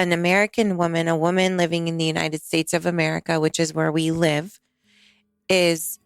an American woman, a woman living in the United States of America, which is where we live, is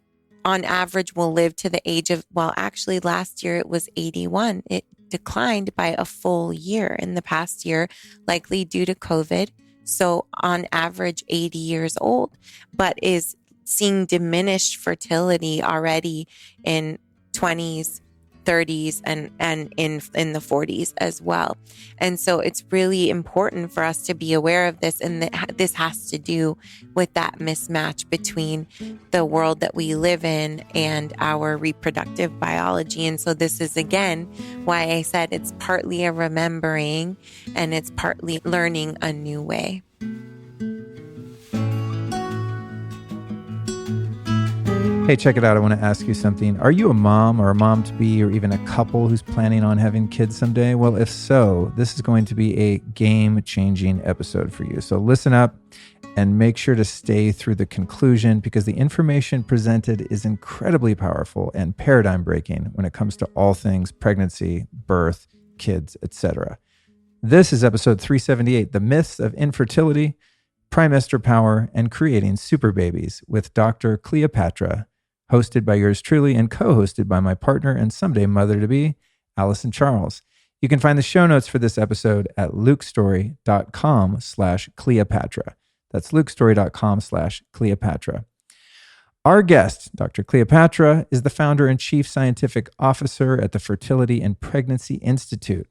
on average will live to the age of, well, actually last year it was 81. It declined by a full year in the past year, likely due to COVID. So on average, 80 years old, but is seeing diminished fertility already in 20s, 30s, and in the 40s as well. And so it's really important for us to be aware of this. And this has to do with that mismatch between the world that we live in and our reproductive biology. And so this is, again, why I said it's partly a remembering and it's partly learning a new way. Hey, check it out. I want to ask you something. Are you a mom or a mom-to-be or even a couple who's planning on having kids someday? Well, if so, this is going to be a game-changing episode for you. So listen up and make sure to stay through the conclusion because the information presented is incredibly powerful and paradigm-breaking when it comes to all things pregnancy, birth, kids, etc. This is episode 378, The Myths of Infertility, Primemester Power, and Creating Superbabies with Dr. Cleopatra, hosted by yours truly and co-hosted by my partner and someday mother-to-be, Alyson Charles. You can find the show notes for this episode at lukestory.com/Cleopatra. That's lukestory.com/Cleopatra. Our guest, Dr. Cleopatra, is the founder and chief scientific officer at the Fertility and Pregnancy Institute.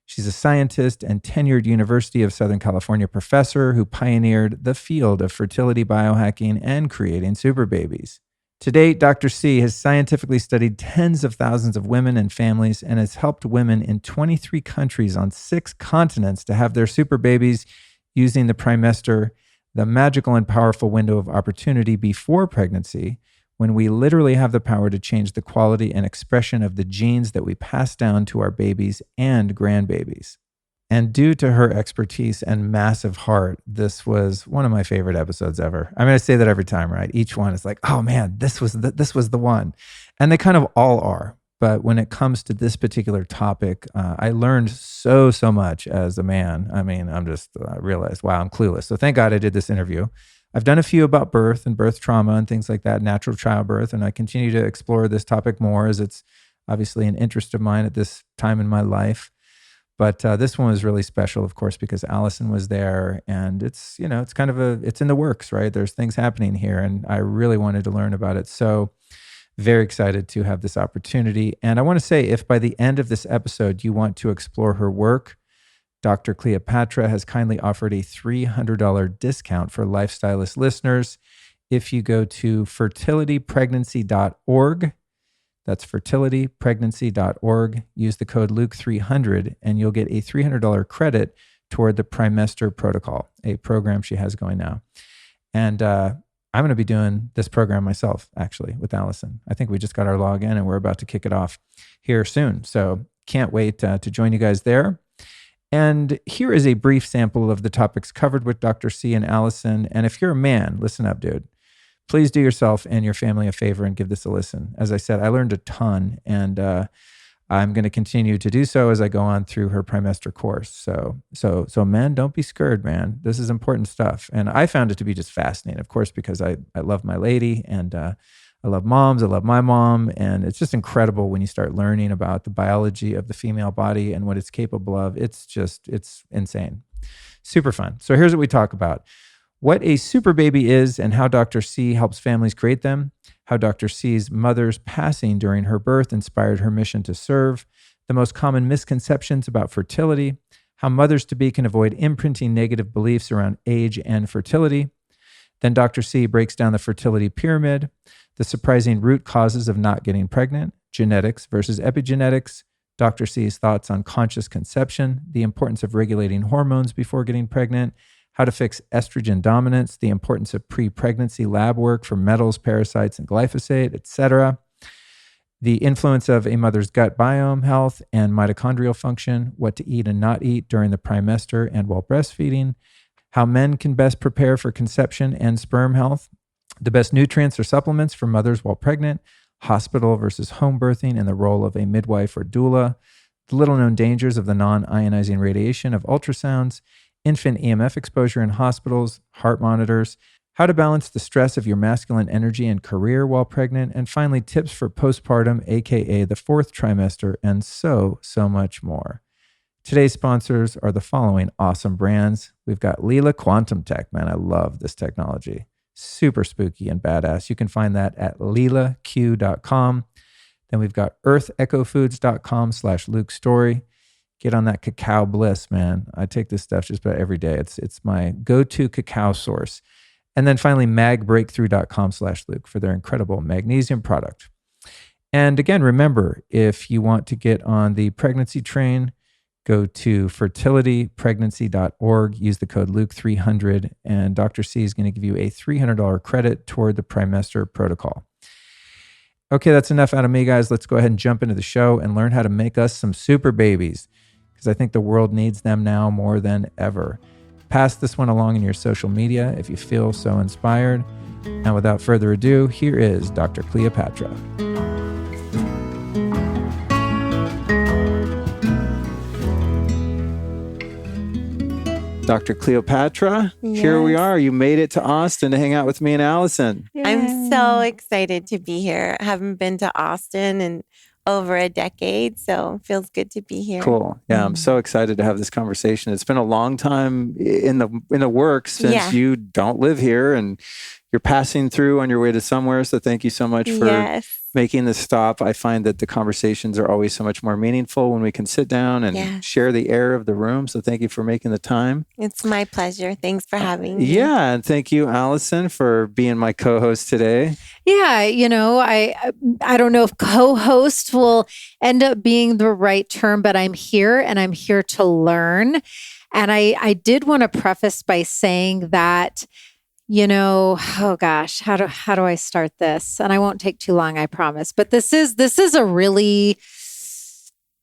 She's a scientist and tenured University of Southern California professor who pioneered the field of fertility biohacking and creating superbabies. To date, Dr. C has scientifically studied tens of thousands of women and families and has helped women in 23 countries on 6 continents to have their superbabies using the Primemester, the magical and powerful window of opportunity before pregnancy, when we literally have the power to change the quality and expression of the genes that we pass down to our babies and grandbabies. And due to her expertise and massive heart, this was one of my favorite episodes ever. I mean, I say that every time, right? Each one is like, oh man, this was the one. And they kind of all are. But when it comes to this particular topic, I learned so much as a man. I mean, I realized, wow, I'm clueless. So thank God I did this interview. I've done a few about birth and birth trauma and things like that, natural childbirth, and I continue to explore this topic more as it's obviously an interest of mine at this time in my life. But this one was really special, of course, because Alyson was there, and it's in the works, right? There's things happening here, and I really wanted to learn about it. So very excited to have this opportunity. And I want to say, if by the end of this episode you want to explore her work, Dr. Cleopatra has kindly offered a $300 discount for Lifestylist listeners. If you go to fertilitypregnancy.org, that's fertilitypregnancy.org, use the code Luke300, and you'll get a $300 credit toward the Primemester Protocol, a program she has going now. And I'm going to be doing this program myself, actually, with Alyson. I think we just got our login and we're about to kick it off here soon. So can't wait to join you guys there. And here is a brief sample of the topics covered with Dr. C and Alyson. And if you're a man, listen up, dude. Please do yourself and your family a favor and give this a listen. As I said, I learned a ton, and I'm going to continue to do so as I go on through her Primemester course. So men, don't be scared, man. This is important stuff. And I found it to be just fascinating, of course, because I love my lady, and I love moms. I love my mom. And it's just incredible when you start learning about the biology of the female body and what it's capable of. It's insane. Super fun. So here's what we talk about. What a super baby is and how Dr. C helps families create them, how Dr. C's mother's passing during her birth inspired her mission to serve, the most common misconceptions about fertility, how mothers-to-be can avoid imprinting negative beliefs around age and fertility. Then Dr. C breaks down the fertility pyramid, the surprising root causes of not getting pregnant, genetics versus epigenetics, Dr. C's thoughts on conscious conception, the importance of regulating hormones before getting pregnant, how to fix estrogen dominance, the importance of pre-pregnancy lab work for metals, parasites, and glyphosate, etc., the influence of a mother's gut biome health and mitochondrial function, what to eat and not eat during the Primemester and while breastfeeding, how men can best prepare for conception and sperm health, the best nutrients or supplements for mothers while pregnant, hospital versus home birthing and the role of a midwife or doula, the little-known dangers of the non-ionizing radiation of ultrasounds, infant EMF exposure in hospitals, heart monitors, how to balance the stress of your masculine energy and career while pregnant, and finally, tips for postpartum, aka the fourth trimester, and so much more. Today's sponsors are the following awesome brands. We've got Leela Quantum Tech. Man, I love this technology. Super spooky and badass. You can find that at leelaq.com. Then we've got earthechofoods.com/Luke Story. Get on that cacao bliss, man. I take this stuff just about every day. It's my go-to cacao source. And then finally, magbreakthrough.com/Luke for their incredible magnesium product. And again, remember, if you want to get on the pregnancy train, go to fertilitypregnancy.org, use the code Luke300, and Dr. C is going to give you a $300 credit toward the Primemester Protocol. Okay, that's enough out of me, guys. Let's go ahead and jump into the show and learn how to make us some super babies, because I think the world needs them now more than ever. Pass this one along in your social media if you feel so inspired. And without further ado, here is Dr. Cleopatra. Dr. Cleopatra, Here we are. You made it to Austin to hang out with me and Alyson. Yay. I'm so excited to be here. I haven't been to Austin in over a decade, so it feels good to be here. Cool. Yeah, I'm so excited to have this conversation. It's been a long time in the works since you don't live here and you're passing through on your way to somewhere. So thank you so much for making this stop. I find that the conversations are always so much more meaningful when we can sit down and share the air of the room. So thank you for making the time. It's my pleasure. Thanks for having me. Yeah. And thank you, Alyson, for being my co-host today. Yeah. I don't know if co-host will end up being the right term, but I'm here and I'm here to learn. And I did want to preface by saying that, oh gosh, how do I start this? And I won't take too long, I promise. But this is a really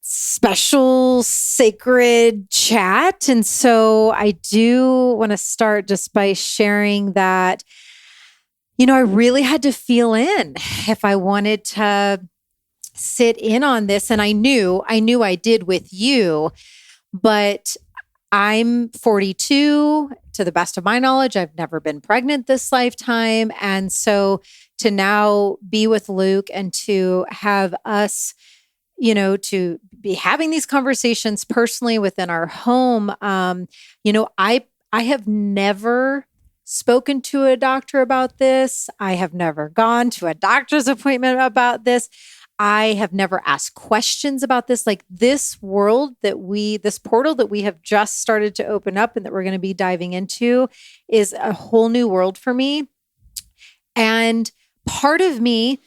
special, sacred chat. And so I do want to start just by sharing that, I really had to feel in if I wanted to sit in on this. And I knew I did with you, but I'm 42. To the best of my knowledge, I've never been pregnant this lifetime. And so to now be with Luke and to have us, to be having these conversations personally within our home, I have never spoken to a doctor about this. I have never gone to a doctor's appointment about this. I have never asked questions about this. Like this portal that we have just started to open up and that we're going to be diving into is a whole new world for me. And part of me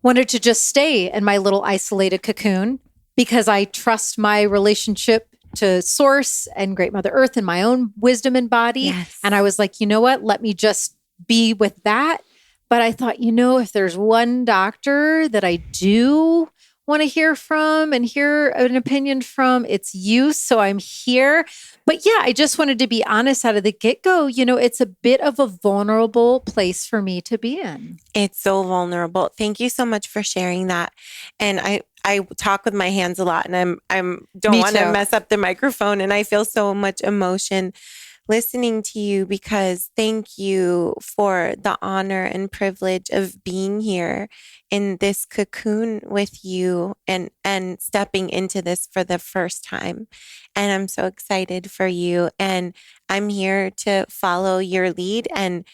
wanted to just stay in my little isolated cocoon because I trust my relationship to Source and Great Mother Earth and my own wisdom and body. Yes. And I was like, you know what? Let me just be with that. But I thought, if there's one doctor that I do want to hear from and hear an opinion from, it's you. So I'm here. But yeah, I just wanted to be honest out of the get-go. It's a bit of a vulnerable place for me to be in. It's so vulnerable. Thank you so much for sharing that. And I talk with my hands a lot, and I'm don't want to mess up the microphone, and I feel so much emotion listening to you, because thank you for the honor and privilege of being here in this cocoon with you and stepping into this for the first time. And I'm so excited for you. And I'm here to follow your lead and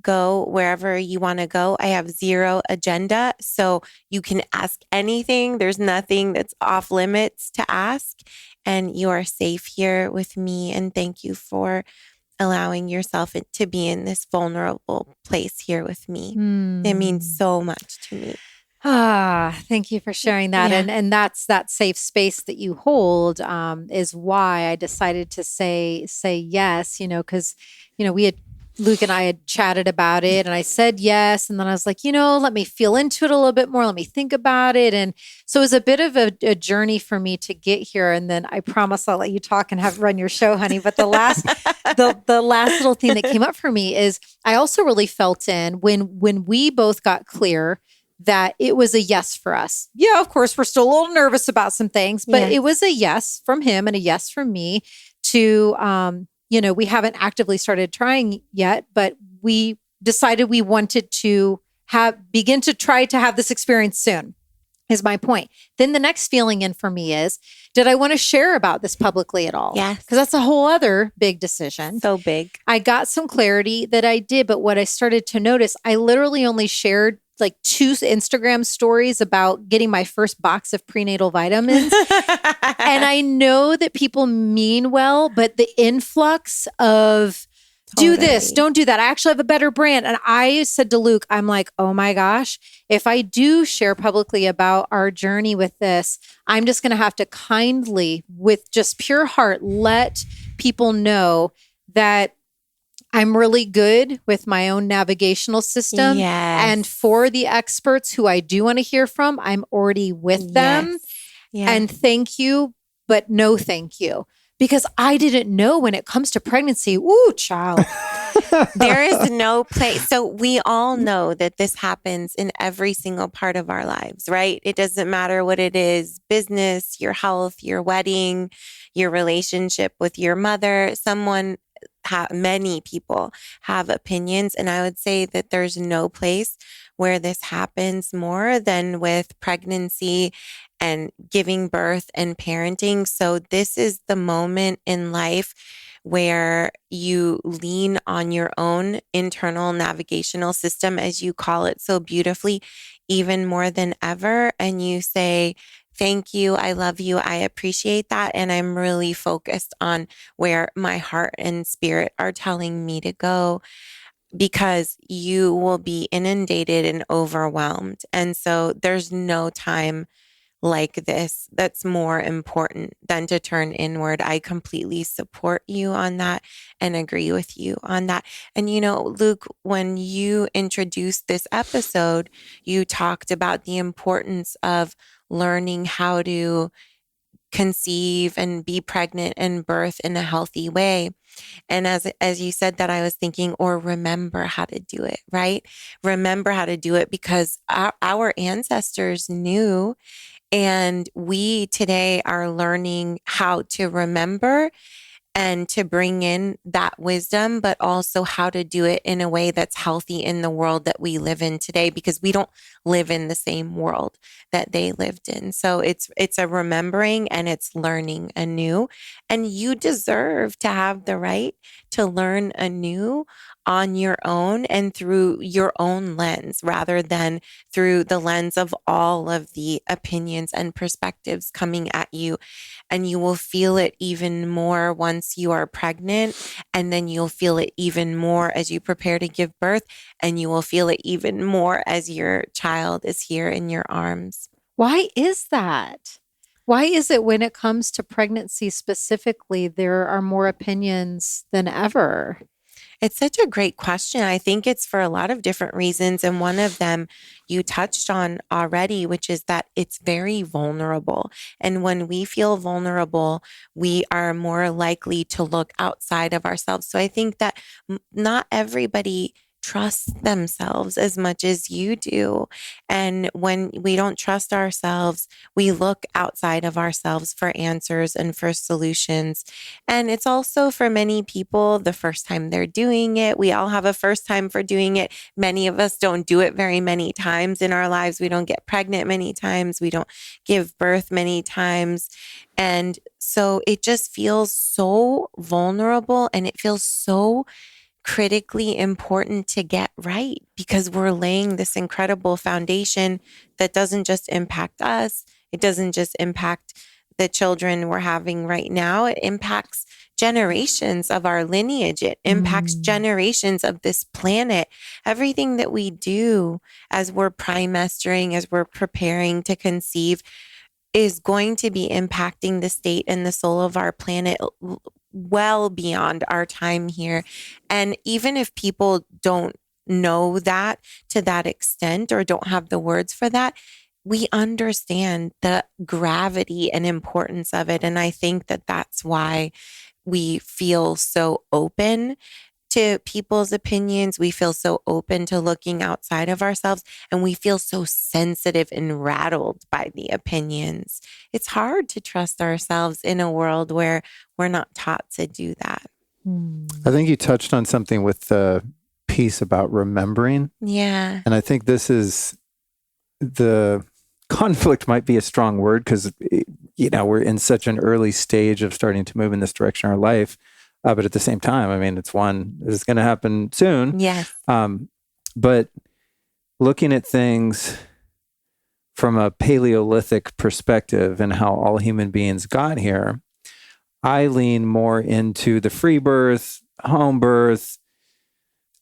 go wherever you want to go. I have zero agenda, so you can ask anything. There's nothing that's off limits to ask, and you are safe here with me. And thank you for allowing yourself to be in this vulnerable place here with me. It means so much to me. Thank you for sharing that. Yeah. And that's that safe space that you hold is why I decided to say yes, because, Luke and I had chatted about it and I said yes. And then I was like, let me feel into it a little bit more. Let me think about it. And so it was a bit of a journey for me to get here. And then I promise I'll let you talk and run your show, honey. But the last little thing that came up for me is I also really felt in when we both got clear that it was a yes for us. Yeah, of course, we're still a little nervous about some things, but it was a yes from him and a yes from me to we haven't actively started trying yet, but we decided we wanted to begin to try to have this experience soon, is my point. Then the next feeling in for me is, did I want to share about this publicly at all? Yes. Because that's a whole other big decision. So big. I got some clarity that I did, but what I started to notice, I literally only shared like 2 Instagram stories about getting my first box of prenatal vitamins. And I know that people mean well, but the influx of do this, don't do that. I actually have a better brand. And I said to Luke, I'm like, oh my gosh, if I do share publicly about our journey with this, I'm just going to have to kindly, with just pure heart, let people know that I'm really good with my own navigational system. Yes. And for the experts who I do want to hear from, I'm already with them. Yes. And thank you, but no thank you. Because I didn't know when it comes to pregnancy, ooh, child. There is no place. So we all know that this happens in every single part of our lives, right? It doesn't matter what it is, business, your health, your wedding, your relationship with your mother, many people have opinions. And I would say that there's no place where this happens more than with pregnancy and giving birth and parenting. So this is the moment in life where you lean on your own internal navigational system, as you call it so beautifully, even more than ever. And you say, thank you. I love you. I appreciate that. And I'm really focused on where my heart and spirit are telling me to go, because you will be inundated and overwhelmed. And so there's no time like this that's more important than to turn inward. I completely support you on that and agree with you on that. And Luke, when you introduced this episode, you talked about the importance of learning how to conceive and be pregnant and birth in a healthy way. And as you said that, I was thinking, or remember how to do it, right? Remember how to do it, because our ancestors knew. And we today are learning how to remember and to bring in that wisdom, but also how to do it in a way that's healthy in the world that we live in today, because we don't live in the same world that they lived in. So it's a remembering and it's learning anew. And you deserve to have the right to learn anew on your own and through your own lens, rather than through the lens of all of the opinions and perspectives coming at you. And you will feel it even more once you are pregnant. And then you'll feel it even more as you prepare to give birth. And you will feel it even more as your child is here in your arms. Why is that? Why is it when it comes to pregnancy specifically, there are more opinions than ever? It's such a great question. I think it's for a lot of different reasons. And one of them you touched on already, which is that it's very vulnerable. And when we feel vulnerable, we are more likely to look outside of ourselves. So I think that not everybody trust themselves as much as you do. And when we don't trust ourselves, we look outside of ourselves for answers and for solutions. And it's also for many people the first time they're doing it. We all have a first time for doing it. Many of us don't do it very many times in our lives. We don't get pregnant many times. We don't give birth many times. And so it just feels so vulnerable, and it feels so critically important to get right, because we're laying this incredible foundation that doesn't just impact us. It doesn't just impact the children we're having right now. It impacts generations of our lineage. It impacts generations of this planet. Everything that we do as we're primestering, as we're preparing to conceive, is going to be impacting the state and the soul of our planet well beyond our time here. And even if people don't know that to that extent, or don't have the words for that, we understand the gravity and importance of it. And I think that that's why we feel so open to people's opinions. We feel so open to looking outside of ourselves, and we feel so sensitive and rattled by the opinions. It's hard to trust ourselves in a world where we're not taught to do that. I think you touched on something with the piece about remembering. Yeah. And I think this is the conflict might be a strong word because, we're in such an early stage of starting to move in this direction in our life. But at the same time, I mean, it's going to happen soon. Yes. But looking at things from a Paleolithic perspective and how all human beings got here, I lean more into the free birth, home birth,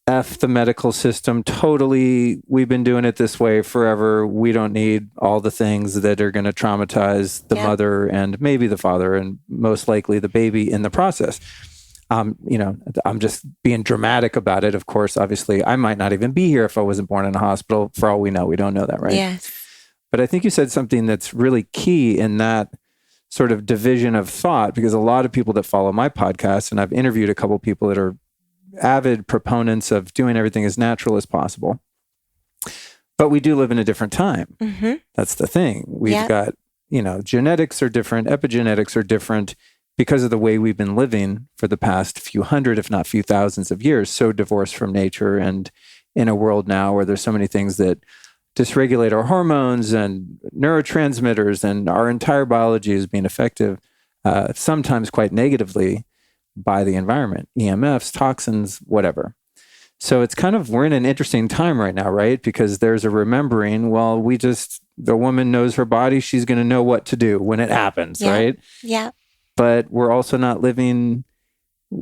F the medical system. Totally, we've been doing it this way forever. We don't need all the things that are going to traumatize the mother and maybe the father and most likely the baby in the process. I'm just being dramatic about it. Of course, obviously, I might not even be here if I wasn't born in a hospital. For all we know, we don't know that, right? Yes. But I think you said something that's really key in that sort of division of thought, because a lot of people that follow my podcast, and I've interviewed a couple of people that are avid proponents of doing everything as natural as possible. But we do live in a different time. Mm-hmm. That's the thing. We've got, genetics are different, epigenetics are different because of the way we've been living for the past few hundred, if not few thousands of years, so divorced from nature, and in a world now where there's so many things that dysregulate our hormones and neurotransmitters, and our entire biology is being affected sometimes quite negatively by the environment, EMFs, toxins, whatever. So it's we're in an interesting time right now, right? Because there's a remembering, the woman knows her body, she's going to know what to do when it happens, right? Yeah. But we're also not living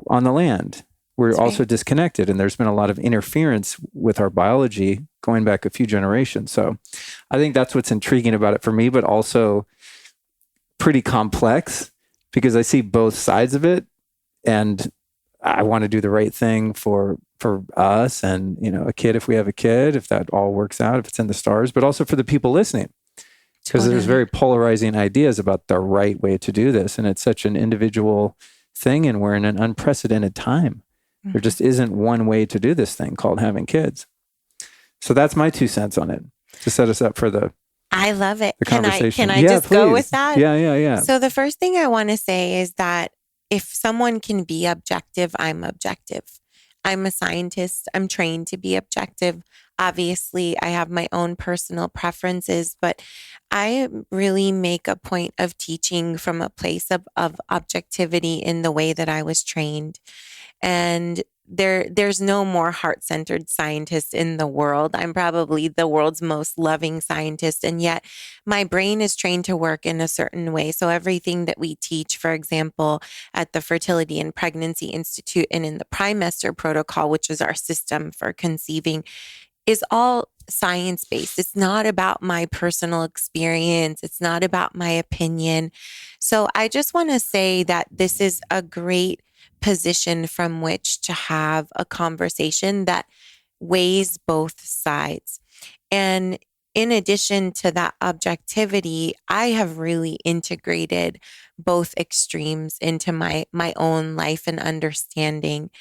on the land. We're also disconnected, and there's been a lot of interference with our biology going back a few generations. So I think that's what's intriguing about it for me, but also pretty complex because I see both sides of it, and I want to do the right thing for us and, a kid, if we have a kid, if that all works out, if it's in the stars, but also for the people listening. Because there's very polarizing ideas about the right way to do this. And it's such an individual thing, and we're in an unprecedented time. Mm-hmm. There just isn't one way to do this thing called having kids. So that's my 2 cents on it to set us up for the I love it. The conversation. Can I just go with that? Yeah. So the first thing I want to say is that if someone can be objective, I'm objective. I'm a scientist. I'm trained to be objective. Obviously, I have my own personal preferences, but I really make a point of teaching from a place of objectivity in the way that I was trained. And there's no more heart-centered scientist in the world. I'm probably the world's most loving scientist. And yet my brain is trained to work in a certain way. So everything that we teach, for example, at the Fertility and Pregnancy Institute and in the Primemester Protocol, which is our system for conceiving, is all science-based. It's not about my personal experience. It's not about my opinion. So I just want to say that this is a great position from which to have a conversation that weighs both sides. And in addition to that objectivity, I have really integrated both extremes into my own life and understanding.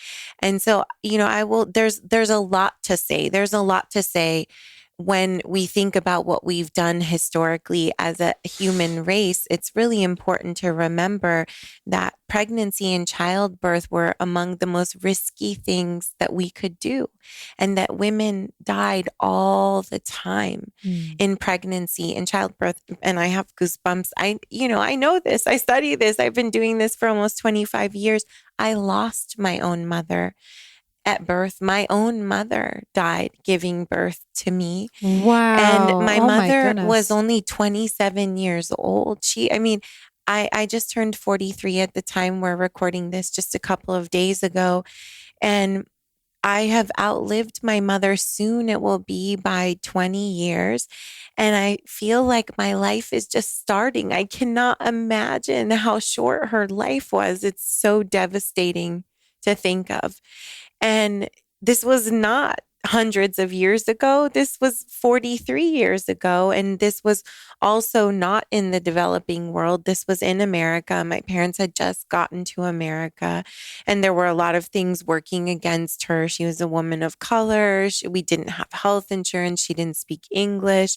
And so, there's a lot to say. There's a lot to say when we think about what we've done historically as a human race. It's really important to remember that pregnancy and childbirth were among the most risky things that we could do, and that women died all the time in pregnancy and childbirth. And I have goosebumps. I know this. I study this. I've been doing this for almost 25 years. I lost my own mother at birth. My own mother died giving birth to me. Wow. And my mother was only 27 years old. I just turned 43 at the time we're recording this, just a couple of days ago. And I have outlived my mother. Soon it will be by 20 years. And I feel like my life is just starting. I cannot imagine how short her life was. It's so devastating to think of. And this was not hundreds of years ago. This was 43 years ago. And this was also not in the developing world. This was in America. My parents had just gotten to America, and there were a lot of things working against her. She was a woman of color. We didn't have health insurance. She didn't speak English.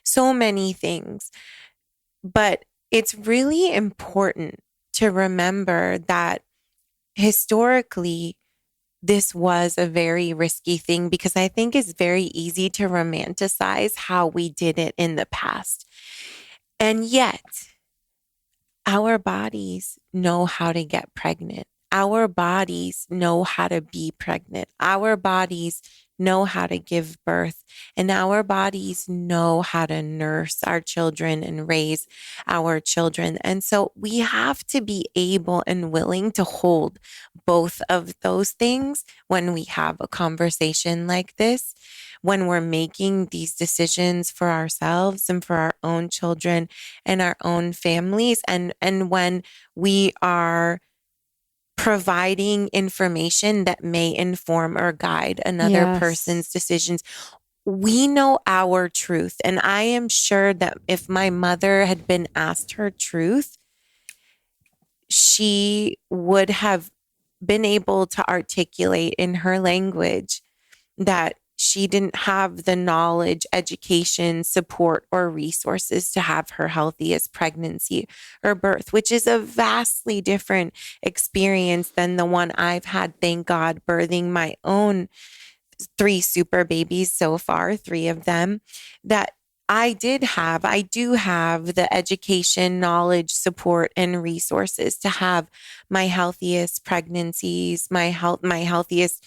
So many things. But it's really important to remember that historically, this was a very risky thing because I think it's very easy to romanticize how we did it in the past. And yet, our bodies know how to get pregnant. Our bodies know how to be pregnant. Our bodies know how to give birth, and our bodies know how to nurse our children and raise our children. And so we have to be able and willing to hold both of those things when we have a conversation like this, when we're making these decisions for ourselves and for our own children and our own families, and when we are providing information that may inform or guide another person's decisions. We know our truth. And I am sure that if my mother had been asked her truth, she would have been able to articulate in her language that she didn't have the knowledge, education, support, or resources to have her healthiest pregnancy or birth, which is a vastly different experience than the one I've had, thank God, birthing my own 3 super babies so far, 3 of them, that I do have the education, knowledge, support, and resources to have my healthiest pregnancies, my healthiest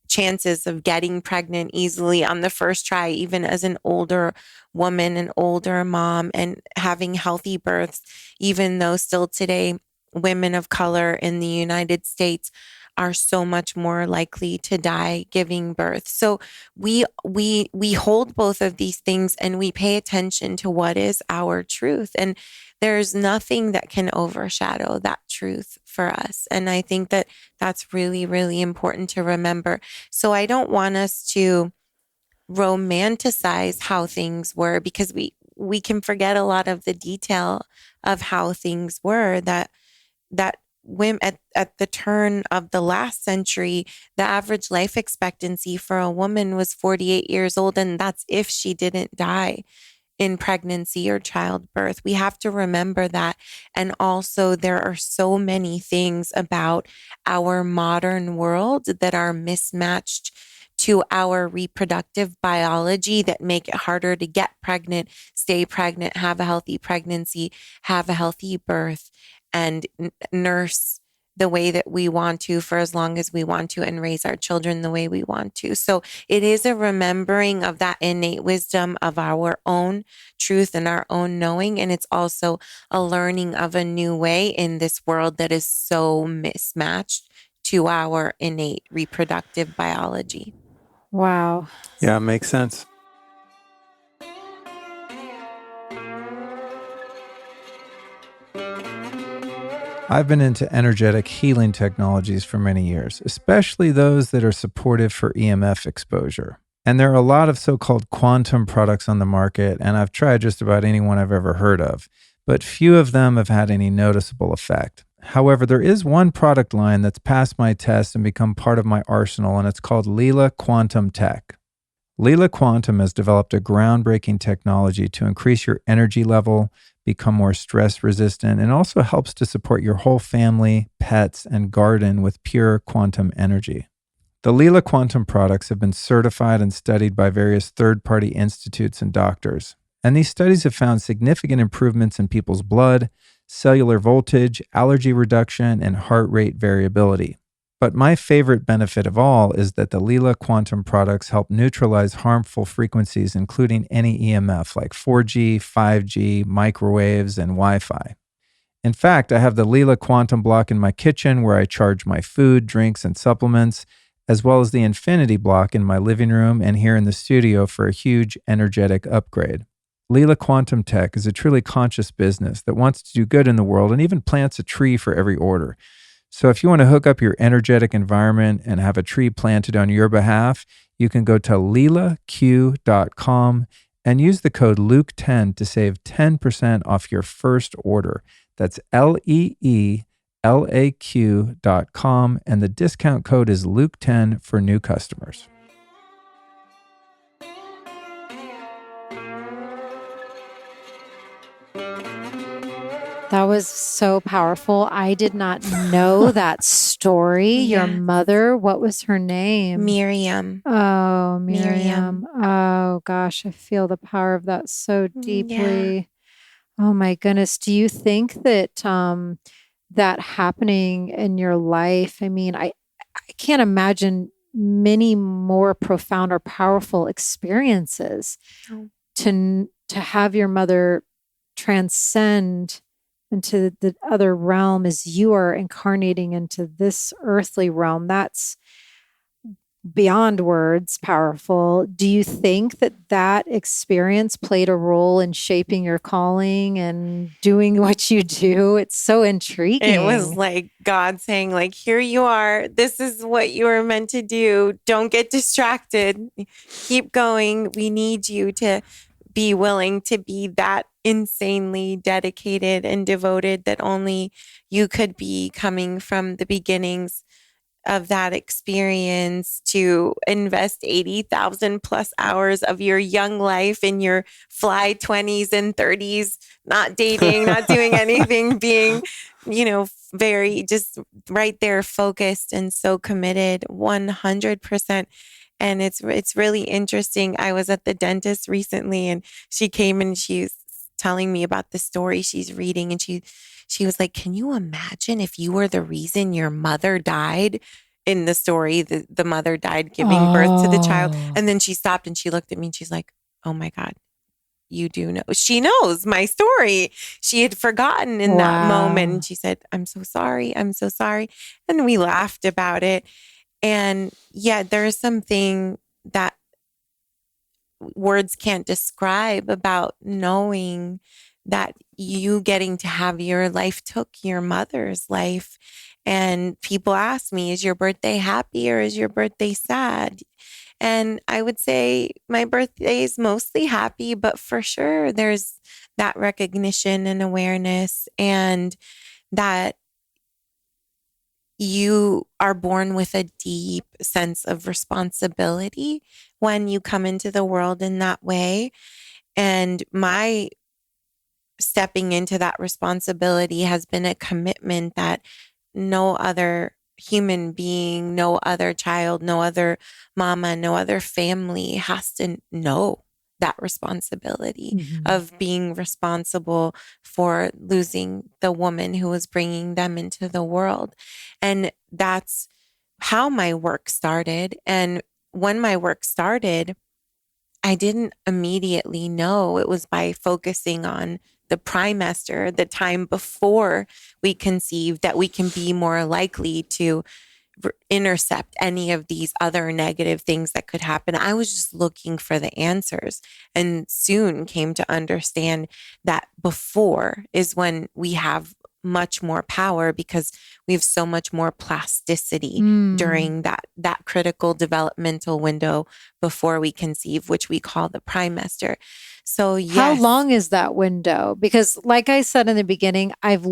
chances of getting pregnant easily on the first try, even as an older woman, an older mom, and having healthy births, even though still today, women of color in the United States are so much more likely to die giving birth. So we hold both of these things and we pay attention to what is our truth. And there's nothing that can overshadow that truth for us. And I think that that's really, really important to remember. So I don't want us to romanticize how things were, because we can forget a lot of the detail of how things were, that women at the turn of the last century, the average life expectancy for a woman was 48 years old. And that's if she didn't die in pregnancy or childbirth. We have to remember that. And also, there are so many things about our modern world that are mismatched to our reproductive biology that make it harder to get pregnant, stay pregnant, have a healthy pregnancy, have a healthy birth, and nurse the way that we want to for as long as we want to, and raise our children the way we want to. So it is a remembering of that innate wisdom of our own truth and our own knowing. And it's also a learning of a new way in this world that is so mismatched to our innate reproductive biology. Wow. Yeah, it makes sense. I've been into energetic healing technologies for many years, especially those that are supportive for EMF exposure. And there are a lot of so-called quantum products on the market, and I've tried just about any one I've ever heard of, but few of them have had any noticeable effect. However, there is one product line that's passed my test and become part of my arsenal, and it's called Leela Quantum Tech. Leela Quantum has developed a groundbreaking technology to increase your energy level, become more stress resistant, and also helps to support your whole family, pets, and garden with pure quantum energy. The Leela Quantum products have been certified and studied by various third-party institutes and doctors. And these studies have found significant improvements in people's blood, cellular voltage, allergy reduction, and heart rate variability. But my favorite benefit of all is that the Leela Quantum products help neutralize harmful frequencies, including any EMF like 4G, 5G, microwaves, and Wi-Fi. In fact, I have the Leela Quantum block in my kitchen where I charge my food, drinks, and supplements, as well as the Infinity block in my living room and here in the studio for a huge energetic upgrade. Leela Quantum Tech is a truly conscious business that wants to do good in the world and even plants a tree for every order. So if you want to hook up your energetic environment and have a tree planted on your behalf, you can go to leelaq.com and use the code Luke10 to save 10% off your first order. That's leelaq.com, and the discount code is Luke10 for new customers. That was so powerful. I did not know that story. Your Yes. mother, what was her name? Miriam. Oh, Miriam. Miriam. Oh, gosh. I feel the power of that so Yeah. deeply. Oh, my goodness. Do you think that that happening in your life? I mean, I can't imagine many more profound or powerful experiences Oh. to have your mother transcend into the other realm as you are incarnating into this earthly realm. That's beyond words powerful. Do you think that that experience played a role in shaping your calling and doing what you do? It's so intriguing. It was like God saying, like, here you are. This is what you are meant to do. Don't get distracted. Keep going. We need you to be willing to be that insanely dedicated and devoted that only you could be, coming from the beginnings of that experience, to invest 80,000 plus hours of your young life in your fly 20s and 30s, not dating, not doing anything, being, very just right there, focused and so committed 100%. And it's really interesting. I was at the dentist recently and she came and she's telling me about the story she's reading, and she was like, can you imagine if you were the reason your mother died? In the story, the mother died giving birth to the child. And then she stopped and she looked at me and she's like, oh my God, you do know. She knows my story. She had forgotten in that moment. And she said, I'm so sorry. I'm so sorry. And we laughed about it. And yeah, there's something that words can't describe about knowing that you getting to have your life took your mother's life. And people ask me, is your birthday happy or is your birthday sad? And I would say my birthday is mostly happy, but for sure there's that recognition and awareness, and that you are born with a deep sense of responsibility when you come into the world in that way. And my stepping into that responsibility has been a commitment that no other human being, no other child, no other mama, no other family has to know that responsibility of being responsible for losing the woman who was bringing them into the world. And that's how my work started. And when my work started, I didn't immediately know. It was by focusing on the primester, the time before we conceived, that we can be more likely to intercept any of these other negative things that could happen. I was just looking for the answers, and soon came to understand that before is when we have much more power, because we have so much more plasticity during that critical developmental window before we conceive, which we call the primester. So yes. How long is that window? Because like I said in the beginning, I've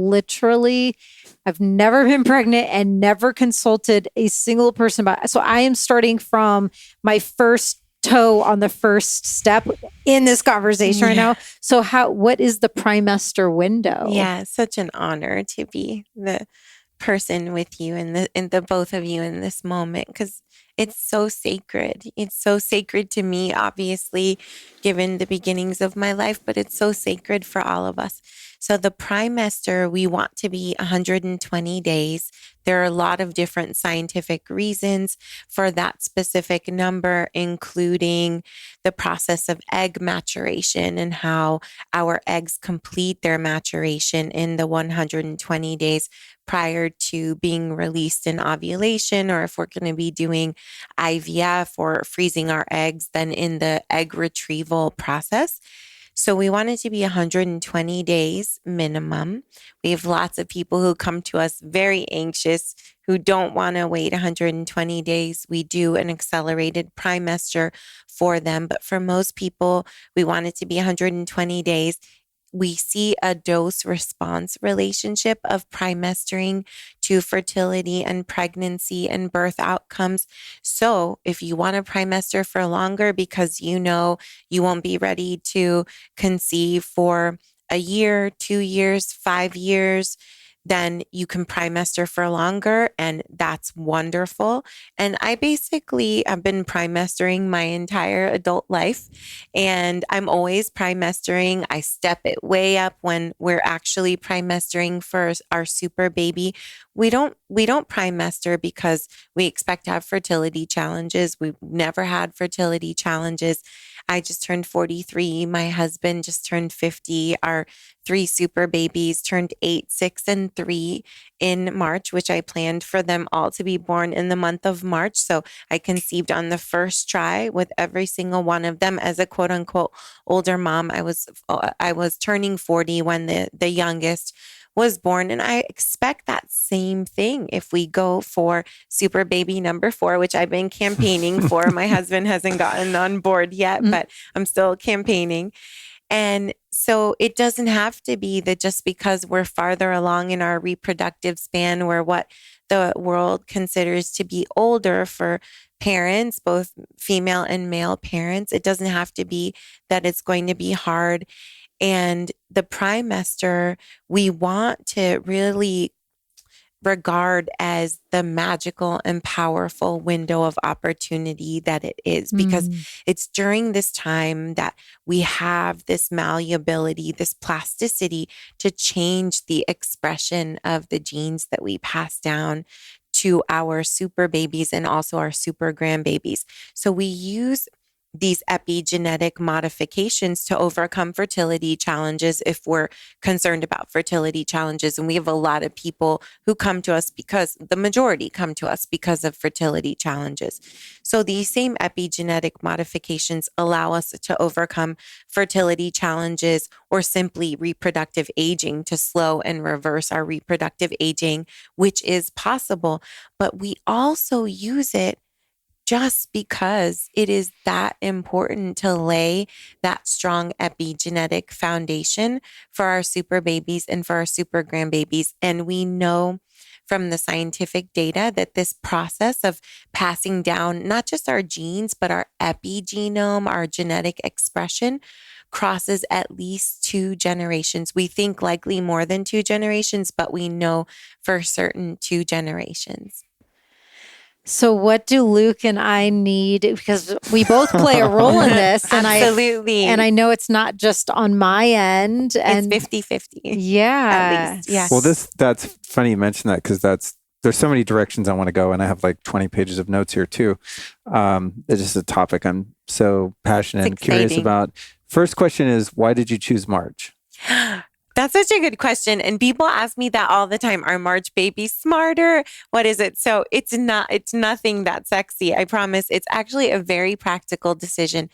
never been pregnant and never consulted a single person about it. So I am starting from my first toe on the first step in this conversation right now. So what is the primester window? Yeah, such an honor to be the person with you and the both of you in this moment, because it's so sacred. It's so sacred to me, obviously, given the beginnings of my life, but it's so sacred for all of us. So the primester, we want to be 120 days. There are a lot of different scientific reasons for that specific number, including the process of egg maturation and how our eggs complete their maturation in the 120 days prior to being released in ovulation, or if we're going to be doing IVF or freezing our eggs, then in the egg retrieval process. So we want it to be 120 days minimum. We have lots of people who come to us very anxious, who don't want to wait 120 days. We do an accelerated primester for them. But for most people, we want it to be 120 days. We see a dose response relationship of primestering to fertility and pregnancy and birth outcomes. So if you want to primester for longer because you know you won't be ready to conceive for a year, 2 years, 5 years, then you can primester for longer, and that's wonderful. And I basically have been primestering my entire adult life, and I'm always primestering. I step it way up when we're actually primestering for our super baby. We don't primester because we expect to have fertility challenges. We've never had fertility challenges. I just turned 43. My husband just turned 50. Our 3 super babies turned 8, 6, and 3 in March, which I planned for them all to be born in the month of March. So I conceived on the first try with every single one of them. As a quote unquote older mom, I was turning 40 when the youngest was born. And I expect that same thing if we go for super baby number 4, which I've been campaigning for. My husband hasn't gotten on board yet, but I'm still campaigning. And so it doesn't have to be that just because we're farther along in our reproductive span, we're what the world considers to be older for parents, both female and male parents. It doesn't have to be that it's going to be hard. And the primester, we want to really regard as the magical and powerful window of opportunity that it is, because it's during this time that we have this malleability, this plasticity to change the expression of the genes that we pass down to our super babies and also our super grandbabies. So we use these epigenetic modifications to overcome fertility challenges if we're concerned about fertility challenges. And we have a lot of people who come to us because the majority come to us because of fertility challenges. So these same epigenetic modifications allow us to overcome fertility challenges or simply reproductive aging, to slow and reverse our reproductive aging, which is possible. But we also use it just because it is that important to lay that strong epigenetic foundation for our super babies and for our super grandbabies. And we know from the scientific data that this process of passing down not just our genes, but our epigenome, our genetic expression, crosses at least 2 generations. We think likely more than 2 generations, but we know for certain 2 generations. So what do Luke and I need? Because we both play a role in this. And Absolutely. I know it's not just on my end. And it's 50-50. Yeah. At least. Yes. Well, that's funny you mention that, because there's so many directions I want to go, and I have like 20 pages of notes here too. It's just a topic I'm so passionate and curious about. First question is, why did you choose March? That's such a good question. And people ask me that all the time. Are March babies smarter? What is it? So it's nothing that sexy. I promise. It's actually a very practical decision.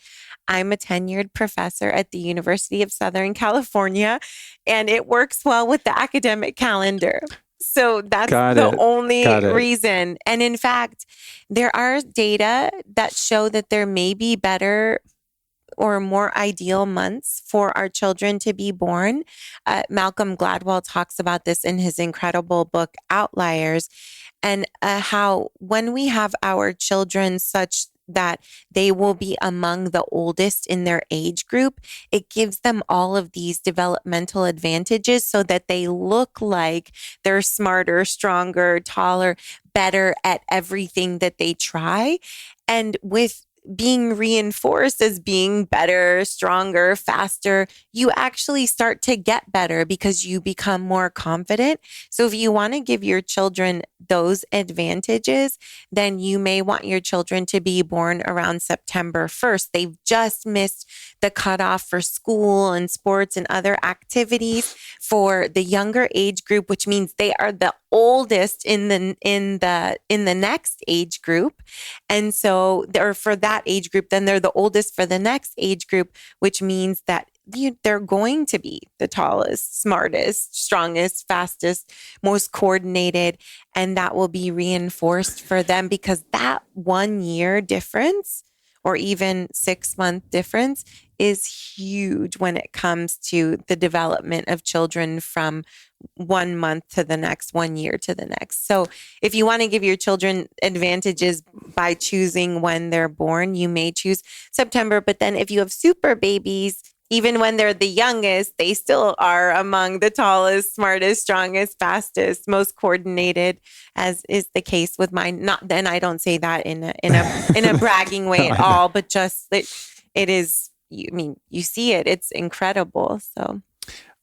I'm a tenured professor at the University of Southern California, and it works well with the academic calendar. So that's the only reason. And in fact, there are data that show that there may be better or more ideal months for our children to be born. Malcolm Gladwell talks about this in his incredible book, Outliers, and how when we have our children such that they will be among the oldest in their age group, it gives them all of these developmental advantages so that they look like they're smarter, stronger, taller, better at everything that they try. And with being reinforced as being better, stronger, faster, you actually start to get better because you become more confident. So if you want to give your children those advantages, then you may want your children to be born around September 1st. They've just missed the cutoff for school and sports and other activities for the younger age group, which means they are the oldest in the next age group. And so for that age group, then they're the oldest for the next age group, which means that they're going to be the tallest, smartest, strongest, fastest, most coordinated. And that will be reinforced for them because that 1 year difference or even 6-month difference is huge when it comes to the development of children from 1 month to the next, 1 year to the next. So if you want to give your children advantages by choosing when they're born, you may choose September. But then if you have super babies, even when they're the youngest, they still are among the tallest, smartest, strongest, fastest, most coordinated, as is the case with mine. Not then I don't say that in a bragging way at all, but just it is. I mean, you see it; it's incredible. So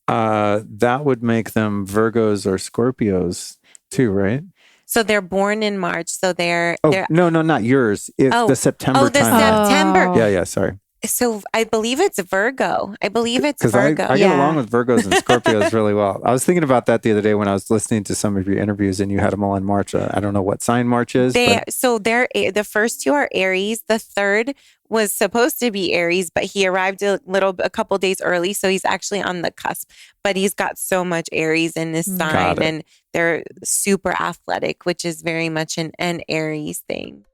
that would make them Virgos or Scorpios too, right? So they're born in March. So they're no, not yours. It's the September the timeline. September. Yeah. Sorry. So I believe it's Virgo. I believe it's Virgo. I get along with Virgos and Scorpios really well. I was thinking about that the other day when I was listening to some of your interviews and you had them all in March. I don't know what sign March is. So the first two are Aries. The third was supposed to be Aries, but he arrived a couple days early. So he's actually on the cusp, but he's got so much Aries in his sign and they're super athletic, which is very much an Aries thing.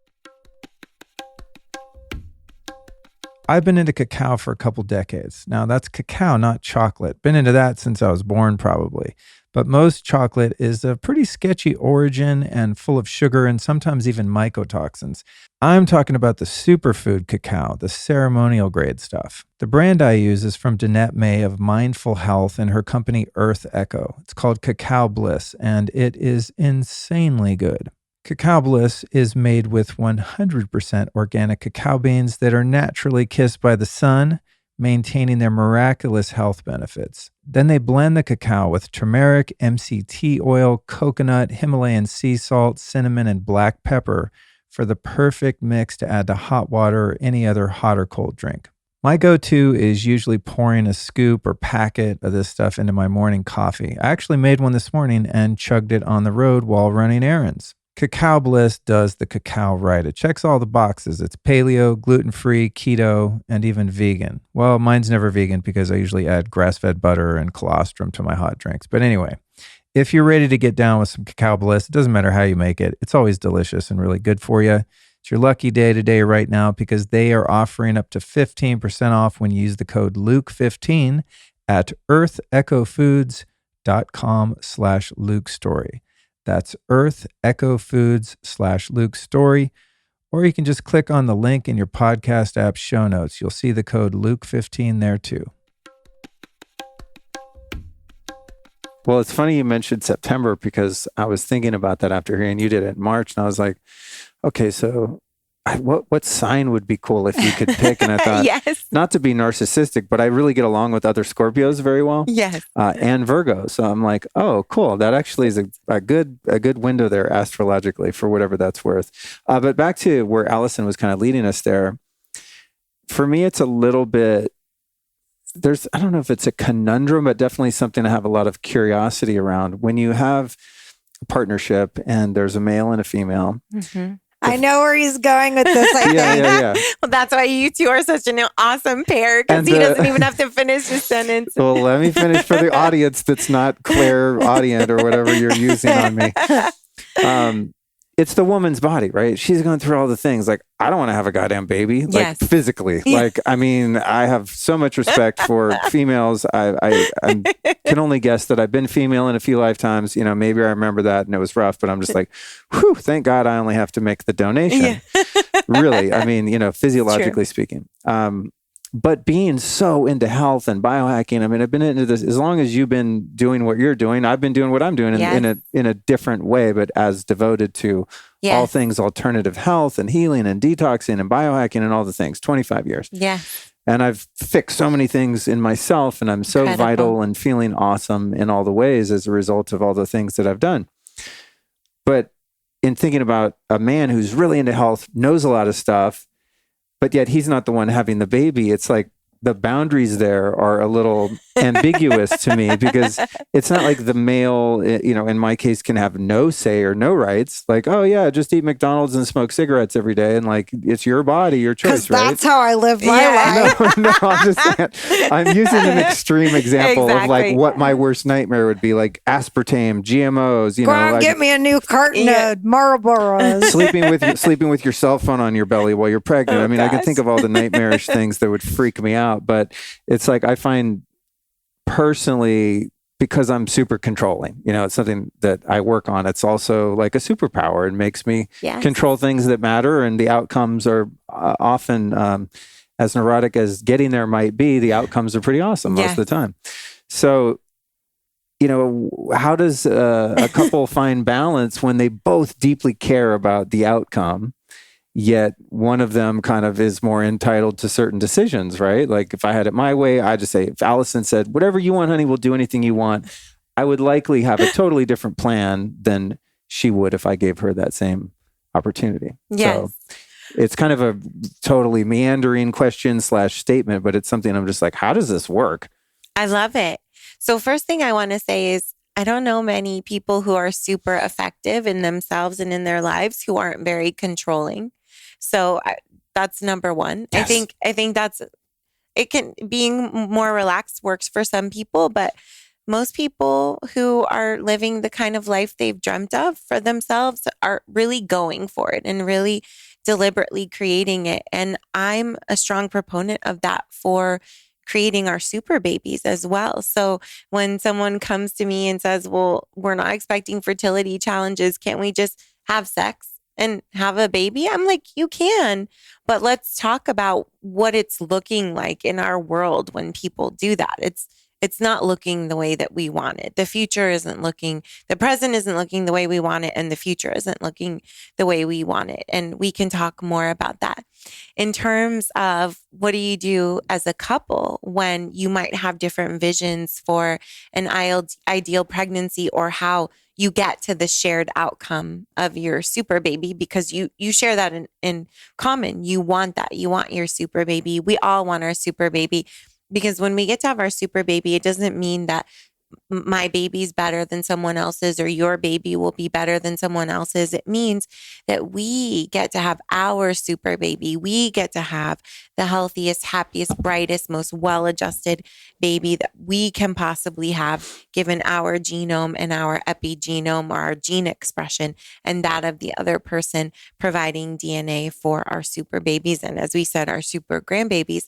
I've been into cacao for a couple decades. Now, that's cacao, not chocolate. Been into that since I was born, probably. But most chocolate is a pretty sketchy origin and full of sugar and sometimes even mycotoxins. I'm talking about the superfood cacao, the ceremonial grade stuff. The brand I use is from Danette May of Mindful Health and her company Earth Echo. It's called Cacao Bliss, and it is insanely good. Cacao Bliss is made with 100% organic cacao beans that are naturally kissed by the sun, maintaining their miraculous health benefits. Then they blend the cacao with turmeric, MCT oil, coconut, Himalayan sea salt, cinnamon, and black pepper for the perfect mix to add to hot water or any other hot or cold drink. My go-to is usually pouring a scoop or packet of this stuff into my morning coffee. I actually made one this morning and chugged it on the road while running errands. Cacao Bliss does the cacao right. It checks all the boxes. It's paleo, gluten-free, keto, and even vegan. Well, mine's never vegan because I usually add grass-fed butter and colostrum to my hot drinks. But anyway, if you're ready to get down with some Cacao Bliss, it doesn't matter how you make it. It's always delicious and really good for you. It's your lucky day today right now because they are offering up to 15% off when you use the code Luke15 at earthechofoods.com/LukeStory. That's earthechofoods.com/LukeStory. Or you can just click on the link in your podcast app show notes. You'll see the code Luke15 there too. Well, it's funny you mentioned September because I was thinking about that after hearing you did it in March. And I was like, okay, so what sign would be cool if you could pick? And I thought, yes. Not to be narcissistic, but I really get along with other Scorpios very well. Yes. And Virgo. So I'm like, oh, cool. That actually is a good window there astrologically for whatever that's worth. But back to where Alyson was kind of leading us there. For me, it's a little bit, I don't know if it's a conundrum, but definitely something I have a lot of curiosity around. When you have a partnership and there's a male and a female, mm-hmm. I know where he's going with this. Yeah. Well, that's why you two are such an awesome pair because he doesn't even have to finish his sentence. Well, let me finish for the audience that's not clairaudient or whatever you're using on me. It's the woman's body, right? She's going through all the things. Like, I don't want to have a goddamn baby, like physically. Like, I mean, I have so much respect for females. I can only guess that I've been female in a few lifetimes. You know, maybe I remember that and it was rough, but I'm just like, whew, thank God I only have to make the donation. Yeah. Really, I mean, you know, physiologically speaking. But being so into health and biohacking, I mean, I've been into this as long as you've been doing what you're doing. I've been doing what I'm doing in a different way, but as devoted to all things alternative health and healing and detoxing and biohacking and all the things. 25 years. Yeah. And I've fixed so many things in myself, and I'm so vital and feeling awesome in all the ways as a result of all the things that I've done. But in thinking about a man who's really into health, knows a lot of stuff, but yet he's not the one having the baby. It's like the boundaries there are a little ambiguous to me because it's not like the male, you know, in my case can have no say or no rights. Like, oh yeah, just eat McDonald's and smoke cigarettes every day. And like, it's your body, your choice, right? That's how I live my life. No, I'm just saying, I'm using an extreme example of like what my worst nightmare would be, like aspartame, GMOs, you Go know. out and get me a new carton of Marlboros. sleeping with your cell phone on your belly while you're pregnant. I mean, I can think of all the nightmarish things that would freak me out. But it's like I find personally, because I'm super controlling, you know, it's something that I work on. It's also like a superpower. It makes me control things that matter, and the outcomes are often as neurotic as getting there might be, the outcomes are pretty awesome most of the time. So, how does a couple find balance when they both deeply care about the outcome, yet one of them kind of is more entitled to certain decisions, right? Like if I had it my way, I just say, if Alyson said, whatever you want, honey, we'll do anything you want, I would likely have a totally different plan than she would if I gave her that same opportunity. Yes. So it's kind of a totally meandering question / statement, but it's something I'm just like, how does this work? I love it. So first thing I want to say is, I don't know many people who are super effective in themselves and in their lives who aren't very controlling. So that's number one. Yes. I think that's, being more relaxed works for some people, but most people who are living the kind of life they've dreamt of for themselves are really going for it and really deliberately creating it. And I'm a strong proponent of that for creating our super babies as well. So when someone comes to me and says, well, we're not expecting fertility challenges, can't we just have sex and have a baby? I'm like, you can, but let's talk about what it's looking like in our world when people do that. It's not looking the way that we want it. The present isn't looking the way we want it, and the future isn't looking the way we want it. And we can talk more about that. In terms of what do you do as a couple when you might have different visions for an ideal pregnancy, or how you get to the shared outcome of your super baby, because you share that in common. You want that. You want your super baby. We all want our super baby. Because when we get to have our super baby, it doesn't mean that my baby's better than someone else's or your baby will be better than someone else's. It means that we get to have our super baby. We get to have the healthiest, happiest, brightest, most well-adjusted baby that we can possibly have, given our genome and our epigenome, or our gene expression, and that of the other person, providing DNA for our super babies. And as we said, our super grandbabies.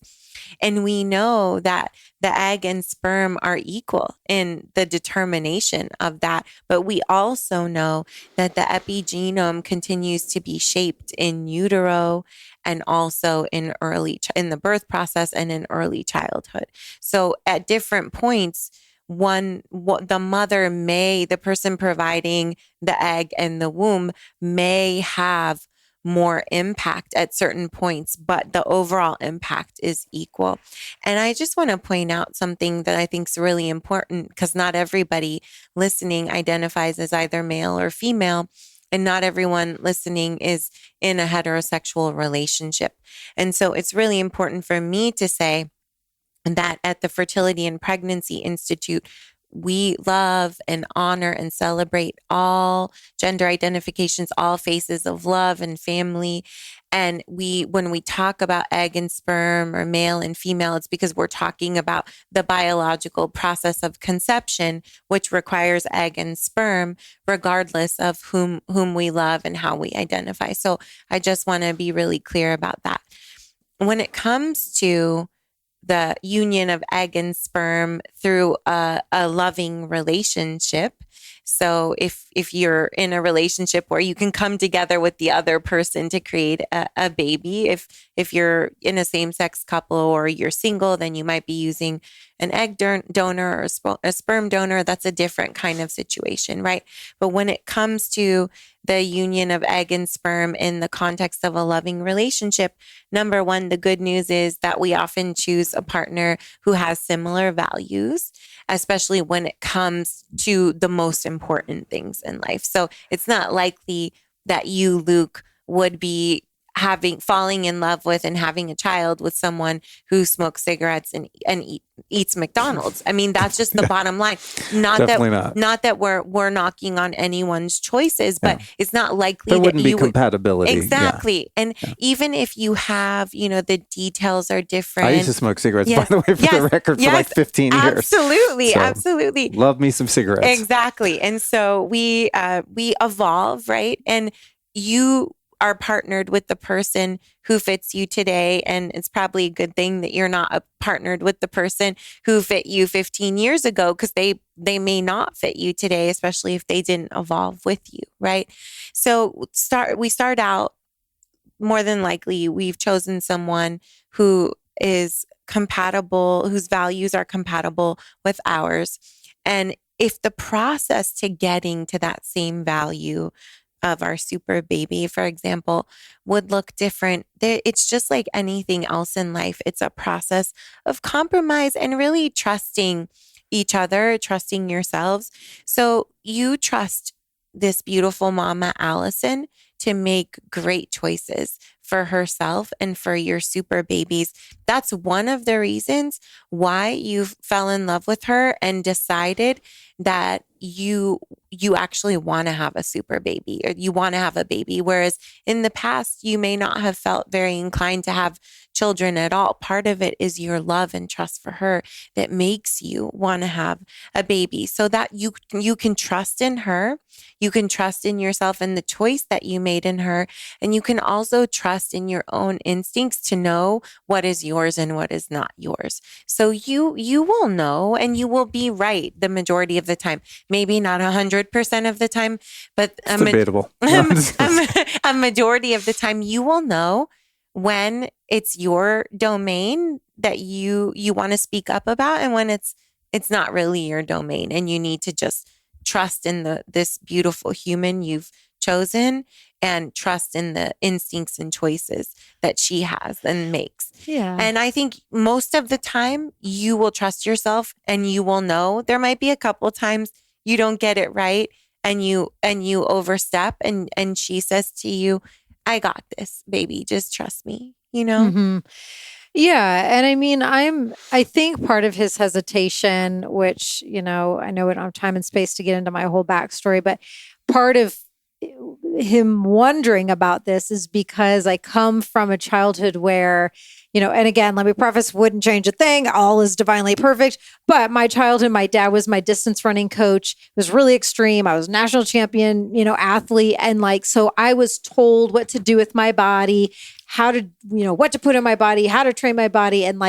And we know that the egg and sperm are equal in the determination of that. But we also know that the epigenome continues to be shaped in utero, and also in the birth process and in early childhood. So at different points, the person providing the egg and the womb may have more impact at certain points, but the overall impact is equal. And I just want to point out something that I think is really important, because not everybody listening identifies as either male or female, and not everyone listening is in a heterosexual relationship. And so it's really important for me to say that at the Fertility and Pregnancy Institute, we love and honor and celebrate all gender identifications, all faces of love and family. And when we talk about egg and sperm, or male and female, it's because we're talking about the biological process of conception, which requires egg and sperm, regardless of whom we love and how we identify. So I just want to be really clear about that. When it comes to the union of egg and sperm through a loving relationship. So if you're in a relationship where you can come together with the other person to create a baby, if you're in a same-sex couple or you're single, then you might be using an egg donor or a sperm donor. That's a different kind of situation, right? But when it comes to the union of egg and sperm in the context of a loving relationship, number one, the good news is that we often choose a partner who has similar values, especially when it comes to the most important things in life. So it's not likely that you, Luke, would be falling in love with and having a child with someone who smokes cigarettes and eats McDonald's. I mean, that's just the bottom line. Not that we're knocking on anyone's choices, but it's not likely there wouldn't be compatibility. Exactly. Yeah. And even if you have, the details are different. I used to smoke cigarettes, by the way, for the record, for like 15 years. Absolutely. So, absolutely. Love me some cigarettes. Exactly. And so we evolve, right? And you are partnered with the person who fits you today. And it's probably a good thing that you're not partnered with the person who fit you 15 years ago, because they may not fit you today, especially if they didn't evolve with you, right? So we start out, more than likely, we've chosen someone who is compatible, whose values are compatible with ours. And if the process to getting to that same value of our super baby, for example, would look different, it's just like anything else in life. It's a process of compromise and really trusting each other, trusting yourselves. So you trust this beautiful mama, Alyson, to make great choices for herself and for your super babies. That's one of the reasons why you fell in love with her and decided that you actually want to have a super baby, or you want to have a baby. Whereas in the past, you may not have felt very inclined to have children at all. Part of it is your love and trust for her that makes you want to have a baby, so that you can trust in her, you can trust in yourself and the choice that you made in her, and you can also trust in your own instincts to know what is yours and what is not yours. So you will know, and you will be right the majority of the time. Maybe not 100% of the time, but It's debatable. a majority of the time you will know when it's your domain that you want to speak up about, and when it's not really your domain, and you need to just trust in this beautiful human you've chosen, and trust in the instincts and choices that she has and makes. Yeah. And I think most of the time you will trust yourself, and you will know. There might be a couple times you don't get it right, and you overstep, and she says to you, I got this, baby. Just trust me, Mm-hmm. Yeah. And I mean, I think part of his hesitation, which, I know we don't have time and space to get into my whole backstory, but part of him wondering about this is because I come from a childhood where, and again, let me preface, wouldn't change a thing. All is divinely perfect. But my childhood, my dad was my distance running coach. It was really extreme. I was national champion, athlete. And so I was told what to do with my body, how to, what to put in my body, how to train my body. And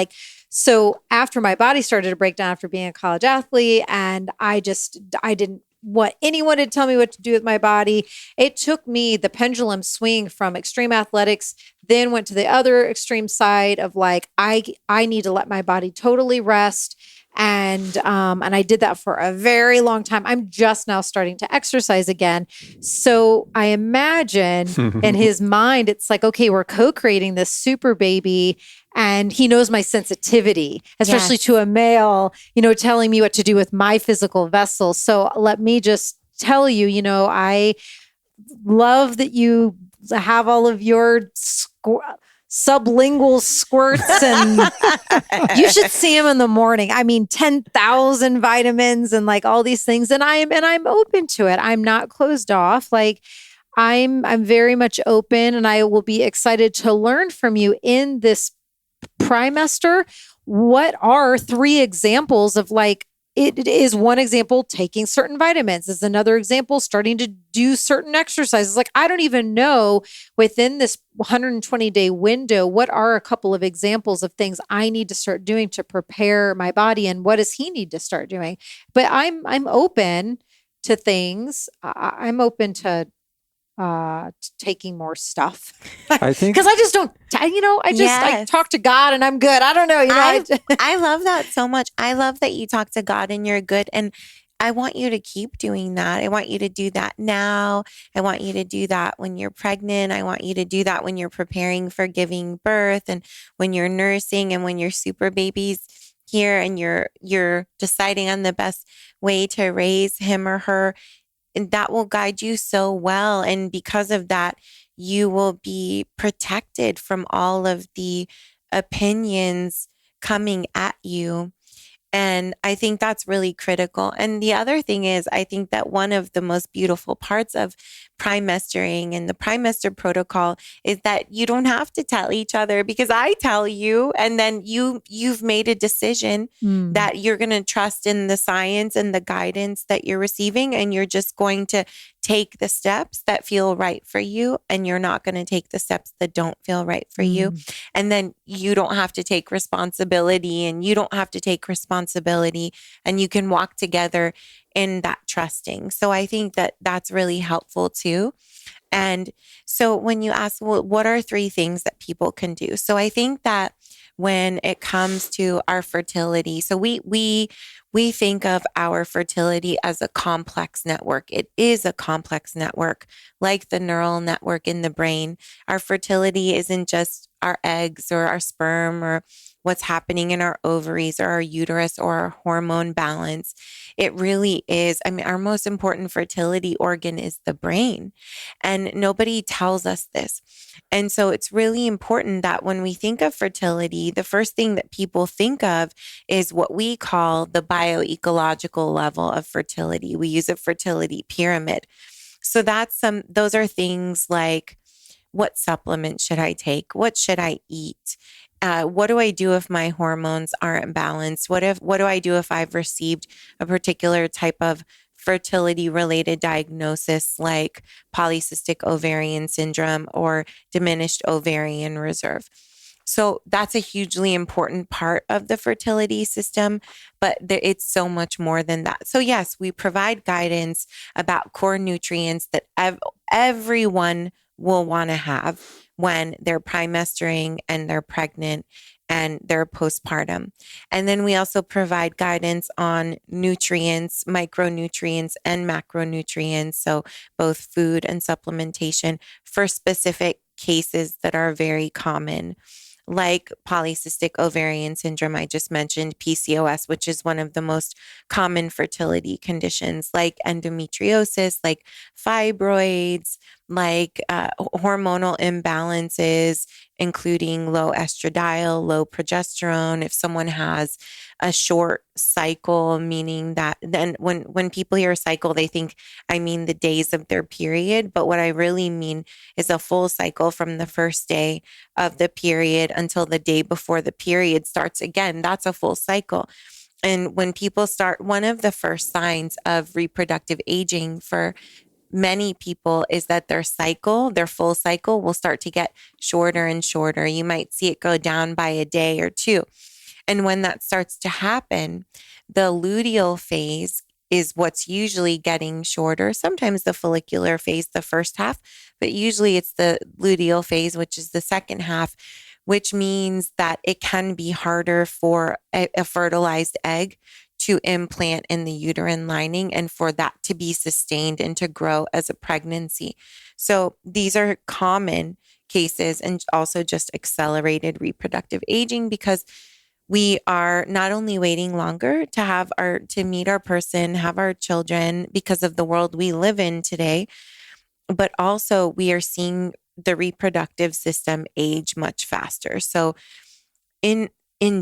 so after my body started to break down after being a college athlete, and I didn't want anyone to tell me what to do with my body. It took me the pendulum swing from extreme athletics, then went to the other extreme side of I need to let my body totally rest. And I did that for a very long time. I'm just now starting to exercise again. So I imagine in his mind, it's okay, we're co-creating this super baby, and he knows my sensitivity, especially to a male, telling me what to do with my physical vessel. So let me just tell you, I love that you have all of your sublingual squirts, and you should see him in the morning. I mean, 10,000 vitamins and all these things. And I'm open to it. I'm not closed off. I'm very much open, and I will be excited to learn from you in this Primemester. What are 3 examples of it is one example, taking certain vitamins is another example, starting to do certain exercises. I don't even know within this 120-day window, what are a couple of examples of things I need to start doing to prepare my body, and what does he need to start doing? But I'm open to things. I'm open to taking more stuff. I think because I just don't, I talk to God and I'm good. I don't know. I love that so much. I love that you talk to God and you're good. And I want you to keep doing that. I want you to do that now. I want you to do that when you're pregnant. I want you to do that when you're preparing for giving birth, and when you're nursing, and when your super baby's here and you're deciding on the best way to raise him or her. And that will guide you so well. And because of that, you will be protected from all of the opinions coming at you. And I think that's really critical. And the other thing is, I think that one of the most beautiful parts of primestering and the Primemester Protocol is that you don't have to tell each other, because I tell you, and then you've made a decision that you're going to trust in the science and the guidance that you're receiving, and you're just going to take the steps that feel right for you, and you're not going to take the steps that don't feel right for you. And then you don't have to take responsibility, and you don't have to take responsibility, and you can walk together in that trusting. So I think that that's really helpful too. And so when you ask, well, what are 3 things that people can do? So I think that when it comes to our fertility. So we think of our fertility as a complex network. It is a complex network, like the neural network in the brain. Our fertility isn't just our eggs or our sperm or what's happening in our ovaries or our uterus or our hormone balance. It really is. I mean, our most important fertility organ is the brain, and nobody tells us this. And so it's really important that when we think of fertility, the first thing that people think of is what we call the bioecological level of fertility. We use a fertility pyramid. So those are things like, what supplements should I take? What should I eat? What do I do if my hormones aren't balanced? What do I do if I've received a particular type of fertility related diagnosis like polycystic ovarian syndrome or diminished ovarian reserve? So that's a hugely important part of the fertility system, but it's so much more than that. So yes, we provide guidance about core nutrients that everyone will want to have when they're primestering and they're pregnant and they're postpartum. And then we also provide guidance on nutrients, micronutrients and macronutrients, so both food and supplementation for specific cases that are very common, like polycystic ovarian syndrome, I just mentioned, PCOS, which is one of the most common fertility conditions, like endometriosis, like fibroids, like hormonal imbalances, including low estradiol, low progesterone. If someone has a short cycle, meaning that then when people hear cycle, they think I mean the days of their period. But what I really mean is a full cycle from the first day of the period until the day before the period starts again. That's a full cycle. And when people start, one of the first signs of reproductive aging for many people is that their full cycle will start to get shorter and shorter. You might see it go down by a day or two. And when that starts to happen, the luteal phase is what's usually getting shorter. Sometimes the follicular phase, the first half, but usually it's the luteal phase, which is the second half, which means that it can be harder for a fertilized egg to implant in the uterine lining and for that to be sustained and to grow as a pregnancy. So these are common cases and also just accelerated reproductive aging because we are not only waiting longer to meet our person, have our children because of the world we live in today, but also we are seeing the reproductive system age much faster. So in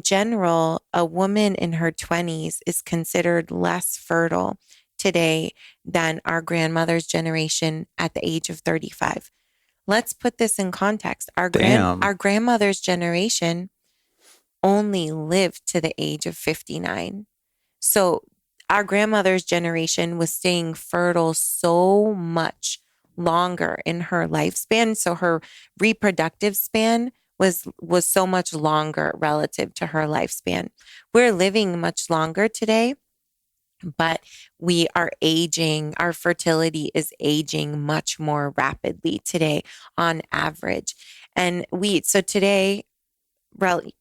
general, a woman in her 20s is considered less fertile today than our grandmother's generation at the age of 35. Let's put this in context. Our grandmother's generation only lived to the age of 59. So our grandmother's generation was staying fertile so much longer in her lifespan. So her reproductive span was so much longer relative to her lifespan. We're living much longer today, but we are aging. Our fertility is aging much more rapidly today on average. And so today,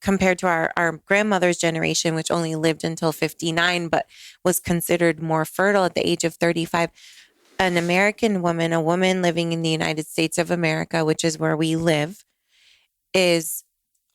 compared to our grandmother's generation, which only lived until 59, but was considered more fertile at the age of 35, an American woman, a woman living in the United States of America, which is where we live, is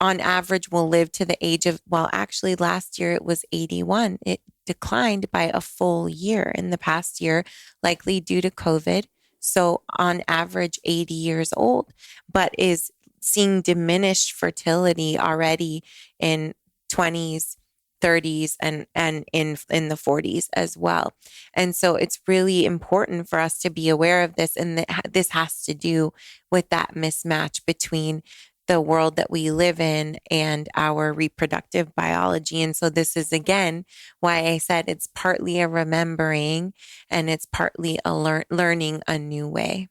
on average will live to the age of, well, actually last year it was 81. It declined by a full year in the past year, likely due to COVID. So on average, 80 years old, but is seeing diminished fertility already in 20s, 30s, and in the 40s as well. And so it's really important for us to be aware of this. And this has to do with that mismatch between the world that we live in and our reproductive biology. And so this is, again, why I said it's partly a remembering and it's partly a learning a new way.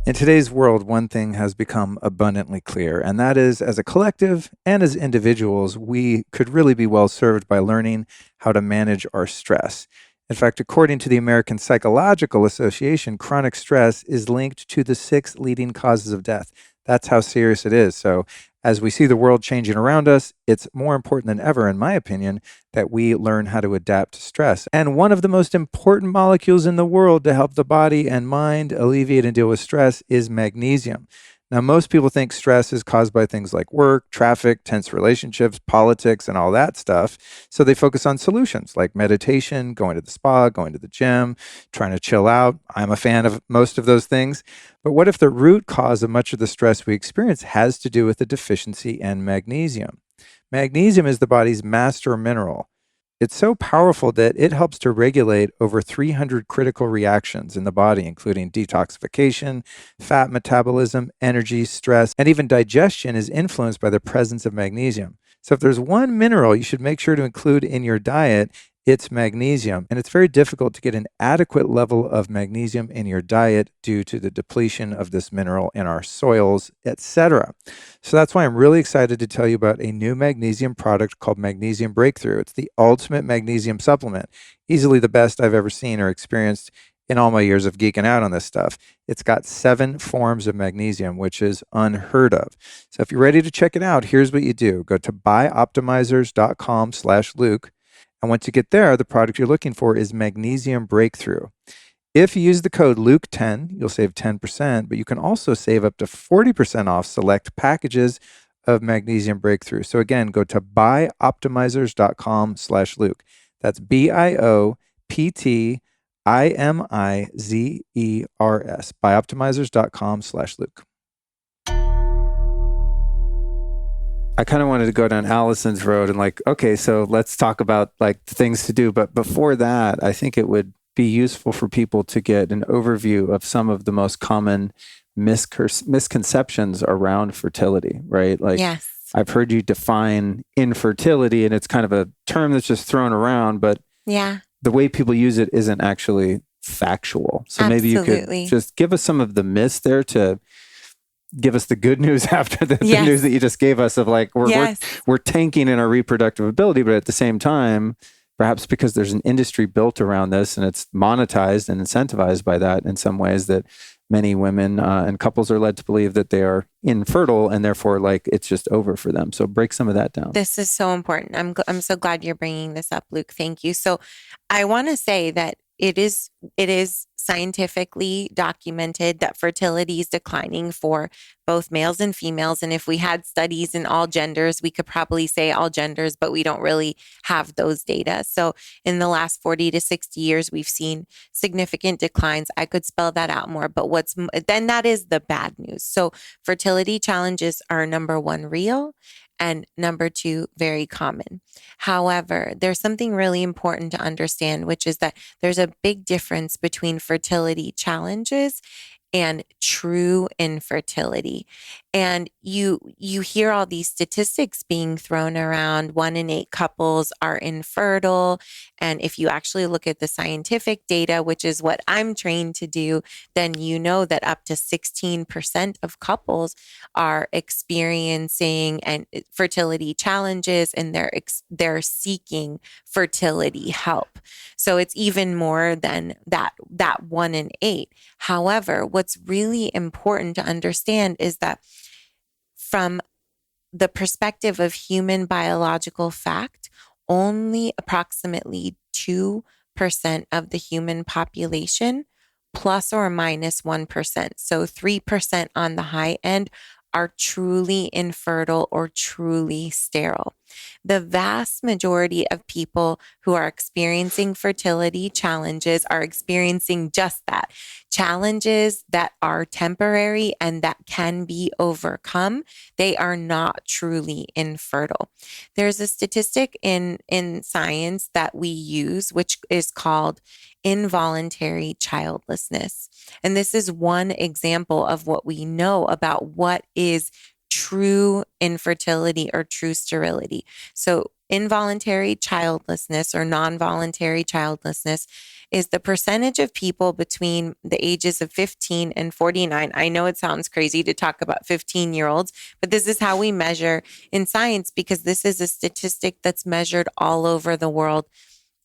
In today's world, one thing has become abundantly clear, and that is, as a collective and as individuals, we could really be well served by learning how to manage our stress. In fact, according to the American Psychological Association, chronic stress is linked to the 6 leading causes of death. That's how serious it is. So as we see the world changing around us, it's more important than ever, in my opinion, that we learn how to adapt to stress. And one of the most important molecules in the world to help the body and mind alleviate and deal with stress is magnesium. Now, most people think stress is caused by things like work, traffic, tense relationships, politics, and all that stuff. So they focus on solutions like meditation, going to the spa, going to the gym, trying to chill out. I'm a fan of most of those things. But what if the root cause of much of the stress we experience has to do with a deficiency in magnesium? Magnesium is the body's master mineral. It's so powerful that it helps to regulate over 300 critical reactions in the body, including detoxification, fat metabolism, energy, stress, and even digestion is influenced by the presence of magnesium. So if there's one mineral you should make sure to include in your diet, it's magnesium. And it's very difficult to get an adequate level of magnesium in your diet due to the depletion of this mineral in our soils, etc. So that's why I'm really excited to tell you about a new magnesium product called Magnesium Breakthrough. It's the ultimate magnesium supplement, easily the best I've ever seen or experienced in all my years of geeking out on this stuff. It's got 7 forms of magnesium, which is unheard of. So if you're ready to check it out, here's what you do. Go to buyoptimizers.com/Luke. And once you get there, the product you're looking for is Magnesium Breakthrough. If you use the code Luke10, you'll save 10%, but you can also save up to 40% off select packages of Magnesium Breakthrough. So again, go to buyoptimizers.com/Luke. That's BIOPTIMIZERS, buyoptimizers.com/Luke. I kind of wanted to go down Alyson's road and okay, so let's talk about the things to do. But before that, I think it would be useful for people to get an overview of some of the most common misconceptions around fertility, right? Yes. I've heard you define infertility, and it's kind of a term that's just thrown around, but the way people use it isn't actually factual. So maybe you could just give us some of the myths there to give us the good news after the news that you just gave us of we're tanking in our reproductive ability, but at the same time, perhaps because there's an industry built around this and it's monetized and incentivized by that in some ways, that many women and couples are led to believe that they are infertile and therefore it's just over for them. So break some of that down. This is so important. I'm so glad you're bringing this up, Luke. Thank you. So I want to say that it is scientifically documented that fertility is declining for both males and females. And if we had studies in all genders, we could probably say all genders, but we don't really have those data. So in the last 40 to 60 years, we've seen significant declines. I could spell that out more, but then that is the bad news. So fertility challenges are number 1, real, and number 2, very common. However, there's something really important to understand, which is that there's a big difference between fertility challenges and true infertility. And you hear all these statistics being thrown around. 1 in 8 couples are infertile. And if you actually look at the scientific data, which is what I'm trained to do, then you know that up to 16% of couples are experiencing fertility challenges, and they're seeking fertility help. So it's even more than that 1 in 8. However, what's really important to understand is that from the perspective of human biological fact, only approximately 2% of the human population, plus or minus 1%, so 3% on the high end, are truly infertile or truly sterile. The vast majority of people who are experiencing fertility challenges are experiencing just that, challenges that are temporary and that can be overcome. They are not truly infertile. There's a statistic in science that we use, which is called involuntary childlessness. And this is one example of what we know about what is true infertility or true sterility. So involuntary childlessness or non-voluntary childlessness is the percentage of people between the ages of 15 and 49. I know it sounds crazy to talk about 15-year-olds, but this is how we measure in science, because this is a statistic that's measured all over the world.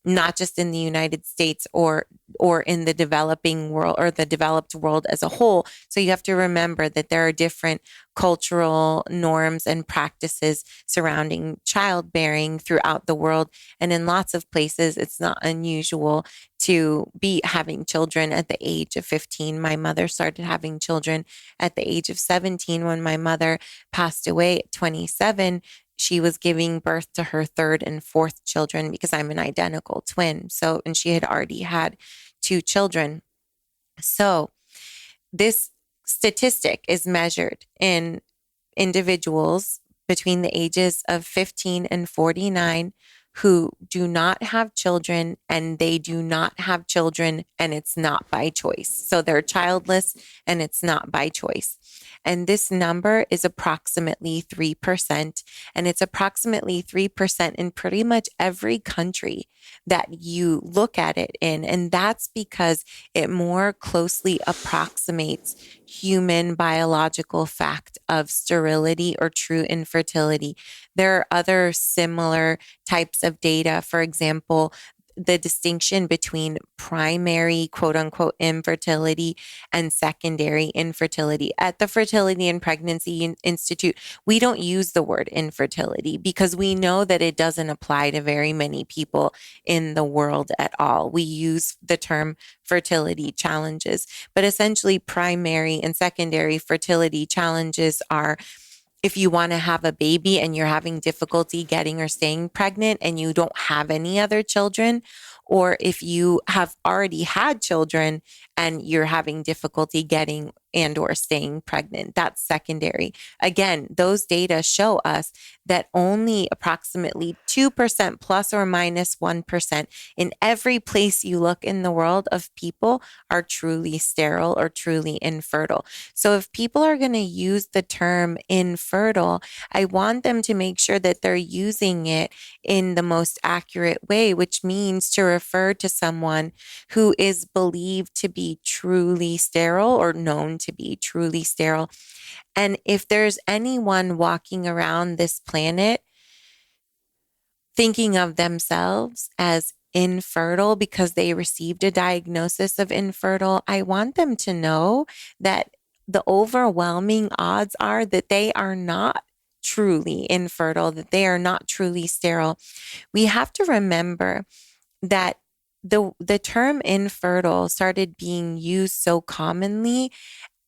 not just in the United States or in the developing world or the developed world as a whole. So you have to remember that there are different cultural norms and practices surrounding childbearing throughout the world. And in lots of places, it's not unusual to be having children at the age of 15. My mother started having children at the age of 17. When my mother passed away at 27, she was giving birth to her third and fourth children because I'm an identical twin. So, and she had already had 2 children. So this statistic is measured in individuals between the ages of 15 and 49 who do not have children, and they do not have children, and it's not by choice. So they're childless and it's not by choice. And this number is approximately 3%. And it's approximately 3% in pretty much every country that you look at it in. And that's because it more closely approximates human biological fact of sterility or true infertility. There are other similar types of data. For example, the distinction between primary, quote unquote, infertility and secondary infertility. At the Fertility and Pregnancy Institute, we don't use the word infertility because we know that it doesn't apply to very many people in the world at all. We use the term fertility challenges, but essentially primary and secondary fertility challenges are if you want to have a baby and you're having difficulty getting or staying pregnant and you don't have any other children, or if you have already had children and you're having difficulty getting and or staying pregnant, that's secondary. Again, those data show us that only approximately 2% plus or minus 1% in every place you look in the world of people are truly sterile or truly infertile. So if people are going to use the term infertile, I want them to make sure that they're using it in the most accurate way, which means to refer to someone who is believed to be truly sterile or known to be truly sterile. And if there's anyone walking around this planet thinking of themselves as infertile because they received a diagnosis of infertile, I want them to know that the overwhelming odds are that they are not truly infertile, that they are not truly sterile. We have to remember that the term infertile started being used so commonly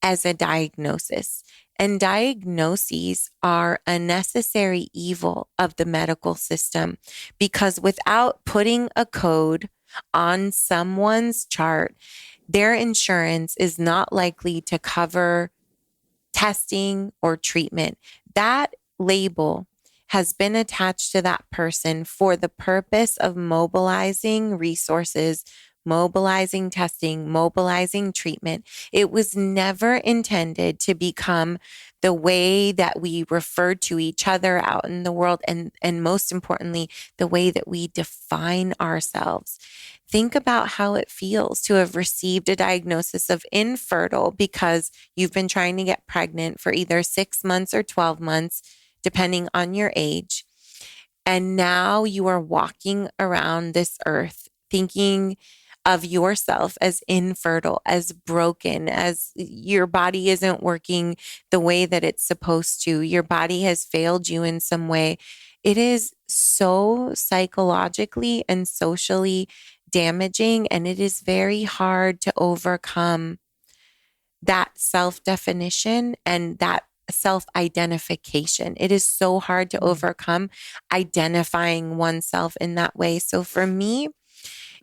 as a diagnosis. And diagnoses are a necessary evil of the medical system because without putting a code on someone's chart, their insurance is not likely to cover testing or treatment. That label has been attached to that person for the purpose of mobilizing resources, mobilizing testing, mobilizing treatment. It was never intended to become the way that we refer to each other out in the world, and most importantly, the way that we define ourselves. Think about how it feels to have received a diagnosis of infertile because you've been trying to get pregnant for either 6 months or 12 months, depending on your age. And now you are walking around this earth thinking of yourself as infertile, as broken, as your body isn't working the way that it's supposed to. Your body has failed you in some way. It is so psychologically and socially damaging, and it is very hard to overcome that self-definition and that self-identification. It is so hard to overcome identifying oneself in that way. So for me,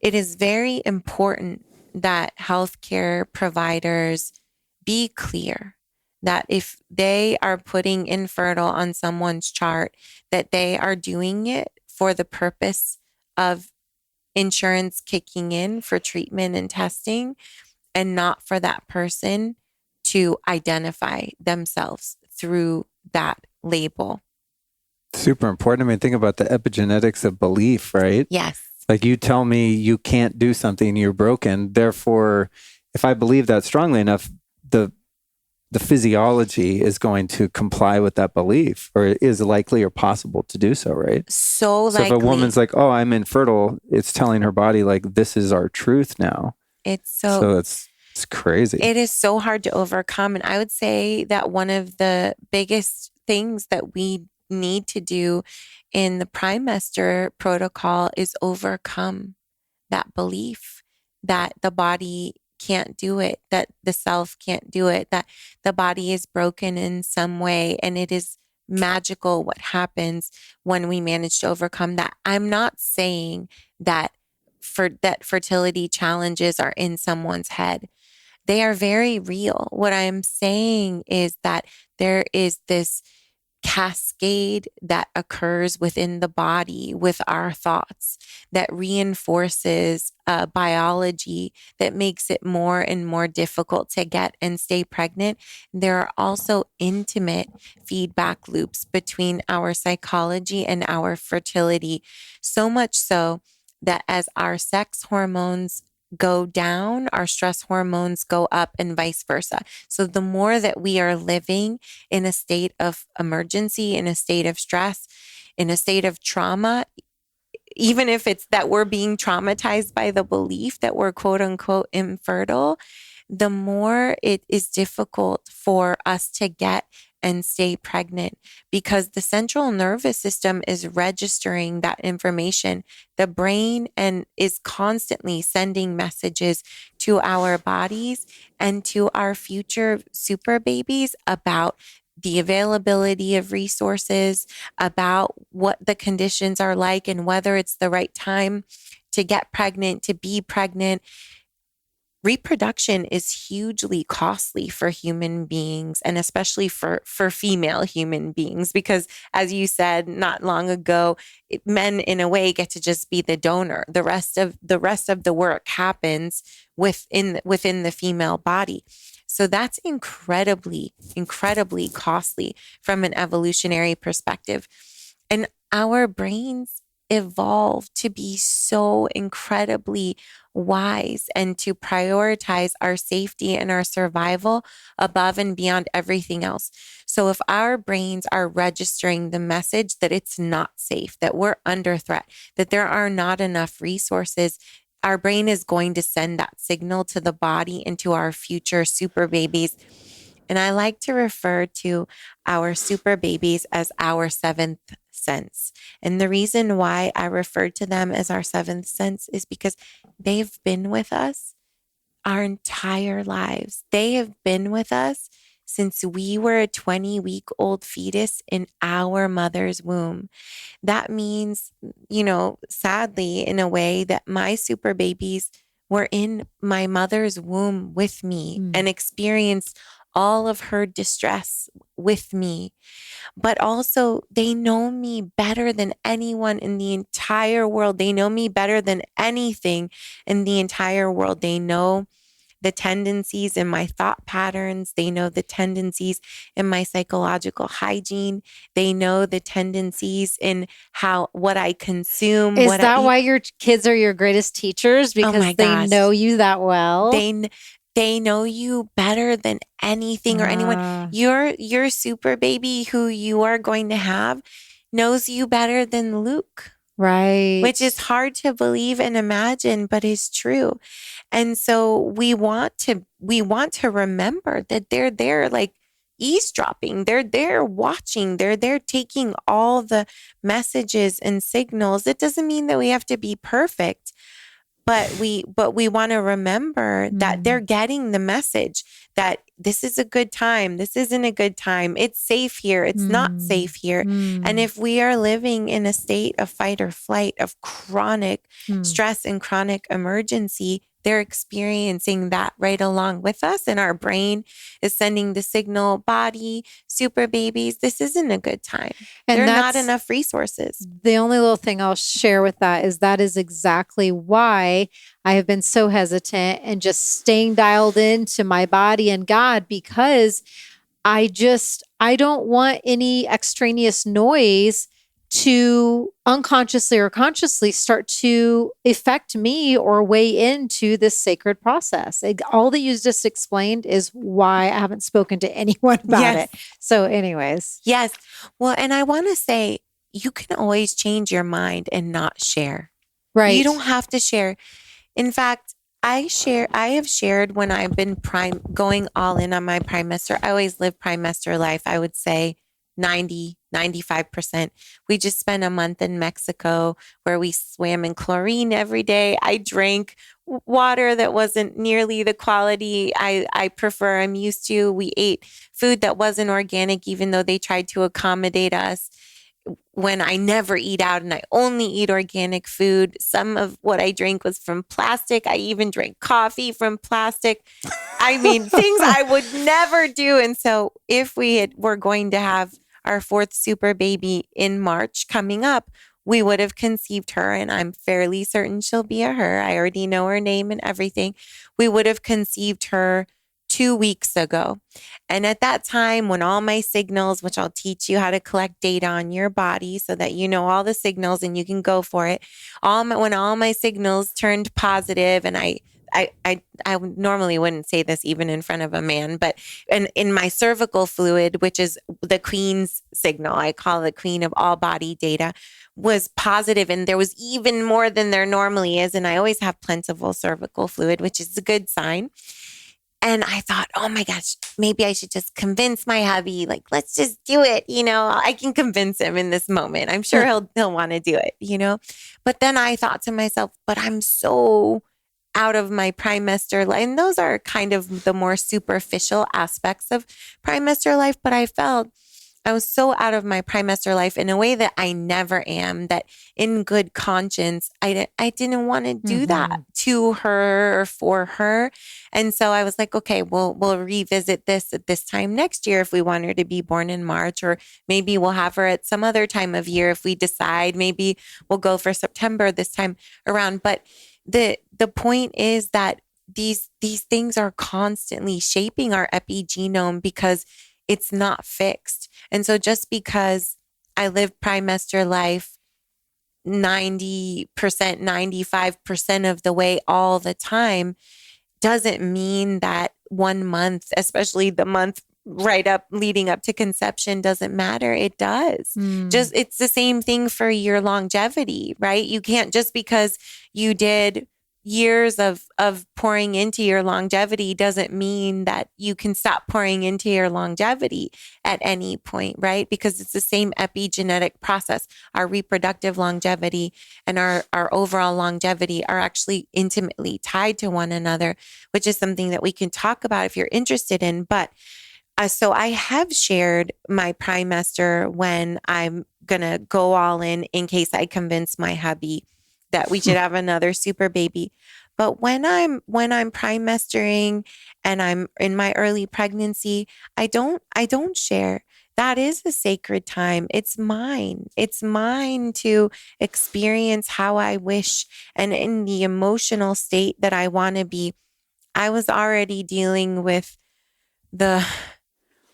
it is very important that healthcare providers be clear that if they are putting infertile on someone's chart, that they are doing it for the purpose of insurance kicking in for treatment and testing, and not for that person to identify themselves through that label. Super important. I mean, think about the epigenetics of belief, right? Yes. Like you tell me you can't do something, you're broken. Therefore, if I believe that strongly enough, the the physiology is going to comply with that belief, or is likely or possible to do so, right? So So if a woman's like, oh, I'm infertile, it's telling her body like, this is our truth now. So it's crazy. It is so hard to overcome. And I would say that one of the biggest things that we need to do in the Primemester Protocol is overcome that belief that the body can't do it, that the self can't do it, that the body is broken in some way. And it is magical what happens when we manage to overcome that. I'm not saying that fertility challenges are in someone's head. They are very real. What I'm saying is that there is this cascade that occurs within the body with our thoughts that reinforces biology that makes it more and more difficult to get and stay pregnant. There are also intimate feedback loops between our psychology and our fertility, so much so that as our sex hormones go down, our stress hormones go up, and vice versa. So the more that we are living in a state of emergency, in a state of stress, in a state of trauma, even if it's that we're being traumatized by the belief that we're quote unquote infertile, the more it is difficult for us to get and stay pregnant, because the central nervous system is registering that information. The brain and is constantly sending messages to our bodies and to our future super babies about the availability of resources, about what the conditions are like and whether it's the right time to get pregnant, to be pregnant. Reproduction is hugely costly for human beings, and especially for female human beings, because as you said not long ago, men in a way get to just be the donor. The rest of the work happens within the female body. So that's incredibly, incredibly costly from an evolutionary perspective. And our brains evolved to be so incredibly wise and to prioritize our safety and our survival above and beyond everything else. So if our brains are registering the message that it's not safe, that we're under threat, that there are not enough resources, our brain is going to send that signal to the body and to our future super babies. And I like to refer to our super babies as our seventh sense. And the reason why I refer to them as our seventh sense is because they've been with us our entire lives. They have been with us since we were a 20-week-old fetus in our mother's womb. That means, sadly, in a way, that my super babies were in my mother's womb with me and experienced all of her distress with me. But also, they know me better than anyone in the entire world. They know me better than anything in the entire world. They know the tendencies in my thought patterns. They know the tendencies in my psychological hygiene. They know the tendencies in what I consume. Is that why your kids are your greatest teachers? Because they know you that well? They know you better than anything or anyone. Your super baby who you are going to have knows you better than Luke. Right. Which is hard to believe and imagine, but is true. And so we want to remember that they're there like eavesdropping. They're there watching. They're there taking all the messages and signals. It doesn't mean that we have to be perfect, but we want to remember that they're getting the message that this is a good time. This isn't a good time. It's safe here. It's not safe here. And if we are living in a state of fight or flight, of chronic stress and chronic emergency, they're experiencing that right along with us. And our brain is sending the signal, body, super babies, this isn't a good time. And there are not enough resources. The only little thing I'll share with that is exactly why I have been so hesitant and just staying dialed into my body and God, because I don't want any extraneous noise to unconsciously or consciously start to affect me or weigh into this sacred process. All that you just explained is why I haven't spoken to anyone about it. So anyways. Yes. Well, and I want to say, you can always change your mind and not share. Right. You don't have to share. In fact, I have shared when I've been going all in on my Primemester. I always live Primemester life. I would say 95%. We just spent a month in Mexico where we swam in chlorine every day. I drank water that wasn't nearly the quality I prefer, I'm used to. We ate food that wasn't organic, even though they tried to accommodate us. When I never eat out and I only eat organic food, some of what I drank was from plastic. I even drank coffee from plastic. I mean, things I would never do. And so if were going to have our fourth super baby in March coming up, we would have conceived her, and I'm fairly certain she'll be a her. I already know her name and everything. We would have conceived her 2 weeks ago. And at that time, when all my signals, which I'll teach you how to collect data on your body so that you know all the signals and you can go for it. When all my signals turned positive, and I normally wouldn't say this even in front of a man, but in my cervical fluid, which is the queen's signal, I call the queen of all body data, was positive, and there was even more than there normally is. And I always have plentiful cervical fluid, which is a good sign. And I thought, oh my gosh, maybe I should just convince my hubby. Like, let's just do it. I can convince him in this moment. I'm sure he'll want to do it, But then I thought to myself, but I'm so out of my Primemester life. And those are kind of the more superficial aspects of Primemester life. But I felt I was so out of my Primemester life in a way that I never am, that in good conscience, I didn't want to do that to her or for her. And so I was like, okay, we'll revisit this at this time next year if we want her to be born in March, or maybe we'll have her at some other time of year if we decide. Maybe we'll go for September this time around. But the point is that these things are constantly shaping our epigenome because it's not fixed. And so just because I live Primemester life 90%, 95% of the way all the time doesn't mean that 1 month, especially the month right up leading up to conception, doesn't matter. It does. It's the same thing for your longevity, right? You can't, just because you did years of pouring into your longevity doesn't mean that you can stop pouring into your longevity at any point, right? Because it's the same epigenetic process. Our reproductive longevity and our overall longevity are actually intimately tied to one another, which is something that we can talk about if you're interested in. But so I have shared my Primemester when I'm going to go all in case I convince my hubby that we should have another super baby. But when I'm Primemestering and I'm in my early pregnancy, I don't share. That is a sacred time. It's mine. It's mine to experience how I wish and in the emotional state that I want to be. I was already dealing with the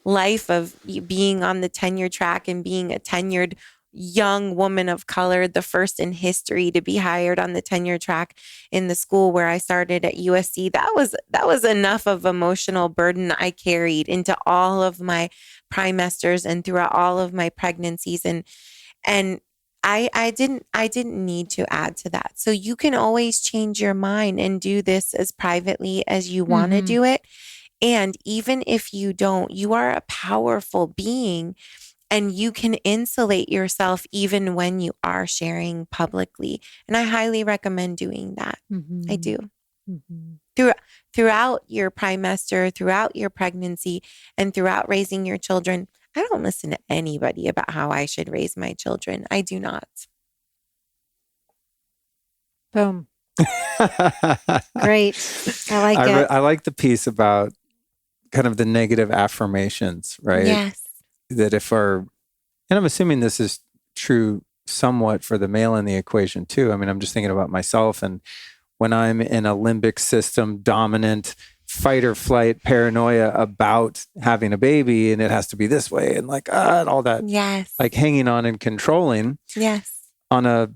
life of being on the tenure track and being a tenured young woman of color, the first in history to be hired on the tenure track in the school where I started at USC. That was enough of emotional burden I carried into all of my Primesters and throughout all of my pregnancies. And I didn't need to add to that. So you can always change your mind and do this as privately as you want to do it. And even if you don't, you are a powerful being. And you can insulate yourself even when you are sharing publicly. And I highly recommend doing that. I do. Throughout your Primemester, throughout your pregnancy, and throughout raising your children, I don't listen to anybody about how I should raise my children. I do not. Boom. Great. I like it. I like the piece about kind of the negative affirmations, right? Yes. That and I'm assuming this is true somewhat for the male in the equation too. I mean, I'm just thinking about myself, and when I'm in a limbic system dominant fight or flight paranoia about having a baby, and it has to be this way, and like and all that. Yes. Like hanging on and controlling. Yes. On a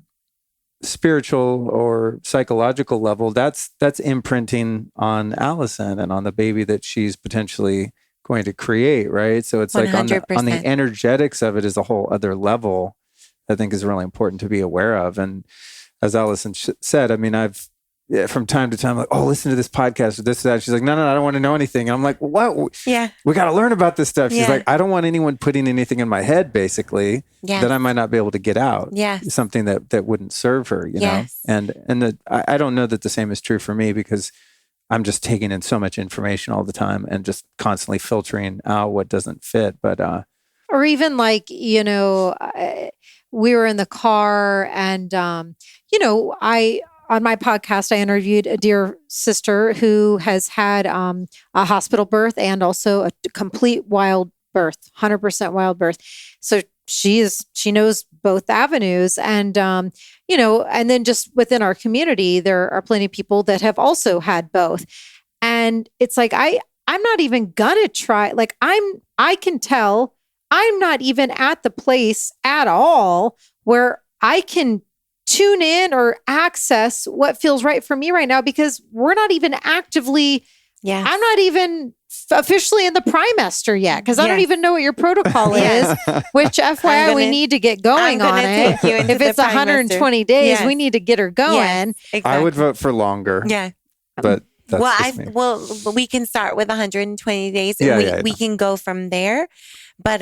spiritual or psychological level, that's imprinting on Alyson and on the baby that she's potentially going to create, right? So it's 100%. like on the energetics of it is a whole other level I think is really important to be aware of. And as Alyson said, I mean, from time to time, like, oh, listen to this podcast or this, that. She's like, no, I don't want to know anything. And I'm like, what? Yeah. We got to learn about this stuff. She's like, I don't want anyone putting anything in my head, basically, that I might not be able to get out. Yeah. Something that wouldn't serve her, you know? And I don't know that the same is true for me, because I'm just taking in so much information all the time and just constantly filtering out what doesn't fit. But, or even like, we were in the car and, on my podcast, I interviewed a dear sister who has had a hospital birth and also a complete wild birth, 100% wild birth. So she knows both avenues. And, and then just within our community, there are plenty of people that have also had both. And it's like, I'm not even gonna try. Like I can tell I'm not even at the place at all where I can tune in or access what feels right for me right now, because we're not even actively, I'm not even officially in the Primemester yet, because I don't even know what your protocol is, which FYI, we need to get going on it. If it's 120 days, we need to get her going. Yes, exactly. I would vote for longer. Yeah. But that's we can start with 120 days and we can go from there. But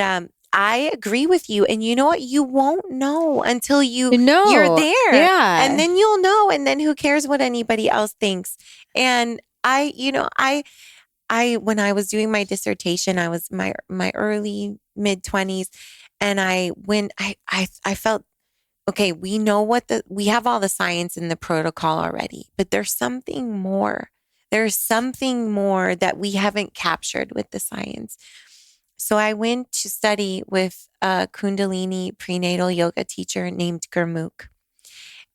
I agree with you. And you know what? You won't know until you're there. Yeah. And then you'll know. And then who cares what anybody else thinks? And I when I was doing my dissertation, I was my early mid 20s, and I felt, okay, we know we have all the science in the protocol already, but there's something more. There's something more that we haven't captured with the science. So I went to study with a Kundalini prenatal yoga teacher named Gurmukh.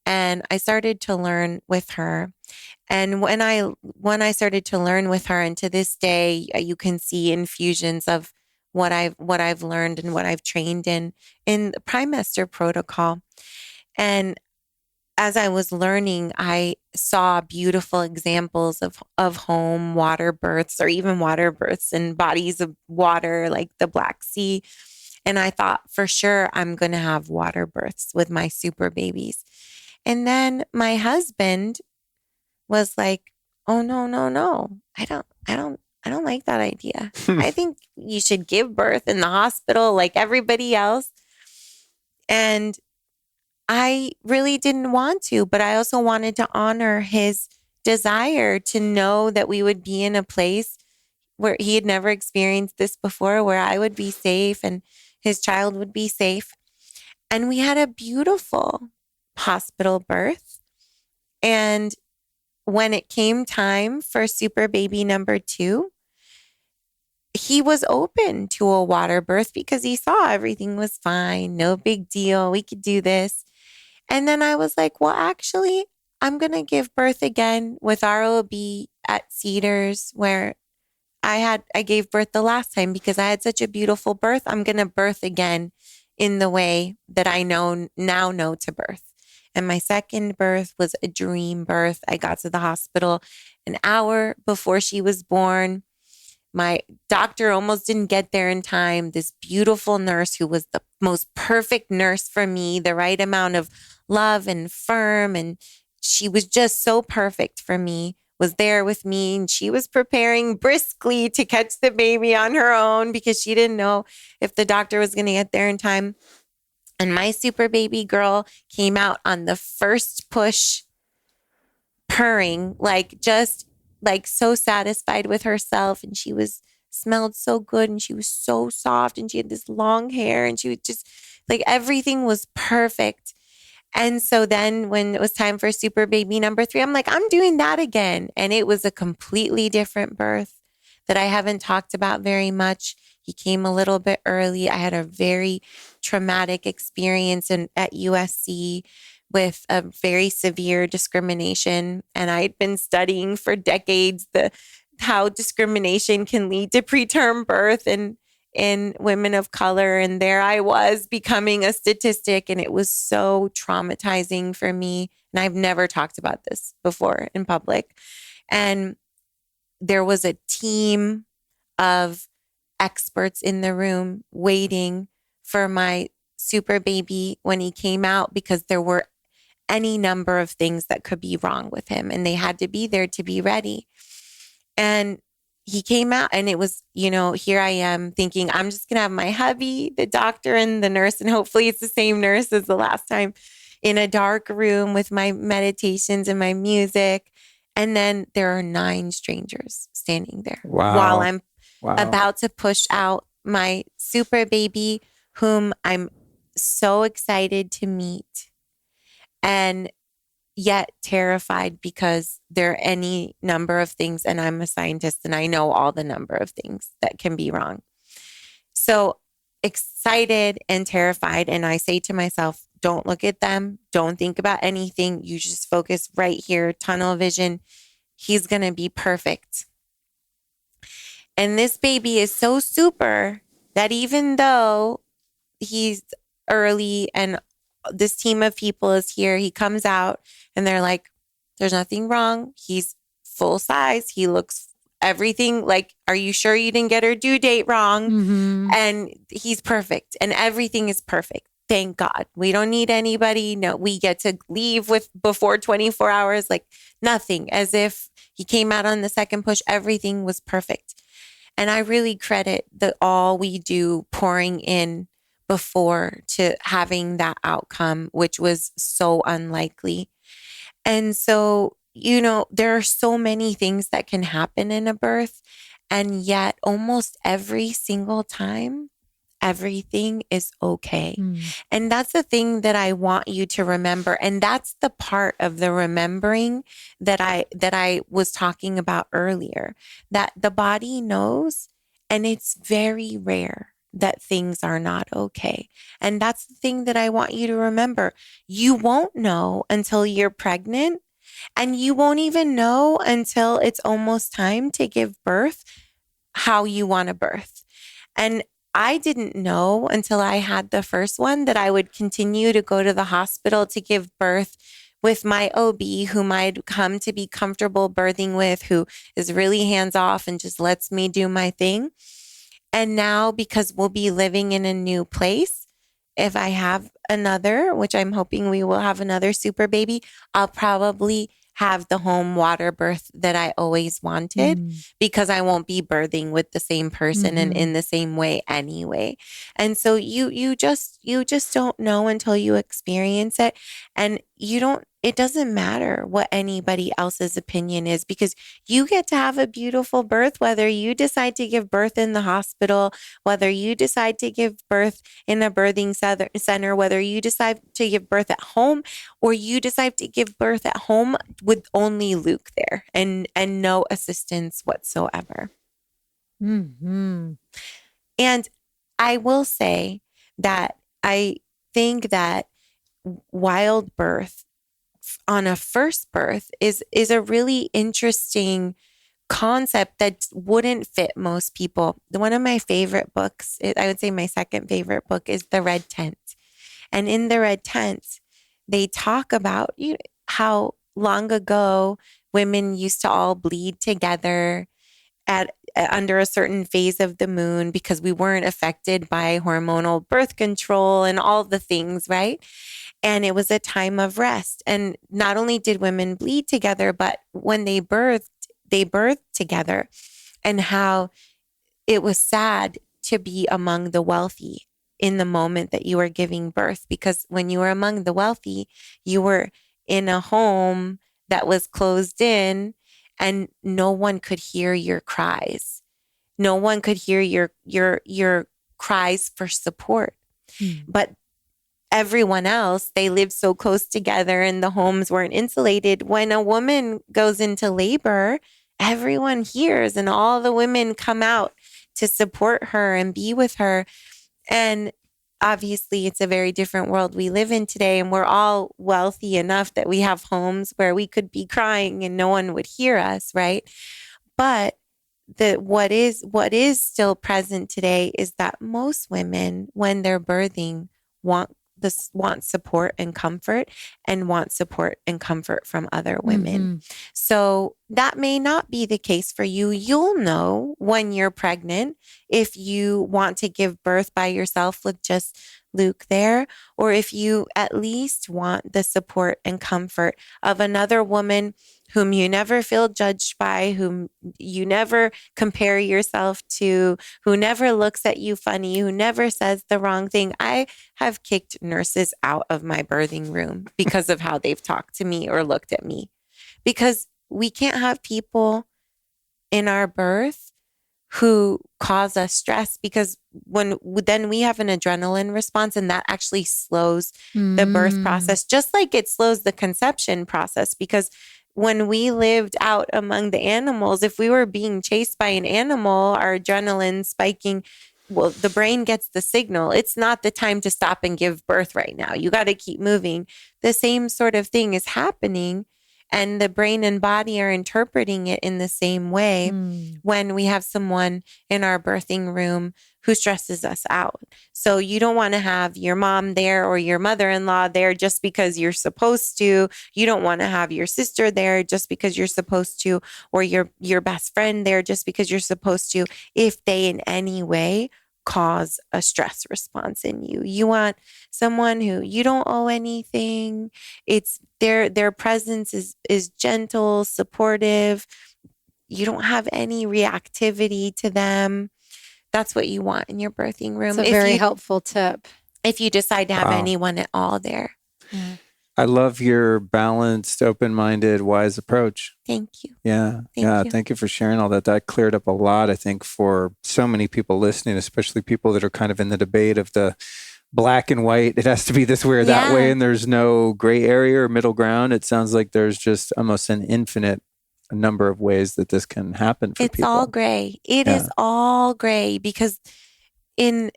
And I started to learn with her. And when I started to learn with her, and to this day, you can see infusions of what I've learned and what I've trained in the Primemester Protocol. And as I was learning, I saw beautiful examples of home water births, or even water births in bodies of water like the Black Sea. And I thought, for sure, I'm going to have water births with my super babies. And then my husband was like, oh, no. I don't like that idea. I think you should give birth in the hospital like everybody else. And I really didn't want to, but I also wanted to honor his desire to know that we would be in a place where he had never experienced this before, where I would be safe and his child would be safe. And we had a beautiful hospital birth. And when it came time for super baby number 2, he was open to a water birth because he saw everything was fine. No big deal. We could do this. And then I was like, well, actually, I'm going to give birth again with ROB at Cedars, where I gave birth the last time because I had such a beautiful birth. I'm going to birth again in the way that I now know to birth. And my second birth was a dream birth. I got to the hospital an hour before she was born. My doctor almost didn't get there in time. This beautiful nurse, who was the most perfect nurse for me, the right amount of love and firm, and she was just so perfect for me, was there with me. And she was preparing briskly to catch the baby on her own because she didn't know if the doctor was going to get there in time. And my super baby girl came out on the first push, purring, like so satisfied with herself. And she smelled so good, and she was so soft, and she had this long hair, and she was just like, everything was perfect. And so then when it was time for super baby number 3, I'm like, I'm doing that again. And it was a completely different birth that I haven't talked about very much. He came a little bit early. I had a very traumatic experience at USC with a very severe discrimination. And I'd been studying for decades how discrimination can lead to preterm birth in women of color. And there I was becoming a statistic, and it was so traumatizing for me. And I've never talked about this before in public. And there was a team of experts in the room waiting for my super baby when he came out, because there were any number of things that could be wrong with him, and they had to be there to be ready. And he came out, and it was, here I am thinking, I'm just going to have my hubby, the doctor, and the nurse, and hopefully it's the same nurse as the last time, in a dark room with my meditations and my music. And then there are 9 strangers standing there while I'm about to push out my super baby, whom I'm so excited to meet, and yet terrified, because there are any number of things, and I'm a scientist and I know all the number of things that can be wrong. So excited and terrified. And I say to myself, don't look at them. Don't think about anything. You just focus right here, tunnel vision. He's going to be perfect. And this baby is so super that even though he's early and this team of people is here, he comes out and they're like, there's nothing wrong. He's full size. He looks everything like, are you sure you didn't get her due date wrong? Mm-hmm. And he's perfect and everything is perfect. Thank God. We don't need anybody. No, we get to leave with before 24 hours, like nothing, as if he came out on the second push. Everything was perfect. And I really credit all we do pouring in before to having that outcome, which was so unlikely. And so, there are so many things that can happen in a birth. And yet almost every single time, everything is okay. And that's the thing that I want you to remember. And that's the part of the remembering that I was talking about earlier, that the body knows, and it's very rare that things are not okay. And that's the thing that I want you to remember. You won't know until you're pregnant, and you won't even know until it's almost time to give birth how you want to birth. And I didn't know until I had the first one that I would continue to go to the hospital to give birth with my OB, whom I'd come to be comfortable birthing with, who is really hands off and just lets me do my thing. And now, because we'll be living in a new place, if I have another, which I'm hoping we will have another super baby, I'll probably have the home water birth that I always wanted, because I won't be birthing with the same person and in the same way anyway. And so you just don't know until you experience it. And it doesn't matter what anybody else's opinion is, because you get to have a beautiful birth, whether you decide to give birth in the hospital, whether you decide to give birth in a birthing center, whether you decide to give birth at home, or you decide to give birth at home with only Luke there and no assistance whatsoever. And I will say that I think that wild birth on a first birth is a really interesting concept that wouldn't fit most people. One of my favorite books, I would say my second favorite book, is The Red Tent. And in The Red Tent, they talk about how long ago women used to all bleed together under a certain phase of the moon, because we weren't affected by hormonal birth control and all the things, right? And it was a time of rest. And not only did women bleed together, but when they birthed together, and how it was sad to be among the wealthy in the moment that you were giving birth, because when you were among the wealthy, you were in a home that was closed in, and no one could hear your cries. No one could hear your cries for support. But everyone else, they lived so close together and the homes weren't insulated. When a woman goes into labor, everyone hears, and all the women come out to support her and be with her. And obviously, it's a very different world we live in today, and we're all wealthy enough that we have homes where we could be crying and no one would hear us, right? But what is still present today is that most women, when they're birthing, want support and comfort, and want support and comfort from other women. So that may not be the case for you. You'll know when you're pregnant if you want to give birth by yourself with just Luke there, or if you at least want the support and comfort of another woman whom you never feel judged by, whom you never compare yourself to, who never looks at you funny, who never says the wrong thing. I have kicked nurses out of my birthing room because of how they've talked to me or looked at me, because we can't have people in our birth who cause us stress, because then we have an adrenaline response, and that actually slows the birth process, just like it slows the conception process. Because when we lived out among the animals, if we were being chased by an animal, our adrenaline spiking, well, the brain gets the signal. It's not the time to stop and give birth right now. You got to keep moving. The same sort of thing is happening. And the brain and body are interpreting it in the same way when we have someone in our birthing room who stresses us out. So you don't want to have your mom there or your mother-in-law there just because you're supposed to. You don't want to have your sister there just because you're supposed to, or your best friend there just because you're supposed to, if they in any way cause a stress response in you. You want someone who you don't owe anything. It's their presence is gentle, supportive. You don't have any reactivity to them. That's what you want in your birthing room. It's a very helpful tip. If you decide to have anyone at all there. Yeah. I love your balanced, open-minded, wise approach. Thank you. Yeah. Thank you for sharing all that. That cleared up a lot, I think, for so many people listening, especially people that are kind of in the debate of the black and white. It has to be this way or that way, and there's no gray area or middle ground. It sounds like there's just almost an infinite number of ways that this can happen for people. It's all gray. It is all gray, because in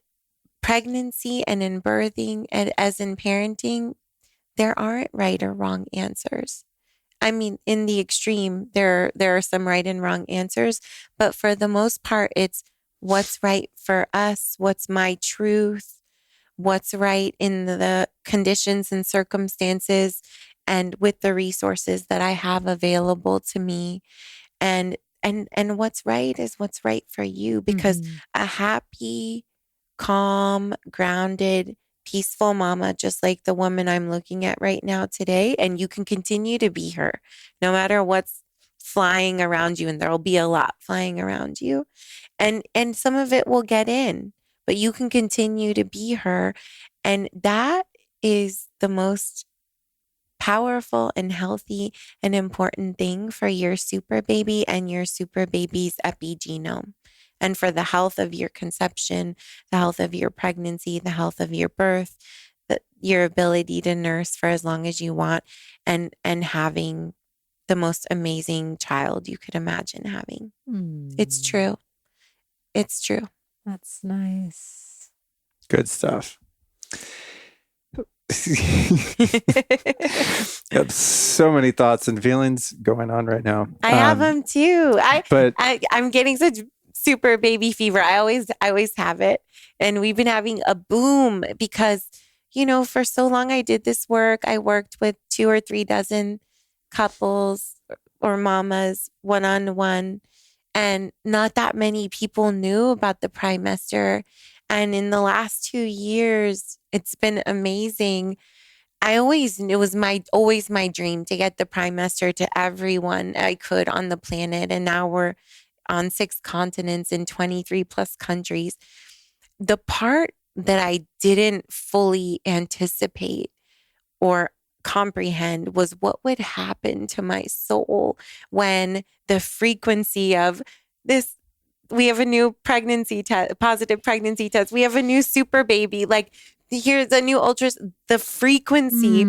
pregnancy and in birthing and as in parenting, there aren't right or wrong answers. I mean, in the extreme, there are some right and wrong answers, but for the most part, it's what's right for us, what's my truth, what's right in the conditions and circumstances, and with the resources that I have available to me. And what's right is what's right for you, because a happy, calm, grounded, peaceful mama, just like the woman I'm looking at right now today, and you can continue to be her no matter what's flying around you, and there'll be a lot flying around you, and some of it will get in, but you can continue to be her. And that is the most powerful and healthy and important thing for your super baby and your super baby's epigenome, and for the health of your conception, the health of your pregnancy, the health of your birth, your ability to nurse for as long as you want, and having the most amazing child you could imagine having. It's true. It's true. That's nice. Good stuff. Got so many thoughts and feelings going on right now. I have them too. I'm getting such super baby fever. I always have it. And we've been having a boom because, for so long I did this work. I worked with 2 or 3 dozen couples or mamas one-on-one, and not that many people knew about the Primemester. And in the last 2 years, it's been amazing. I always knew it was always my dream to get the Primemester to everyone I could on the planet. And now we're on 6 continents in 23 plus countries. The part that I didn't fully anticipate or comprehend was what would happen to my soul when the frequency of this. We have a new pregnancy test, positive pregnancy test. We have a new super baby. Like, here's a new ultrasound. The frequency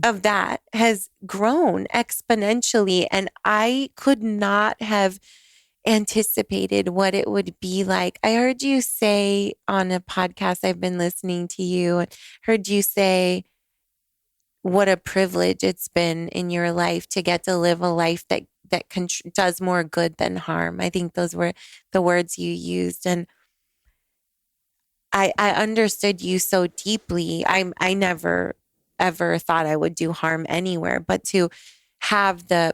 of that has grown exponentially. And I could not have anticipated what it would be like. I heard you say on a podcast, I've been listening to you, heard you say, what a privilege it's been in your life to get to live a life that does more good than harm. I think those were the words you used. And I understood you so deeply. I never, ever thought I would do harm anywhere, but to have the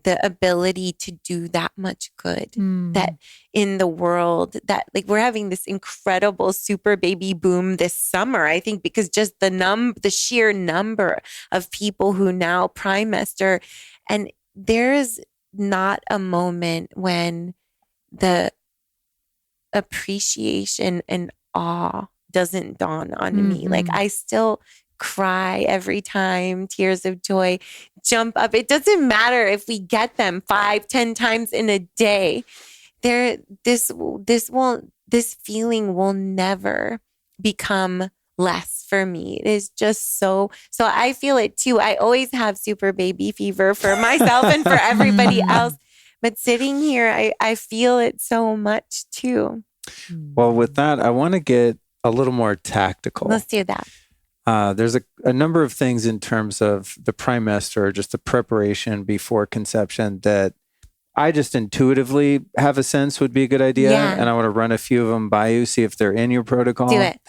ability to do that much good that in the world, that like we're having this incredible super baby boom this summer, I think, because just the sheer number of people who now primester, and there's not a moment when the appreciation and awe doesn't dawn on me. Like I still cry every time, tears of joy jump up. It doesn't matter if we get them 5-10 times in a day. This feeling will never become less for me. It is just so I feel it too. I always have super baby fever for myself and for everybody else. But sitting here, I feel it so much too. Well, with that, I want to get a little more tactical. Let's do that. There's a number of things in terms of the primester, just the preparation before conception, that I just intuitively have a sense would be a good idea. Yeah. And I want to run a few of them by you, see if they're in your protocol. Do it.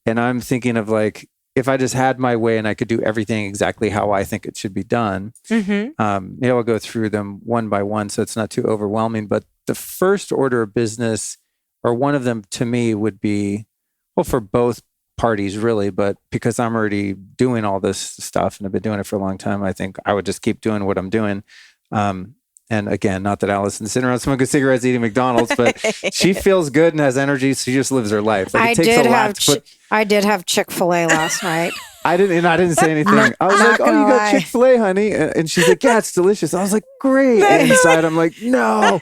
And I'm thinking of like, if I just had my way and I could do everything exactly how I think it should be done, maybe I'll go through them one by one so it's not too overwhelming. But the first order of business, or one of them to me, would be, well, for both parties really, but because I'm already doing all this stuff and I've been doing it for a long time, I think I would just keep doing what I'm doing. And again, not that Alyson's sitting around smoking cigarettes, eating McDonald's, but she feels good and has energy. So she just lives her life. Like I did have Chick-fil-A last night. I didn't say anything. I was like, "Oh, you got Chick-fil-A, honey," and she's like, "Yeah, it's delicious." I was like, "Great." And inside, I'm like, "No."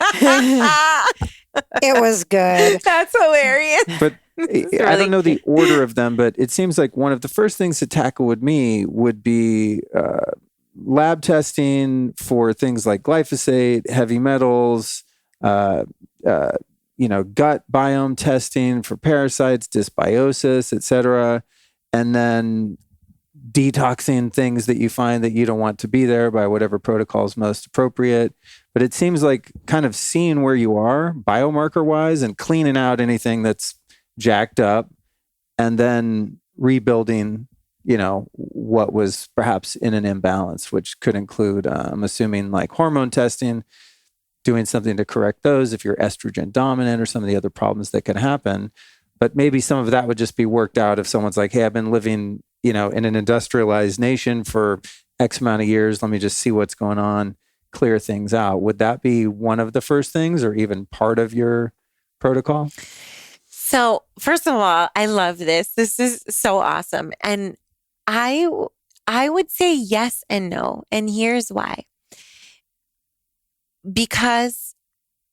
It was good. That's hilarious. But I don't know the order of them, but it seems like one of the first things to tackle with me would be lab testing for things like glyphosate, heavy metals, gut biome testing for parasites, dysbiosis, etc., and then detoxing things that you find that you don't want to be there by whatever protocol is most appropriate. But it seems like kind of seeing where you are biomarker wise and cleaning out anything that's jacked up, and then rebuilding, what was perhaps in an imbalance, which could include, I'm assuming, like hormone testing, doing something to correct those if you're estrogen dominant or some of the other problems that can happen. But maybe some of that would just be worked out if someone's like, "Hey, I've been living, in an industrialized nation for X amount of years. Let me just see what's going on, clear things out." Would that be one of the first things, or even part of your protocol? So first of all, I love this. This is so awesome. And I would say yes and no. And here's why. Because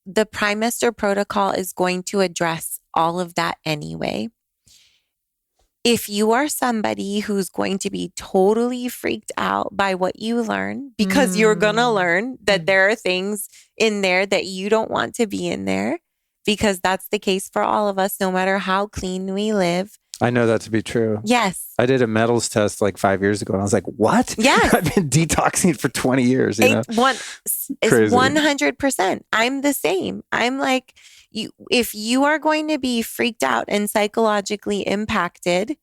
the Primemester Protocol is going to address all of that anyway. If you are somebody who's going to be totally freaked out by what you learn, because you're going to learn that there are things in there that you don't want to be in there, because that's the case for all of us, no matter how clean we live. I know that to be true. Yes. I did a metals test like 5 years ago and I was like, "What?" Yes. I've been detoxing for 20 years. It's 100%. I'm the same. I'm like, if you are going to be freaked out and psychologically impacted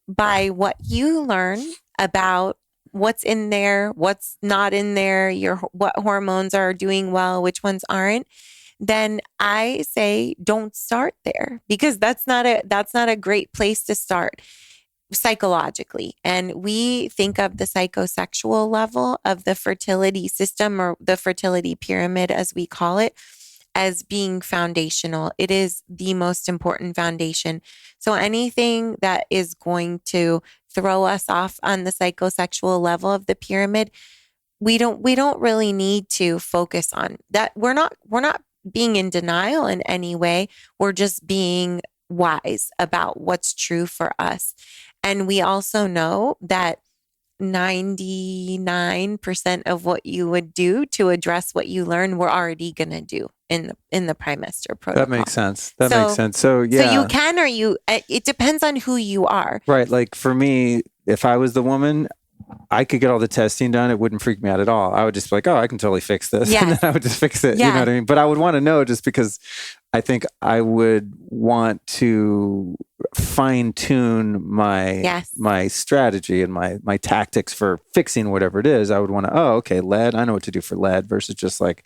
by what you learn about what's in there, what's not in there, what hormones are doing well, which ones aren't, then I say don't start there, because that's not a great place to start psychologically. And we think of the psychosexual level of the fertility system, or the fertility pyramid as we call it, as being foundational. It is the most important foundation. So anything that is going to throw us off on the psychosexual level of the pyramid, we don't really need to focus on that. We're not being in denial in any way. We're just being wise about what's true for us. And we also know that 99% of what you would do to address what you learn, we're already going to do in the Primemester Protocol. That makes sense. Makes sense. So yeah. So you can, or it depends on who you are. Right. Like for me, if I was the woman, I could get all the testing done. It wouldn't freak me out at all. I would just be like, oh, I can totally fix this. Yes. And then I would just fix it. Yeah. You know what I mean? But I would want to know, just because I think I would want to fine tune my strategy and my tactics for fixing whatever it is. I would want to, okay, lead. I know what to do for lead, versus just like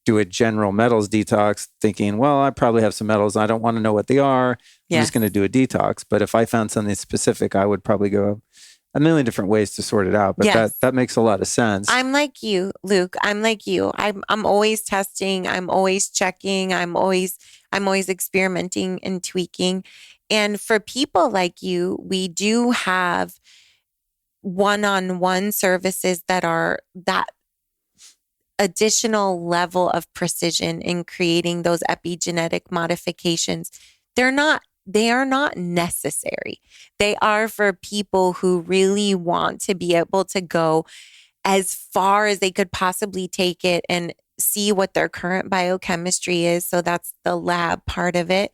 do a general metals detox thinking, well, I probably have some metals. I don't want to know what they are. I'm just going to do a detox. But if I found something specific, I would probably go a million different ways to sort it out. But that makes a lot of sense. I'm like you, Luke. I'm like you. I'm always testing. I'm always checking. I'm always experimenting and tweaking. And for people like you, we do have one-on-one services that are that additional level of precision in creating those epigenetic modifications. They are not necessary. They are for people who really want to be able to go as far as they could possibly take it and see what their current biochemistry is. So that's the lab part of it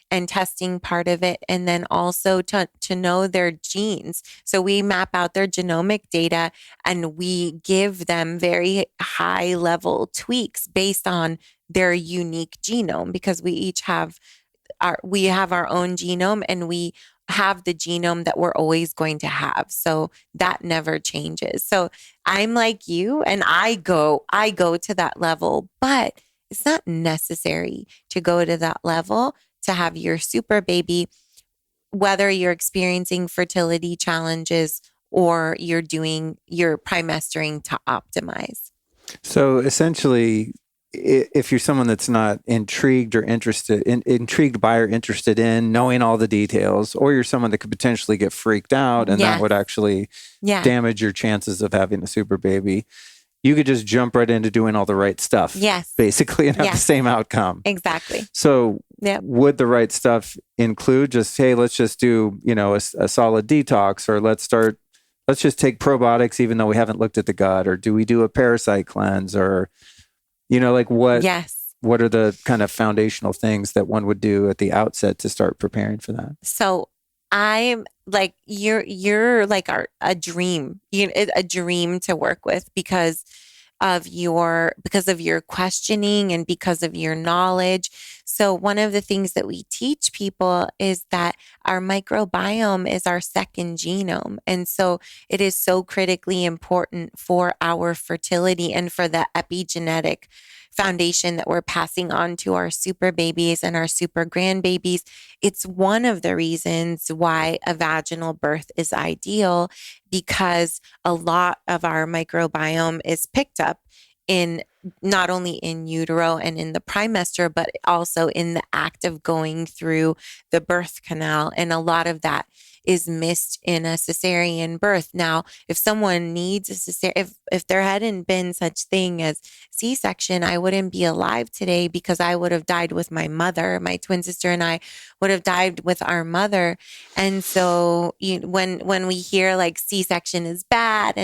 and testing part of it. And then also to know their genes. So we map out their genomic data and we give them very high level tweaks based on their unique genome, because we each have our own genome, and we have the genome that we're always going to have. So that never changes. So I'm like you, and I go to that level, but it's not necessary to go to that level to have your super baby, whether you're experiencing fertility challenges or you're primestering to optimize. So essentially, if you're someone that's not intrigued by or interested in knowing all the details, or you're someone that could potentially get freaked out and that would actually damage your chances of having a super baby, you could just jump right into doing all the right stuff. Yes. Basically, and have the same outcome. Exactly. So would the right stuff include just, hey, let's just do, a solid detox, or let's just take probiotics even though we haven't looked at the gut, or do we do a parasite cleanse, or what are the kind of foundational things that one would do at the outset to start preparing for that? So I'm like, you're like a dream, a dream to work with because of your questioning and because of your knowledge. So one of the things that we teach people is that our microbiome is our second genome. And so it is so critically important for our fertility and for the epigenetic foundation that we're passing on to our super babies and our super grandbabies. It's one of the reasons why a vaginal birth is ideal, because a lot of our microbiome is picked up in not only in utero and in the primester, but also in the act of going through the birth canal. And a lot of that is missed in a cesarean birth. Now, if someone needs a cesarean, if there hadn't been such thing as C-section, I wouldn't be alive today, because I would have died with my mother. My twin sister and I would have died with our mother. And so when we hear like C-section is bad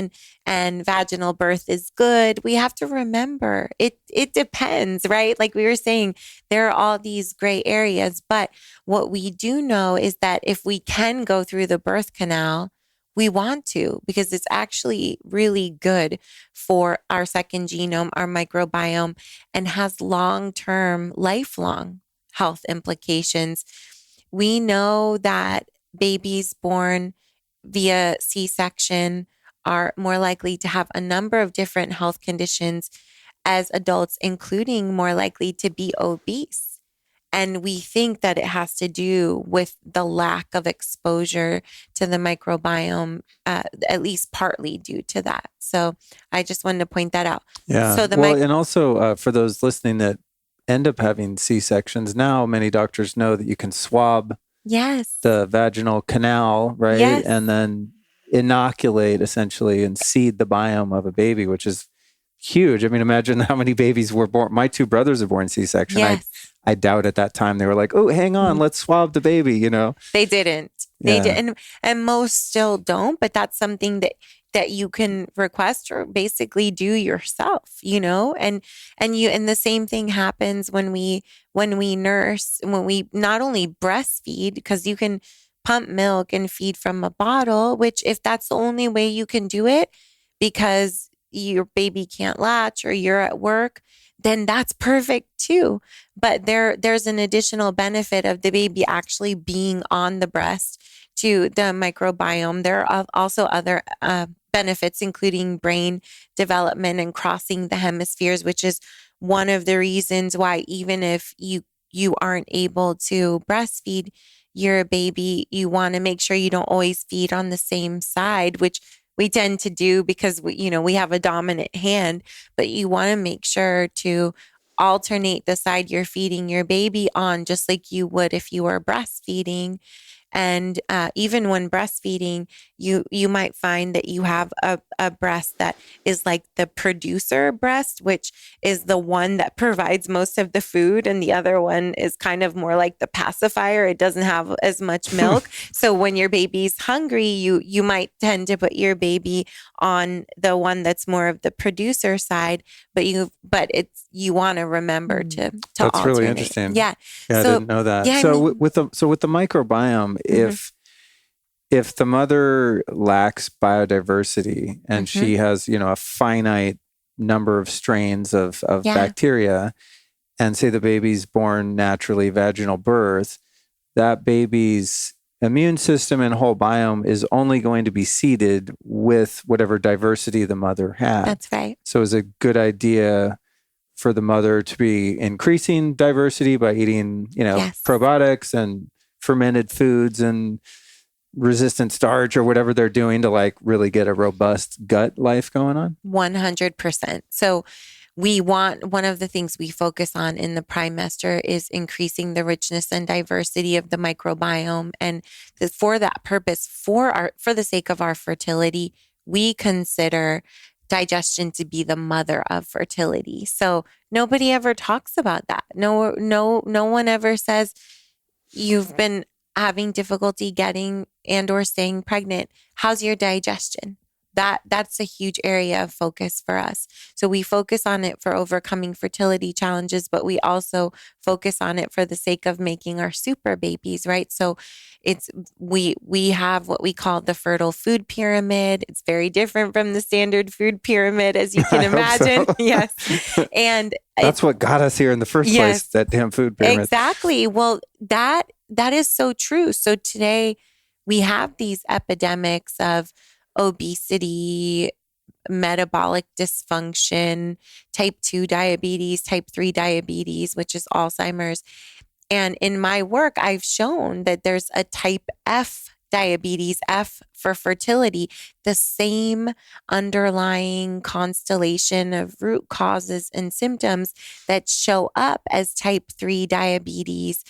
and vaginal birth is good, we have to remember it depends, right? Like we were saying, there are all these gray areas, but what we do know is that if we can go through the birth canal, we want to, because it's actually really good for our second genome, our microbiome, and has long-term, lifelong health implications. We know that babies born via C-section are more likely to have a number of different health conditions as adults, including more likely to be obese. And we think that it has to do with the lack of exposure to the microbiome, at least partly due to that. So I just wanted to point that out. Yeah. So and also for those listening that end up having C-sections, now many doctors know that you can swab the vaginal canal, right? Yes. And then inoculate essentially and seed the biome of a baby, which is huge. I mean, imagine how many babies were born. My two brothers are born C-section. Yes. I doubt at that time they were like, oh, hang on, let's swab the baby, They didn't. They did, and most still don't. But that's something that you can request or basically do yourself, and the same thing happens when we nurse, when we not only breastfeed, because you can pump milk and feed from a bottle, which if that's the only way you can do it because your baby can't latch or you're at work, then that's perfect too. But there's an additional benefit of the baby actually being on the breast to the microbiome. There are also other benefits, including brain development and crossing the hemispheres, which is one of the reasons why even if you aren't able to breastfeed your baby, you want to make sure you don't always feed on the same side, which we tend to do because we have a dominant hand, but you want to make sure to alternate the side you're feeding your baby on, just like you would if you were breastfeeding. And even when breastfeeding, you might find that you have a breast that is like the producer breast, which is the one that provides most of the food. And the other one is kind of more like the pacifier. It doesn't have as much milk. So when your baby's hungry, you might tend to put your baby on the one that's more of the producer side, but you want to remember to That's alternate. really interesting. Yeah. Yeah, I didn't know that. Yeah, So with the microbiome, if the mother lacks biodiversity and she has, a finite number of strains of bacteria, and say the baby's born naturally vaginal birth, that baby's immune system and whole biome is only going to be seeded with whatever diversity the mother had. That's right. So it's a good idea for the mother to be increasing diversity by eating, probiotics and fermented foods and resistant starch or whatever they're doing to like really get a robust gut life going on. 100%. So one of the things we focus on in the Primemester is increasing the richness and diversity of the microbiome. And for that purpose, for the sake of our fertility, we consider digestion to be the mother of fertility. So nobody ever talks about that. No one ever says you've been having difficulty getting and or staying pregnant. How's your digestion? That's a huge area of focus for us. So we focus on it for overcoming fertility challenges, but we also focus on it for the sake of making our super babies, right? So we have what we call the fertile food pyramid. It's very different from the standard food pyramid, as you can imagine. So. Yes. And that's what got us here in the first place, that damn food pyramid. Exactly. Well, that is so true. So today we have these epidemics of obesity, metabolic dysfunction, type 2 diabetes, type 3 diabetes, which is Alzheimer's. And in my work, I've shown that there's a type F diabetes, F for fertility, the same underlying constellation of root causes and symptoms that show up as type 3 diabetes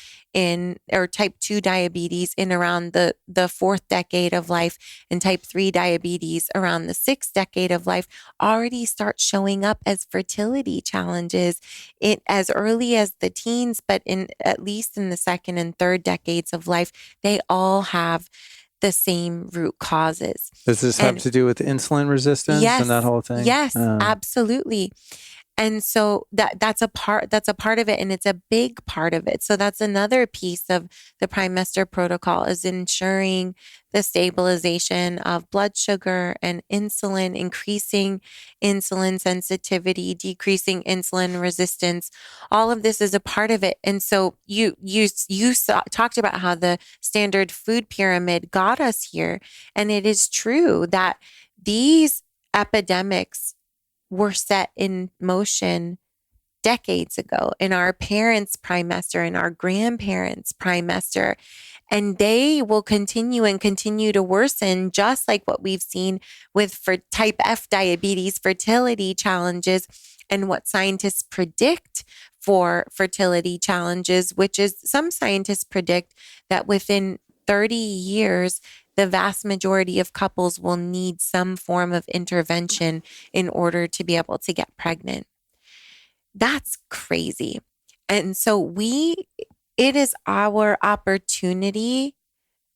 or type 2 diabetes in around the fourth decade of life, and type 3 diabetes around the sixth decade of life already start showing up as fertility challenges as early as the teens, but at least in the second and third decades of life, they all have the same root causes. Does this have to do with insulin resistance and that whole thing? Yes, absolutely. And so that's a part of it, and it's a big part of it. So that's another piece of the Primemester Protocol, is ensuring the stabilization of blood sugar and insulin, increasing insulin sensitivity, decreasing insulin resistance. All of this is a part of it. And so you talked about how the standard food pyramid got us here. And it is true that these epidemics were set in motion decades ago in our parents' Primemester and our grandparents' Primemester. And they will continue to worsen, just like what we've seen with for type F diabetes, fertility challenges, and what scientists predict for fertility challenges, which is some scientists predict that within 30 years, the vast majority of couples will need some form of intervention in order to be able to get pregnant. That's crazy. And so it is our opportunity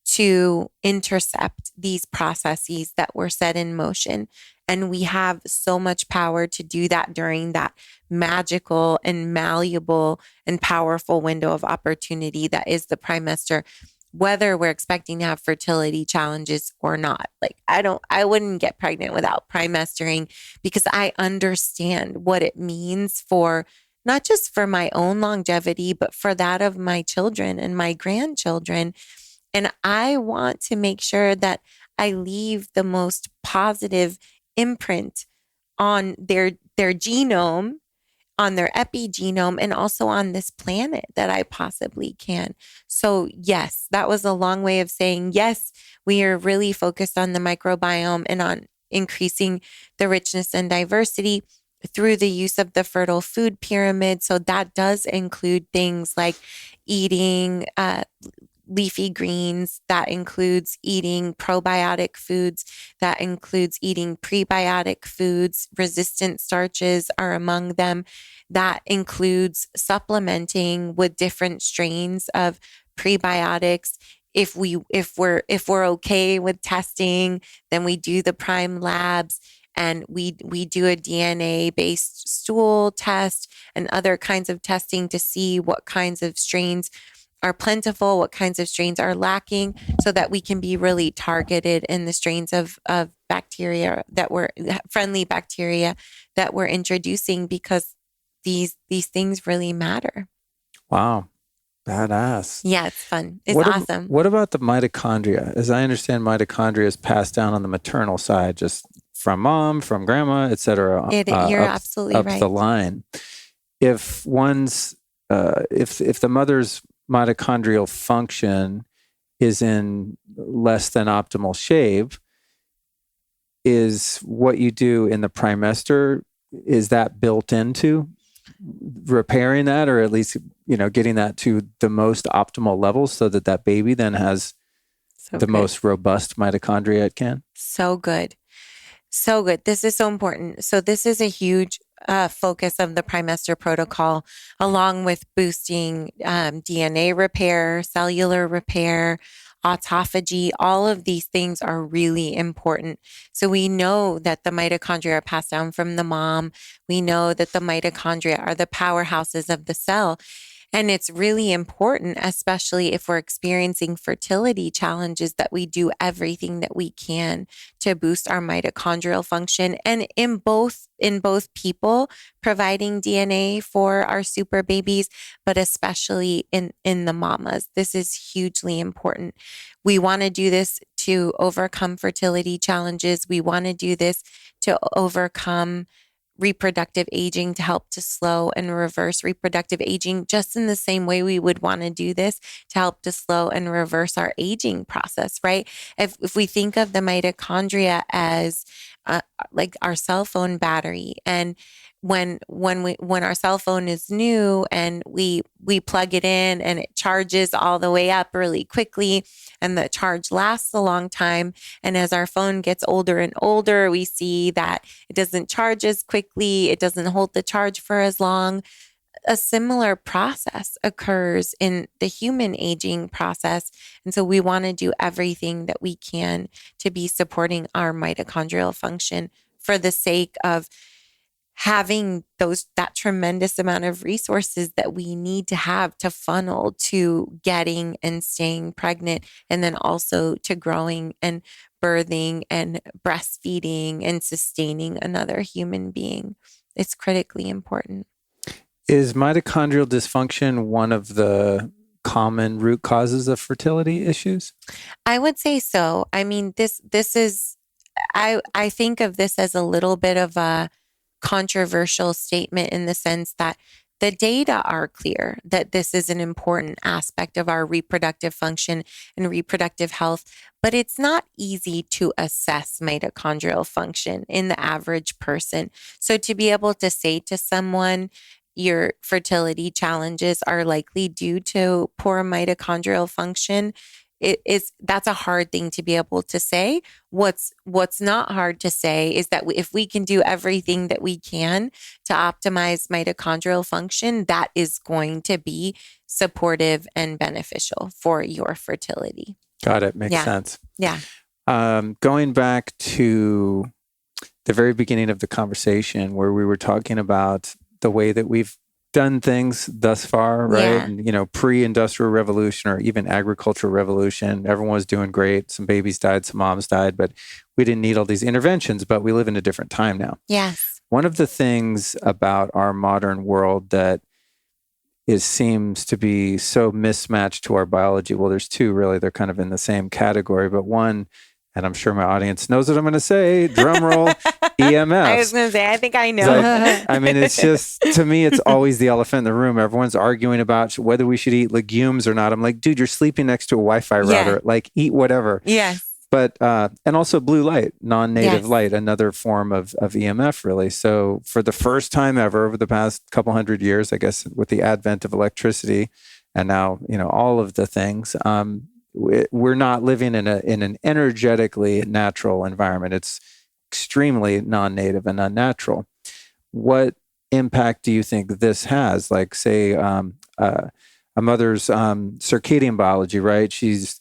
to intercept these processes that were set in motion. And we have so much power to do that during that magical and malleable and powerful window of opportunity that is the Primemester. whether we're expecting to have fertility challenges or not. Like I wouldn't get pregnant without primestering, because I understand what it means for not just for my own longevity, but for that of my children and my grandchildren. And I want to make sure that I leave the most positive imprint on their genome, on their epigenome, and also on this planet that I possibly can. So yes, that was a long way of saying, yes, we are really focused on the microbiome and on increasing the richness and diversity through the use of the fertile food pyramid. So that does include things like eating leafy greens, that includes eating probiotic foods, that includes eating prebiotic foods. Resistant starches are among them. That includes supplementing with different strains of prebiotics. If we're okay with testing, then we do the Prime labs, and we do a DNA based stool test and other kinds of testing to see what kinds of strains are plentiful, what kinds of strains are lacking, so that we can be really targeted in the strains of bacteria that we're friendly bacteria that we're introducing, because these things really matter. Wow. Badass. Yeah, it's fun. It's what awesome. What about the mitochondria? As I understand, mitochondria is passed down on the maternal side, just from mom, from grandma, et cetera. You're absolutely up right. the line. If one's, if the mother's mitochondrial function is in less than optimal shape, is what you do in the Primester, is that built into repairing that, or at least, getting that to the most optimal levels so that that baby then has the most robust mitochondria it can? So good. So good. This is so important. So this is a huge focus of the Primemester Protocol, along with boosting DNA repair, cellular repair, autophagy. All of these things are really important. So we know that the mitochondria are passed down from the mom. We know that the mitochondria are the powerhouses of the cell. And it's really important, especially if we're experiencing fertility challenges, that we do everything that we can to boost our mitochondrial function. And in both people, providing DNA for our super babies, but especially in the mamas. This is hugely important. We want to do this to overcome fertility challenges. We want to do this to overcome reproductive aging, to help to slow and reverse reproductive aging, just in the same way we would want to do this to help to slow and reverse our aging process, right? If we think of the mitochondria as like our cell phone battery, and when our cell phone is new and we plug it in and it charges all the way up really quickly, and the charge lasts a long time, and as our phone gets older and older, we see that it doesn't charge as quickly, it doesn't hold the charge for as long. A similar process occurs in the human aging process. And so we want to do everything that we can to be supporting our mitochondrial function, for the sake of having that tremendous amount of resources that we need to have to funnel to getting and staying pregnant, and then also to growing and birthing and breastfeeding and sustaining another human being. It's critically important. Is mitochondrial dysfunction one of the common root causes of fertility issues? I would say so. I mean, this is, I think of this as a little bit of a controversial statement, in the sense that the data are clear that this is an important aspect of our reproductive function and reproductive health, but it's not easy to assess mitochondrial function in the average person. So to be able to say to someone, your fertility challenges are likely due to poor mitochondrial function, that's a hard thing to be able to say. What's not hard to say is that if we can do everything that we can to optimize mitochondrial function, that is going to be supportive and beneficial for your fertility. Got it. Makes sense. Yeah. Going back to the very beginning of the conversation, where we were talking about the way that we've done things thus far, right? Yeah. And, pre-industrial revolution or even agricultural revolution, everyone was doing great. Some babies died, some moms died, but we didn't need all these interventions, but we live in a different time now. Yes. One of the things about our modern world that seems to be so mismatched to our biology. Well, there's two really. They're kind of in the same category, but one, and I'm sure my audience knows what I'm going to say, drum roll, EMFs. I was going to say, I think I know. It's just, to me, it's always the elephant in the room. Everyone's arguing about whether we should eat legumes or not. I'm like, dude, you're sleeping next to a Wi-Fi router. Like, eat whatever. Yes. But, and also blue light, non-native Yes. light, another form of EMF, really. So for the first time ever over the past couple hundred years, I guess, with the advent of electricity and now, all of the things, we're not living in an energetically natural environment. It's extremely non-native and unnatural. What impact do you think this has? Like, say, a mother's circadian biology, right? She's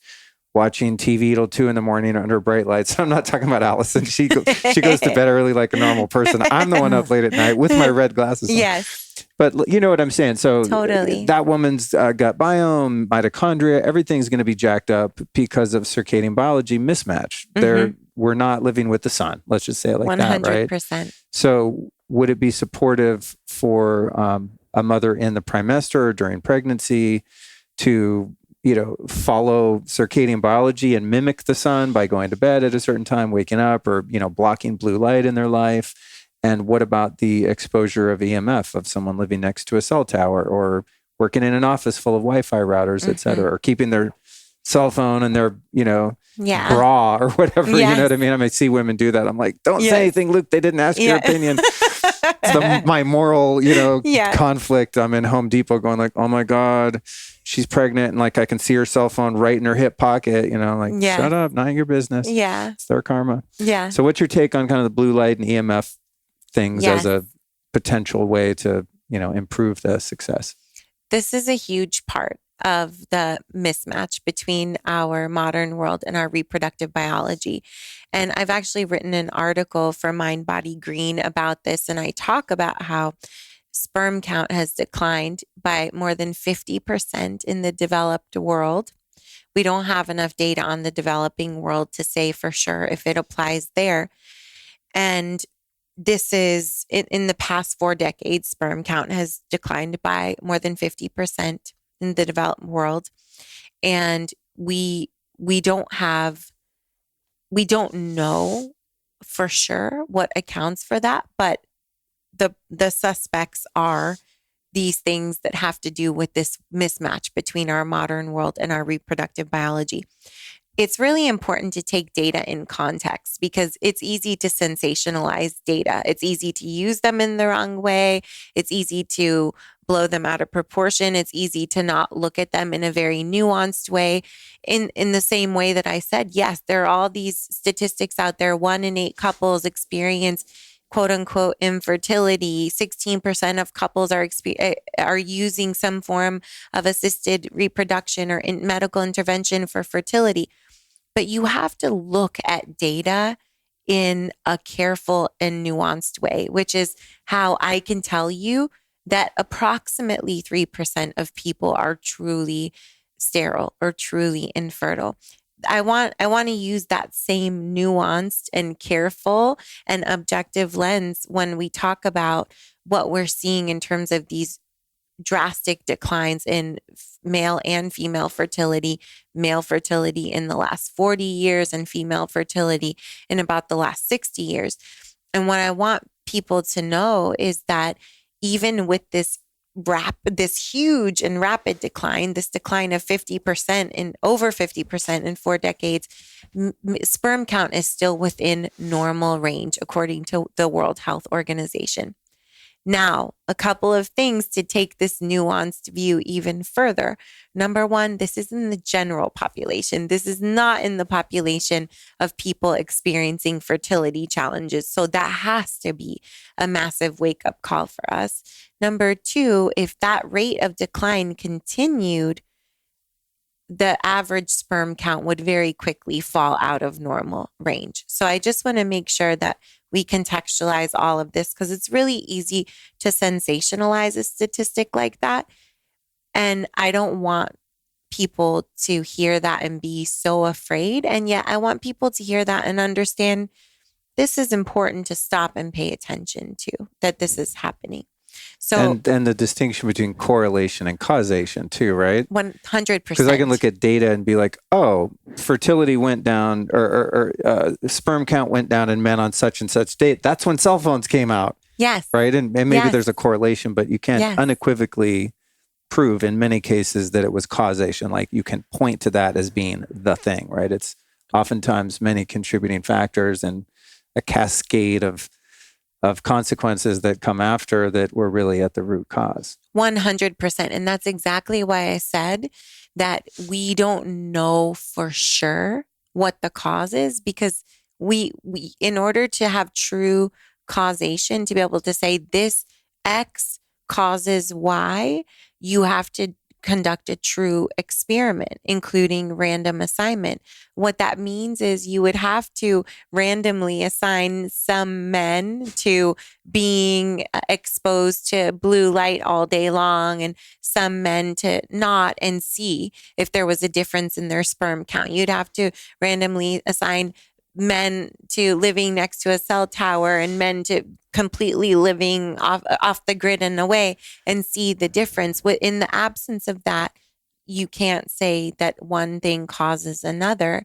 watching TV till 2 a.m. under bright lights. I'm not talking about Alyson. She goes to bed early like a normal person. I'm the one up late at night with my red glasses on. Yes. But you know what I'm saying? So Totally. that woman's gut biome, mitochondria, everything's going to be jacked up because of circadian biology mismatch. We're not living with the sun. Let's just say it like 100%. that, right? So would it be supportive for a mother in the primester or during pregnancy to follow circadian biology and mimic the sun by going to bed at a certain time, waking up, or, blocking blue light in their life? And what about the exposure of EMF of someone living next to a cell tower or working in an office full of Wi-Fi routers, et cetera, or keeping their cell phone in their, bra or whatever, you know what I mean? I see women do that. I'm like, don't say anything, Luke. They didn't ask your opinion. It's my moral, conflict. I'm in Home Depot going like, oh my God, she's pregnant. And like, I can see her cell phone right in her hip pocket, like, shut up, not your business. Yeah. It's their karma. Yeah. So what's your take on kind of the blue light and EMF things as a potential way to, improve the success? This is a huge part of the mismatch between our modern world and our reproductive biology. And I've actually written an article for Mind Body Green about this. And I talk about how sperm count has declined by more than 50% in the developed world. We don't have enough data on the developing world to say for sure if it applies there. And this is in the past 4 decades, sperm count has declined by more than 50% in the developed world. And we don't know for sure what accounts for that, but the suspects are these things that have to do with this mismatch between our modern world and our reproductive biology. It's really important to take data in context because it's easy to sensationalize data. It's easy to use them in the wrong way. It's easy to blow them out of proportion. It's easy to not look at them in a very nuanced way. In the same way that I said, yes, there are all these statistics out there. 1 in 8 couples experience quote unquote infertility. 16% of couples are using some form of assisted reproduction or medical intervention for fertility. But you have to look at data in a careful and nuanced way, which is how I can tell you that approximately 3% of people are truly sterile or truly infertile. I want to use that same nuanced and careful and objective lens when we talk about what we're seeing in terms of these drastic declines in male and female fertility, male fertility in the last 40 years and female fertility in about the last 60 years. And what I want people to know is that even with this huge and rapid decline, this decline of 50% in over 50% in 4 decades, sperm count is still within normal range, according to the World Health Organization. Now, a couple of things to take this nuanced view even further. Number one, this is in the general population. This is not in the population of people experiencing fertility challenges. So that has to be a massive wake-up call for us. Number two, if that rate of decline continued, the average sperm count would very quickly fall out of normal range. So I just want to make sure that we contextualize all of this, because it's really easy to sensationalize a statistic like that. And I don't want people to hear that and be so afraid. And yet I want people to hear that and understand this is important to stop and pay attention to, that this is happening. So, and the distinction between correlation and causation too, right? 100%. Because I can look at data and be like, oh, fertility went down, or sperm count went down in men on such and such date. That's when cell phones came out. Yes. Right. And maybe there's a correlation, but you can't unequivocally prove in many cases that it was causation. Like you can point to that as being the thing, right? It's oftentimes many contributing factors and a cascade of consequences that come after that were really at the root cause. 100%. And that's exactly why I said that we don't know for sure what the cause is, because we in order to have true causation, to be able to say this X causes Y, you have to conduct a true experiment, including random assignment. What that means is you would have to randomly assign some men to being exposed to blue light all day long and some men to not, and see if there was a difference in their sperm count. You'd have to randomly assign men to living next to a cell tower and men to completely living off the grid and away, and see the difference. In the absence of that, you can't say that one thing causes another.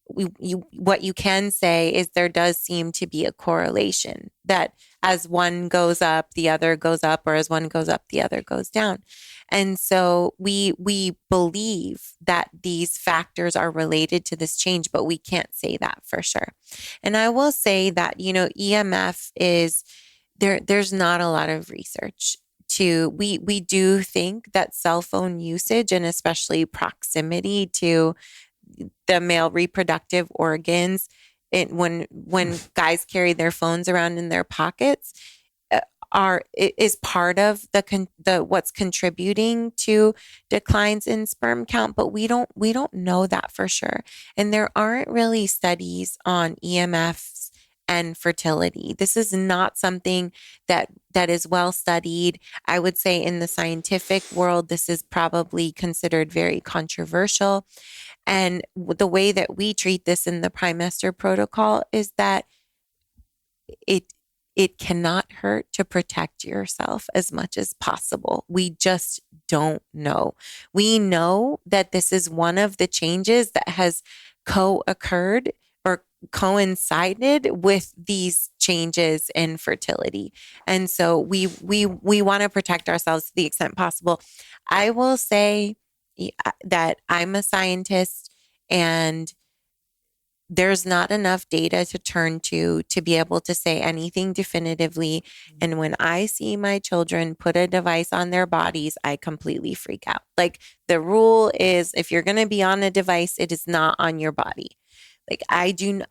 What you can say is there does seem to be a correlation, that as one goes up, the other goes up, or as one goes up, the other goes down. And so we believe that these factors are related to this change, but we can't say that for sure. And I will say that, EMF is there's not a lot of research we do think that cell phone usage, and especially proximity to the male reproductive organs, when guys carry their phones around in their pockets, is part of the what's contributing to declines in sperm count, but we don't know that for sure. And there aren't really studies on EMFs and fertility. This is not something that is well studied. I would say in the scientific world, this is probably considered very controversial. And the way that we treat this in the Primemester Protocol is that it cannot hurt to protect yourself as much as possible. We just don't know. We know that this is one of the changes that has co-occurred or coincided with these changes in fertility. And so we want to protect ourselves to the extent possible. I will say that I'm a scientist, and there's not enough data to turn to be able to say anything definitively. And when I see my children put a device on their bodies, I completely freak out. Like, the rule is, if you're going to be on a device, it is not on your body. Like, I do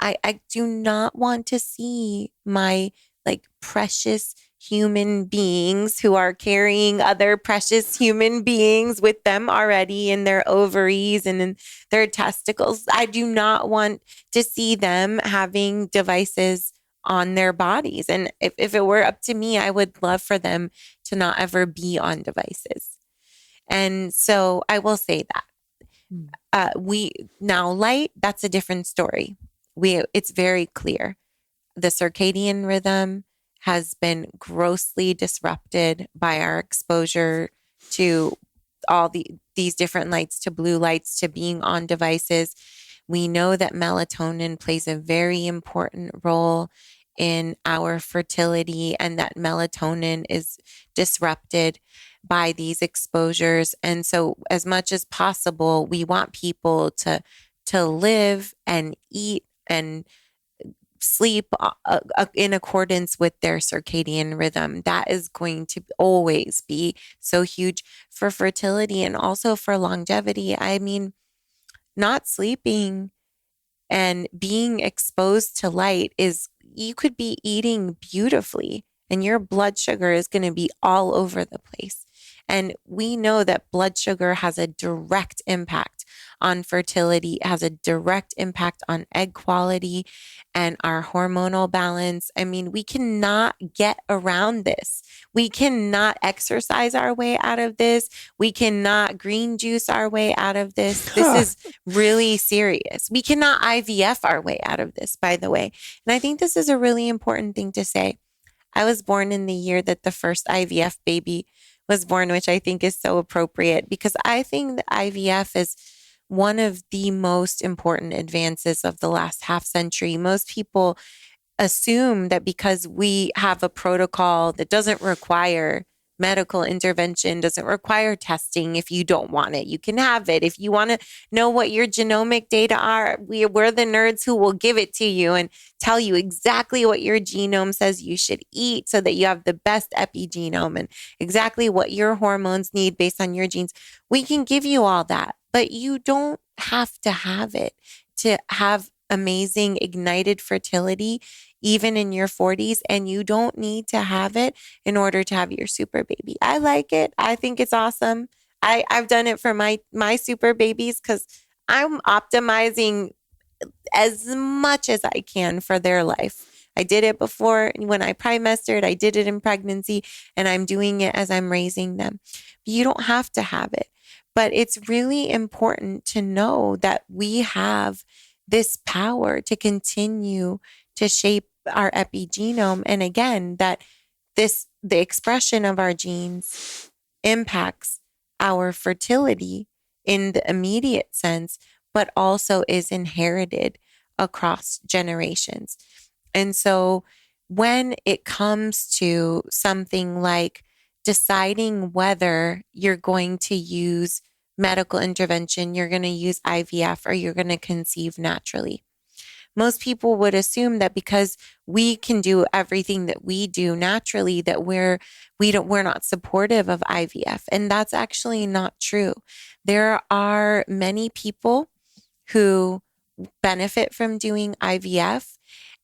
not want to see my precious human beings who are carrying other precious human beings with them already in their ovaries and in their testicles. I do not want to see them having devices on their bodies. And if it were up to me, I would love for them to not ever be on devices. And so I will say that. Light, that's a different story. It's very clear. The circadian rhythm has been grossly disrupted by our exposure to all these different lights, to blue lights, to being on devices. We know that melatonin plays a very important role in our fertility, and that melatonin is disrupted by these exposures. And so, as much as possible, we want people to live and eat and sleep in accordance with their circadian rhythm. That is going to always be so huge for fertility and also for longevity. I mean, not sleeping and being exposed to light you could be eating beautifully and your blood sugar is going to be all over the place. And we know that blood sugar has a direct impact on fertility, it has a direct impact on egg quality and our hormonal balance. I mean, we cannot get around this. We cannot exercise our way out of this. We cannot green juice our way out of this. This is really serious. We cannot IVF our way out of this, by the way. And I think this is a really important thing to say. I was born in the year that the first IVF baby was born, which I think is so appropriate because I think that IVF is one of the most important advances of the last half century. Most people assume that because we have a protocol that doesn't require medical intervention, doesn't require testing. If you don't want it, you can have it. If you want to know what your genomic data are, we're the nerds who will give it to you and tell you exactly what your genome says you should eat so that you have the best epigenome and exactly what your hormones need based on your genes. We can give you all that, but you don't have to have it to have amazing ignited fertility even in your 40s, and you don't need to have it in order to have your super baby. I like it. I think it's awesome. I've done it for my super babies because I'm optimizing as much as I can for their life. I did it before when I primestered, I did it in pregnancy, and I'm doing it as I'm raising them. You don't have to have it, but it's really important to know that we have this power to continue to shape our epigenome. And again, that the expression of our genes impacts our fertility in the immediate sense, but also is inherited across generations. And so when it comes to something like deciding whether you're going to use medical intervention, you're going to use IVF, or you're going to conceive naturally, most people would assume that because we can do everything that we do naturally, that we're not supportive of IVF. And that's actually not true. There are many people who benefit from doing IVF.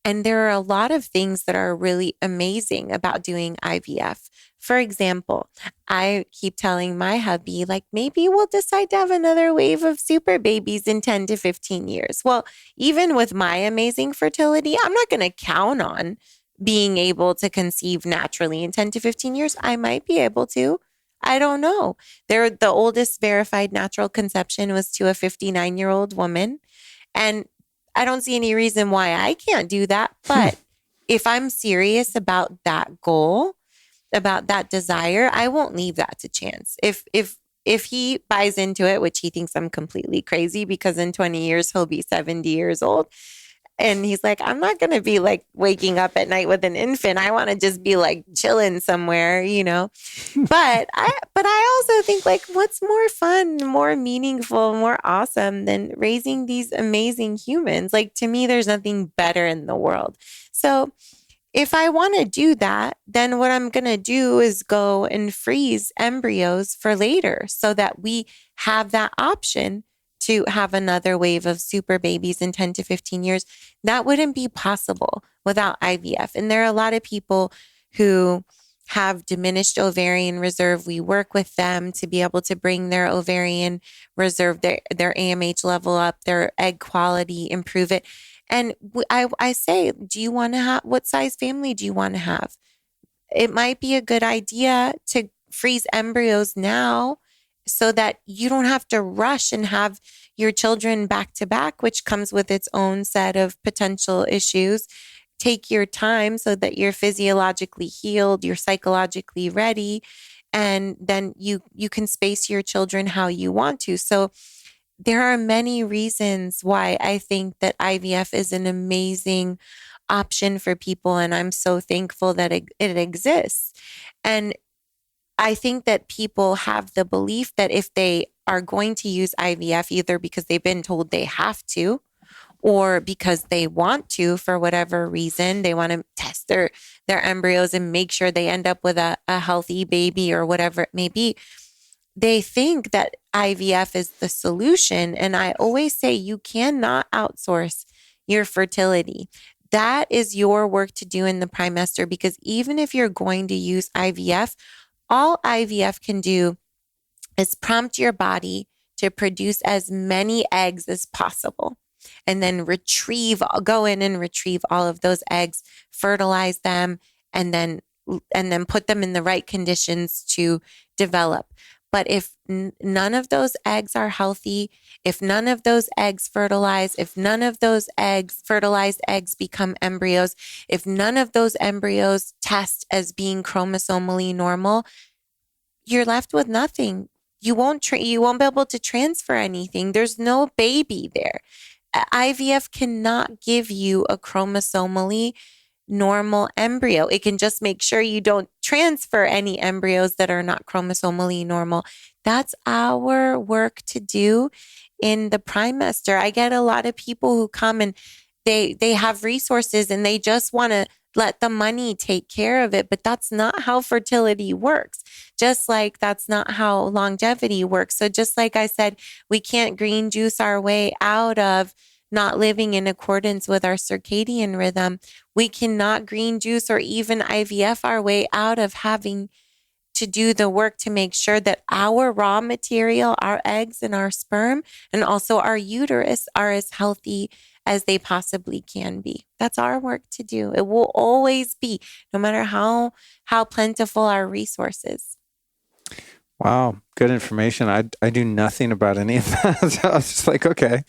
And there are a lot of things that are really amazing about doing IVF. For example, I keep telling my hubby, like, maybe we'll decide to have another wave of super babies in 10 to 15 years. Well, even with my amazing fertility, I'm not going to count on being able to conceive naturally in 10 to 15 years. I might be able to. I don't know. The oldest verified natural conception was to a 59-year-old woman. And I don't see any reason why I can't do that. But if I'm serious about that goal, about that desire, I won't leave that to chance. If he buys into it, which he thinks I'm completely crazy because in 20 years he'll be 70 years old. And he's like, I'm not going to be like waking up at night with an infant. I want to just be like chilling somewhere, you know. But I also think, like, what's more fun, more meaningful, more awesome than raising these amazing humans? Like, to me, there's nothing better in the world. So if I want to do that, then what I'm going to do is go and freeze embryos for later so that we have that option to have another wave of super babies in 10 to 15 years. That wouldn't be possible without IVF. And there are a lot of people who have diminished ovarian reserve. We work with them to be able to bring their ovarian reserve, their AMH level up, their egg quality, improve it. And I say, do you want to have, what size family do you want to have? It might be a good idea to freeze embryos now so that you don't have to rush and have your children back to back, which comes with its own set of potential issues. Take your time so that you're physiologically healed, you're psychologically ready, and then you can space your children how you want to. So there are many reasons why I think that IVF is an amazing option for people, and I'm so thankful that it exists. And I think that people have the belief that if they are going to use IVF, either because they've been told they have to, or because they want to, for whatever reason, they want to test their embryos and make sure they end up with a healthy baby or whatever it may be. They think that IVF is the solution. And I always say you cannot outsource your fertility. That is your work to do in the Primemester, because even if you're going to use IVF, all IVF can do is prompt your body to produce as many eggs as possible, and then go in and retrieve all of those eggs, fertilize them, and then put them in the right conditions to develop. But if none of those eggs are healthy, if none of those eggs fertilize, if none of those fertilized eggs become embryos, if none of those embryos test as being chromosomally normal, you're left with nothing. You won't be able to transfer anything. There's no baby there. IVF cannot give you a chromosomally normal embryo. It can just make sure you don't transfer any embryos that are not chromosomally normal. That's our work to do in the Primemester. I get a lot of people who come and they have resources and they just want to let the money take care of it. But that's not how fertility works. Just like that's not how longevity works. So just like I said, we can't green juice our way out of not living in accordance with our circadian rhythm. We cannot green juice or even IVF our way out of having to do the work to make sure that our raw material, our eggs and our sperm, and also our uterus are as healthy as they possibly can be. That's our work to do. It will always be, no matter how plentiful our resources. Wow. Good information. I do nothing about any of that. So I was just like, okay,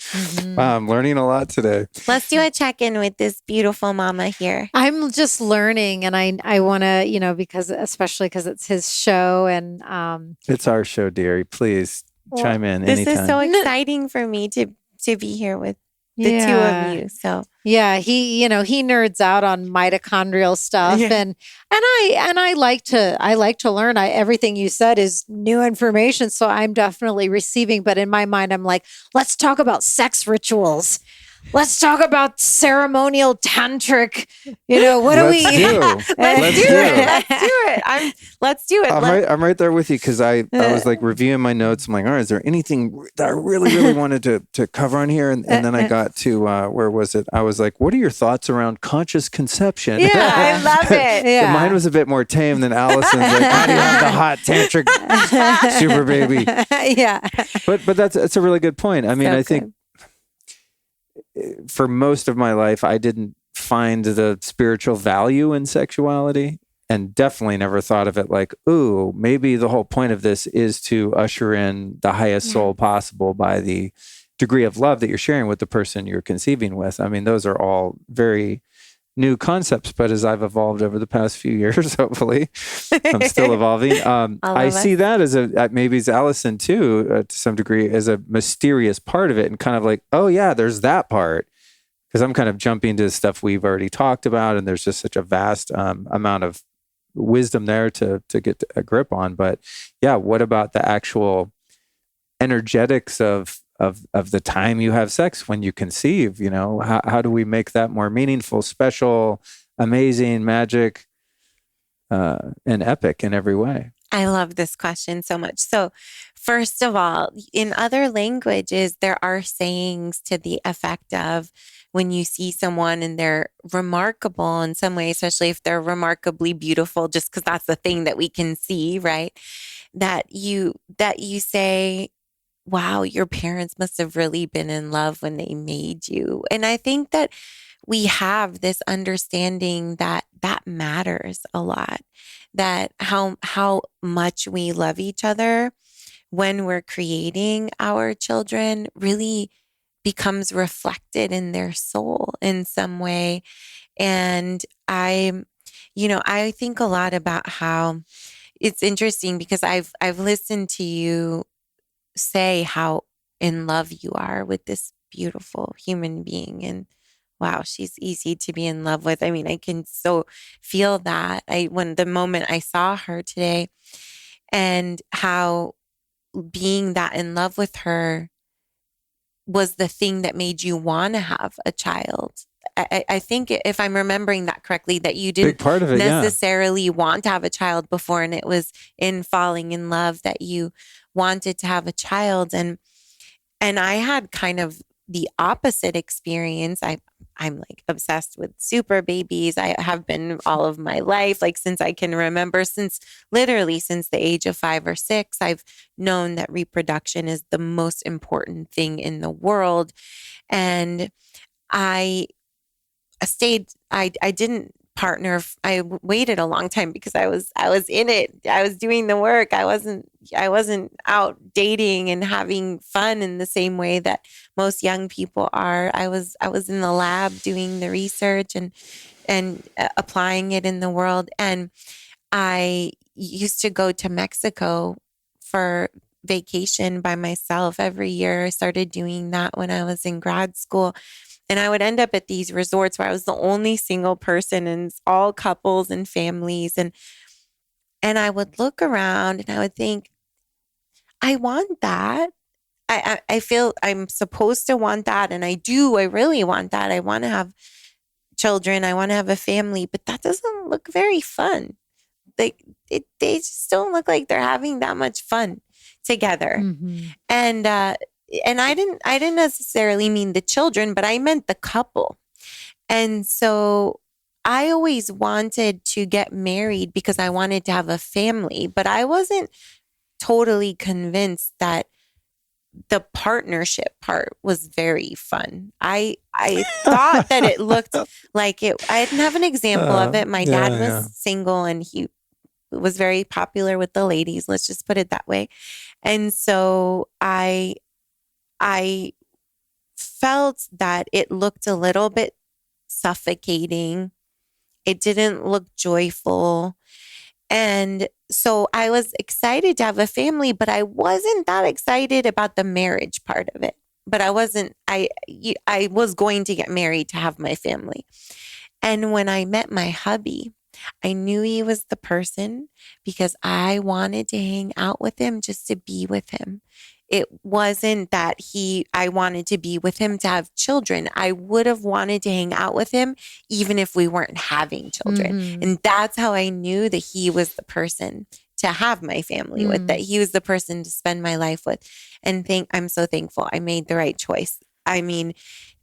I'm learning a lot today. Let's do a check-in with this beautiful mama here. I'm just learning, and I want to, because it's his show, and it's our show, dearie. Please chime in anytime. This is so exciting for me to be here with the two of you. So yeah, he nerds out on mitochondrial stuff, and I like to learn. Everything you said is new information, so I'm definitely receiving. But in my mind, I'm like, let's talk about sex rituals. Let's talk about ceremonial tantric. What do we do? Let's do it. Let's do it. I'm right there with you, because I was like reviewing my notes. I'm like, all right, is there anything that I really, really wanted to cover on here? And then I got to where was it? I was like, what are your thoughts around conscious conception? Yeah, I love it. Yeah. Mine was a bit more tame than Alyson's. Like, how do you have the hot tantric super baby? Yeah, but that's a really good point. I mean, I think for most of my life, I didn't find the spiritual value in sexuality, and definitely never thought of it like, ooh, maybe the whole point of this is to usher in the highest soul possible by the degree of love that you're sharing with the person you're conceiving with. I mean, those are all very new concepts, but as I've evolved over the past few years, hopefully, I'm still evolving. I see that as maybe as Alyson too, to some degree, as a mysterious part of it, and kind of like, oh yeah, there's that part. Because I'm kind of jumping to stuff we've already talked about, and there's just such a vast amount of wisdom there to get a grip on. But yeah, what about the actual energetics of the time you have sex when you conceive? How do we make that more meaningful, special, amazing, magic, and epic in every way? I love this question so much. So first of all, in other languages, there are sayings to the effect of, when you see someone and they're remarkable in some way, especially if they're remarkably beautiful, just because that's the thing that we can see, right? That you say, wow, your parents must have really been in love when they made you. And I think that we have this understanding that matters a lot, that how much we love each other when we're creating our children really becomes reflected in their soul in some way. And I think a lot about how it's interesting, because I've listened to you say how in love you are with this beautiful human being, and wow, she's easy to be in love with. I mean, I can so feel that when the moment I saw her today, and how being that in love with her was the thing that made you want to have a child. I think, if I'm remembering that correctly, that you didn't necessarily want to have a child before, and it was in falling in love that you wanted to have a child. And I had kind of the opposite experience. I'm like obsessed with Superbabies. I have been all of my life, like since I can remember, since the age of 5 or 6, I've known that reproduction is the most important thing in the world. And I I didn't partner. I waited a long time because I was in it. I was doing the work. I wasn't out dating and having fun in the same way that most young people are. I was in the lab doing the research and applying it in the world. And I used to go to Mexico for vacation by myself every year. I started doing that when I was in grad school. And I would end up at these resorts where I was the only single person and it's all couples and families. And I would look around and I would think, I want that. I feel I'm supposed to want that. And I do. I really want that. I want to have children. I want to have a family, but that doesn't look very fun. They just don't look like they're having that much fun together. Mm-hmm. And I didn't necessarily mean the children, but I meant the couple. And so I always wanted to get married because I wanted to have a family, but I wasn't totally convinced that the partnership part was very fun. I thought that it looked like it. I didn't have an example of it. My dad was single and he was very popular with the ladies. Let's just put it that way. And so I felt that it looked a little bit suffocating. It didn't look joyful. And so I was excited to have a family, but I wasn't that excited about the marriage part of it. But I was going to get married to have my family. And when I met my hubby, I knew he was the person because I wanted to hang out with him just to be with him. It wasn't that I wanted to be with him to have children. I would have wanted to hang out with him even if we weren't having children. Mm-hmm. And that's how I knew that he was the person to have my family with, that he was the person to spend my life with. And I'm so thankful I made the right choice. I mean,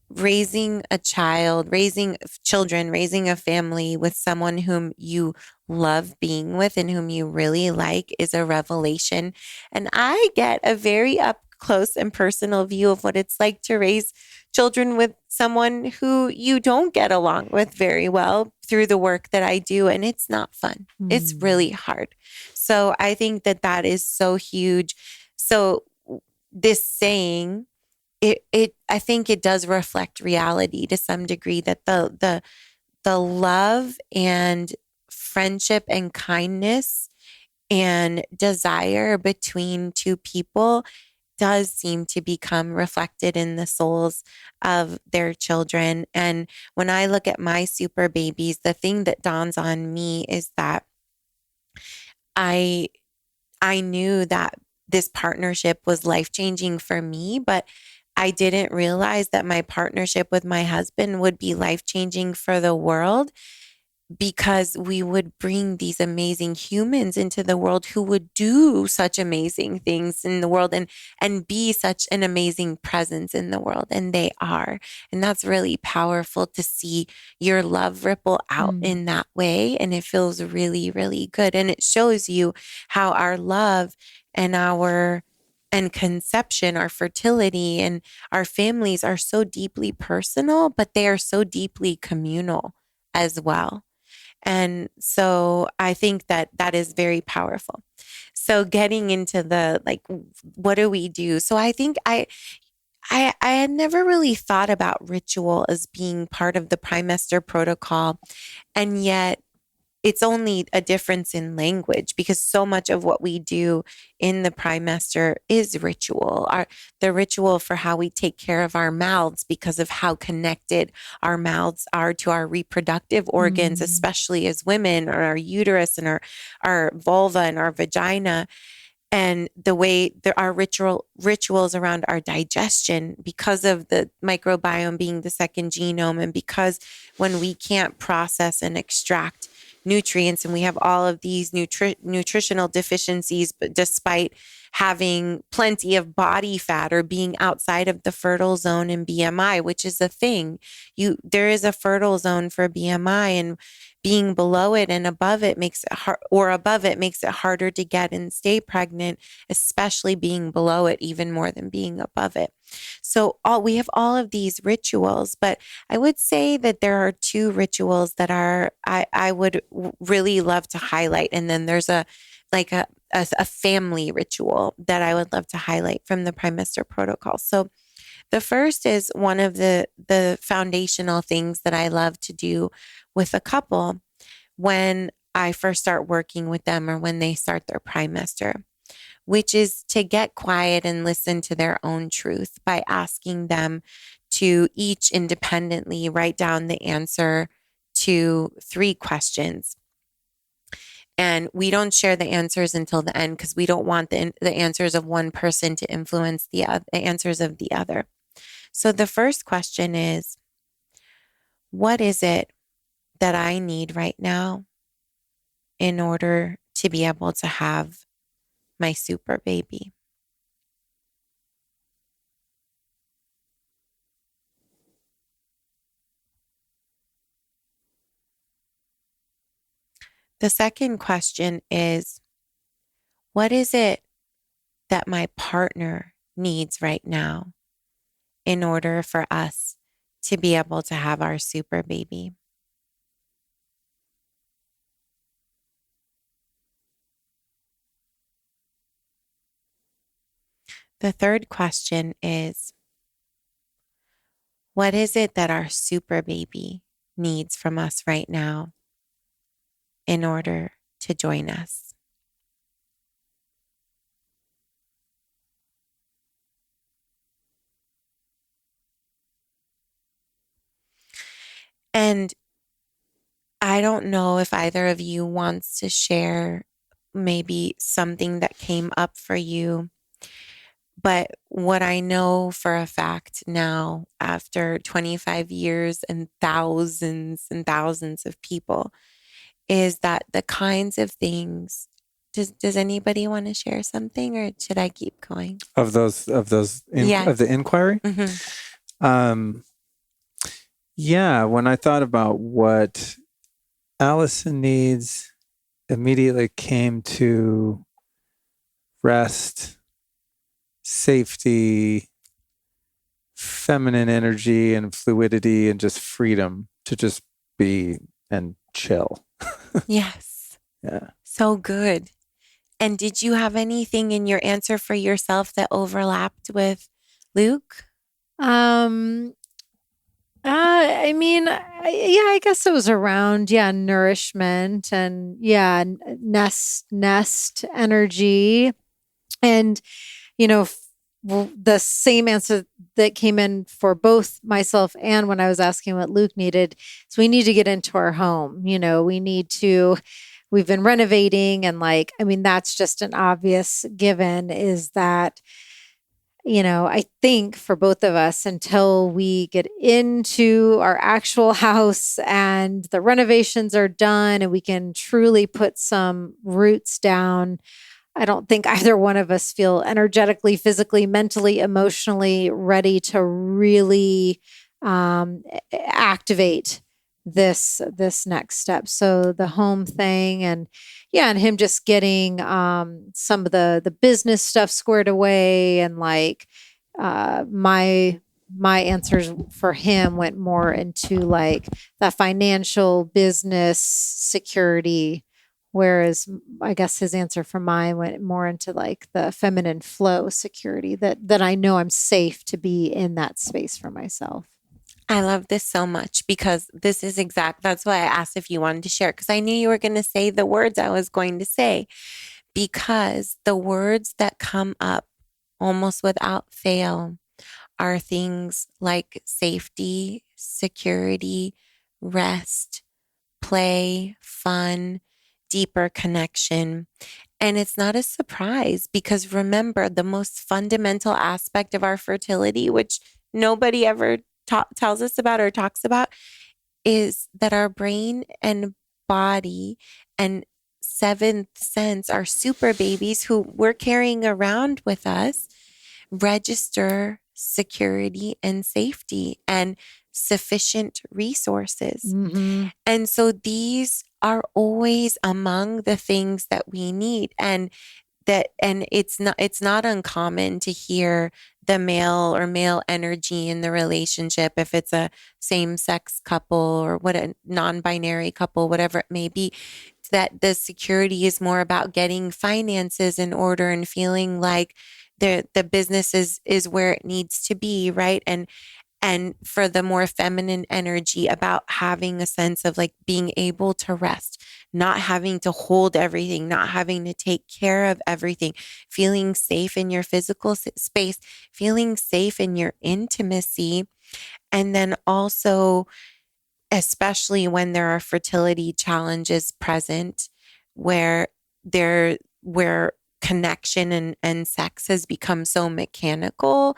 raising a child, raising children, raising a family with someone whom you love being with and whom you really like is a revelation. And I get a very up close and personal view of what it's like to raise children with someone who you don't get along with very well through the work that I do. And it's not fun. It's really hard. So I think that is so huge. So this saying, I think it does reflect reality to some degree, that the love and friendship and kindness and desire between two people does seem to become reflected in the souls of their children. And when I look at my super babies, the thing that dawns on me is that I knew that this partnership was life-changing for me, but I didn't realize that my partnership with my husband would be life-changing for the world, because we would bring these amazing humans into the world who would do such amazing things in the world and be such an amazing presence in the world. And they are. And that's really powerful to see your love ripple out in that way. And it feels really, really good. And it shows you how our love and conception, our fertility and our families are so deeply personal, but they are so deeply communal as well. And so I think that is very powerful. So getting into the, what do we do? So I think I had never really thought about ritual as being part of the Primemester Protocol. And yet it's only a difference in language, because so much of what we do in the Primemester is ritual. The ritual for how we take care of our mouths, because of how connected our mouths are to our reproductive organs, especially as women, or our uterus and our vulva and our vagina. And the way there are rituals around our digestion, because of the microbiome being the second genome, and because when we can't process and extract nutrients, and we have all of these nutritional deficiencies, but despite having plenty of body fat or being outside of the fertile zone in BMI, which is a thing. There is a fertile zone for BMI, and being below it and above it makes it hard, or above it makes it harder to get and stay pregnant, especially being below it even more than being above it. So we have all of these rituals, but I would say that there are two rituals that I would really love to highlight. And then there's a family ritual that I would love to highlight from the Primemester Protocol. So the first is one of the foundational things that I love to do with a couple when I first start working with them or when they start their Primemester, which is to get quiet and listen to their own truth by asking them to each independently write down the answer to 3 questions. And we don't share the answers until the end because we don't want the answers of one person to influence the answers of the other. So the first question is, what is it that I need right now in order to be able to have my super baby? The second question is, what is it that my partner needs right now in order for us to be able to have our super baby? The third question is, what is it that our super baby needs from us right now in order to join us? And I don't know if either of you wants to share maybe something that came up for you. But what I know for a fact now, after 25 years and thousands of people, is that the kinds of things. Does anybody want to share something, or should I keep going? Of the inquiry? Mm-hmm. Yeah, when I thought about what Alyson needs, immediately came to rest, safety, feminine energy and fluidity, and just freedom to just be and chill. Yes. Yeah. So good. And did you have anything in your answer for yourself that overlapped with Luke? I guess it was around, nourishment and nest energy. And, the same answer that came in for both myself and when I was asking what Luke needed. So we need to get into our home. We've been renovating, and that's just an obvious given, is that, I think for both of us, until we get into our actual house and the renovations are done and we can truly put some roots down, I don't think either one of us feel energetically, physically, mentally, emotionally ready to really activate this next step. So the home thing, and him just getting some of the business stuff squared away, and my answers for him went more into the financial business security, whereas I guess his answer for mine went more into the feminine flow security, that I know I'm safe to be in that space for myself. I love this so much because this is that's why I asked if you wanted to share, because I knew you were going to say the words I was going to say, because the words that come up almost without fail are things like safety, security, rest, play, fun, deeper connection. And it's not a surprise, because remember, the most fundamental aspect of our fertility, which nobody ever tells us about or talks about, is that our brain and body and seventh sense, our super babies who we're carrying around with us, register security and safety and sufficient resources. Mhm. And so these are always among the things that we need. And it's not uncommon to hear the male or male energy in the relationship, if it's a same-sex couple or what a non-binary couple, whatever it may be, that the security is more about getting finances in order and feeling like the business is where it needs to be, right? And for the more feminine energy, about having a sense of like being able to rest, not having to hold everything, not having to take care of everything, feeling safe in your physical space, feeling safe in your intimacy. And then also, especially when there are fertility challenges present, where where connection and sex has become so mechanical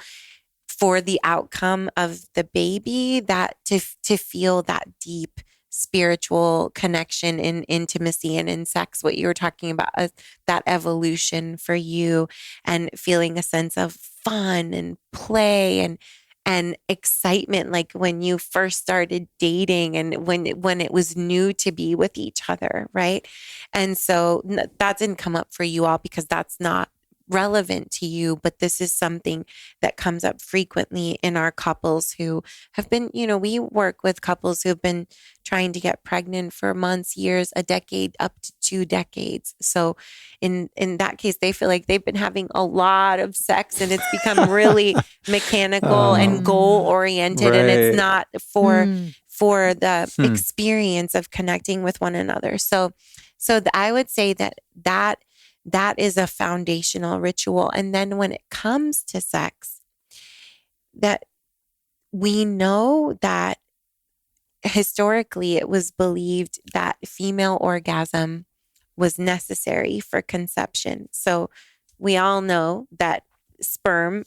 for the outcome of the baby, that to feel that deep spiritual connection in intimacy and in sex, what you were talking about, that evolution for you, and feeling a sense of fun and play and excitement, like when you first started dating and when it was new to be with each other, right? And so that didn't come up for you all because that's not relevant to you, but this is something that comes up frequently in our couples who have been, we work with couples who have been trying to get pregnant for months, years, a decade, up to 2 decades. So in that case, they feel like they've been having a lot of sex and it's become really mechanical and goal oriented, and it's Right. not for the experience of connecting with one another. So I would say that is a foundational ritual. And then when it comes to sex, that we know that historically it was believed that female orgasm was necessary for conception. So we all know that sperm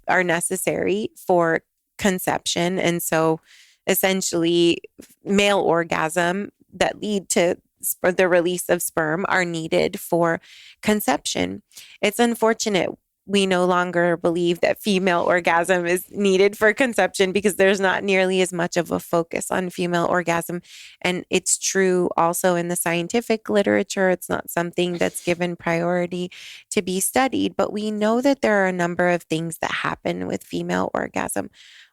are necessary for conception. And so essentially male orgasm that lead to the release of sperm are needed for conception. It's unfortunate we no longer believe that female orgasm is needed for conception because there's not nearly as much of a focus on female orgasm. And it's true also in the scientific literature. It's not something that's given priority to be studied, but we know that there are a number of things that happen with female orgasm.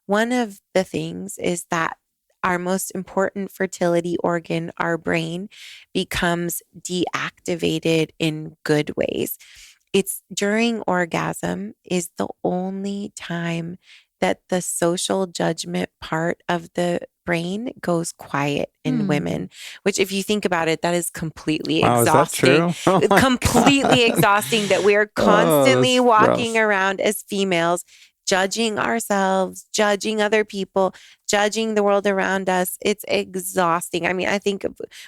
One of the things is that our most important fertility organ, our brain, becomes deactivated in good ways. It's during orgasm is the only time that the social judgment part of the brain goes quiet in women, which if you think about it, that is completely exhausting. Is that true? Oh completely exhausting that we're constantly that's walking rough. around as females, judging ourselves, judging other people, judging the world around us. It's exhausting. I mean, I think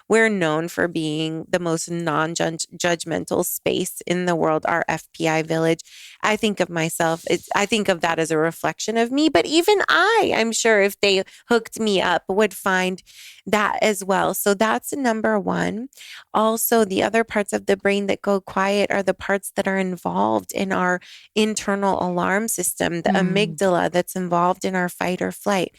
we're known for being the most non-judgmental space in the world, our FPI village. I think of myself, I think of that as a reflection of me, but even I'm sure if they hooked me up, would find that as well. So that's number one. Also, the other parts of the brain that go quiet are the parts that are involved in our internal alarm system, the amygdala that's involved in our fight or flight.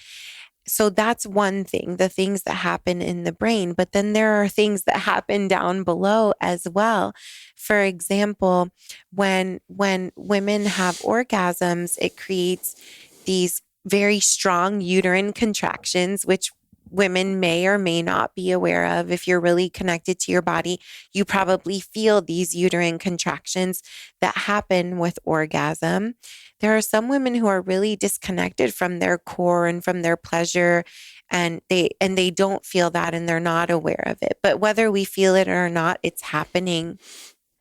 So that's one thing, the things that happen in the brain. But then there are things that happen down below as well. For example, when women have orgasms, it creates these very strong uterine contractions, which women may or may not be aware of. If you're really connected to your body, you probably feel these uterine contractions that happen with orgasm. There are some women who are really disconnected from their core and from their pleasure, and they don't feel that and they're not aware of it. But whether we feel it or not, it's happening.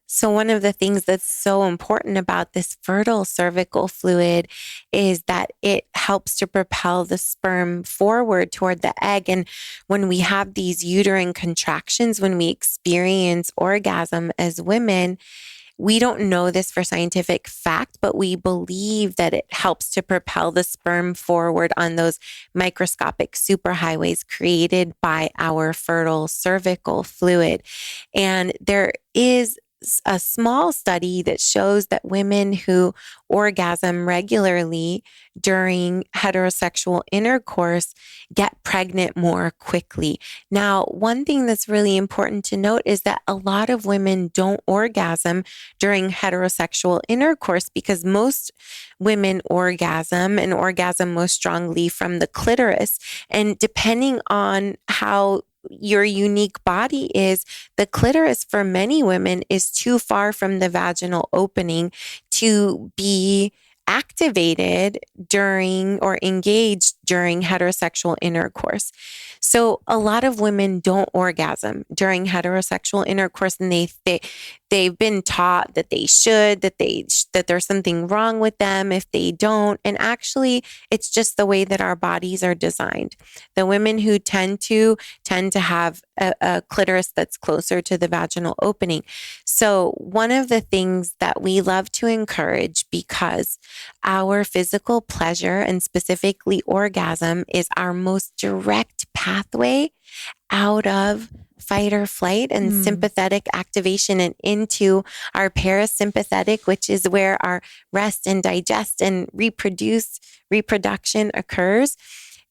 So one of the things that's so important about this fertile cervical fluid is that it helps to propel the sperm forward toward the egg. And when we have these uterine contractions, when we experience orgasm as women, we don't know this for scientific fact, but we believe that it helps to propel the sperm forward on those microscopic superhighways created by our fertile cervical fluid. And there is a small study that shows that women who orgasm regularly during heterosexual intercourse get pregnant more quickly. Now, one thing that's really important to note is that a lot of women don't orgasm during heterosexual intercourse because most women orgasm and orgasm most strongly from the clitoris. And depending on how your unique body is, the clitoris for many women is too far from the vaginal opening to be activated during or engaged during heterosexual intercourse. So a lot of women don't orgasm during heterosexual intercourse, and they've been taught that they should, that there's something wrong with them if they don't. And actually, it's just the way that our bodies are designed. The women who tend to have a clitoris that's closer to the vaginal opening. So one of the things that we love to encourage, because our physical pleasure and specifically orgasm is our most direct pathway out of fight or flight and sympathetic activation and into our parasympathetic, which is where our rest and digest and reproduction occurs,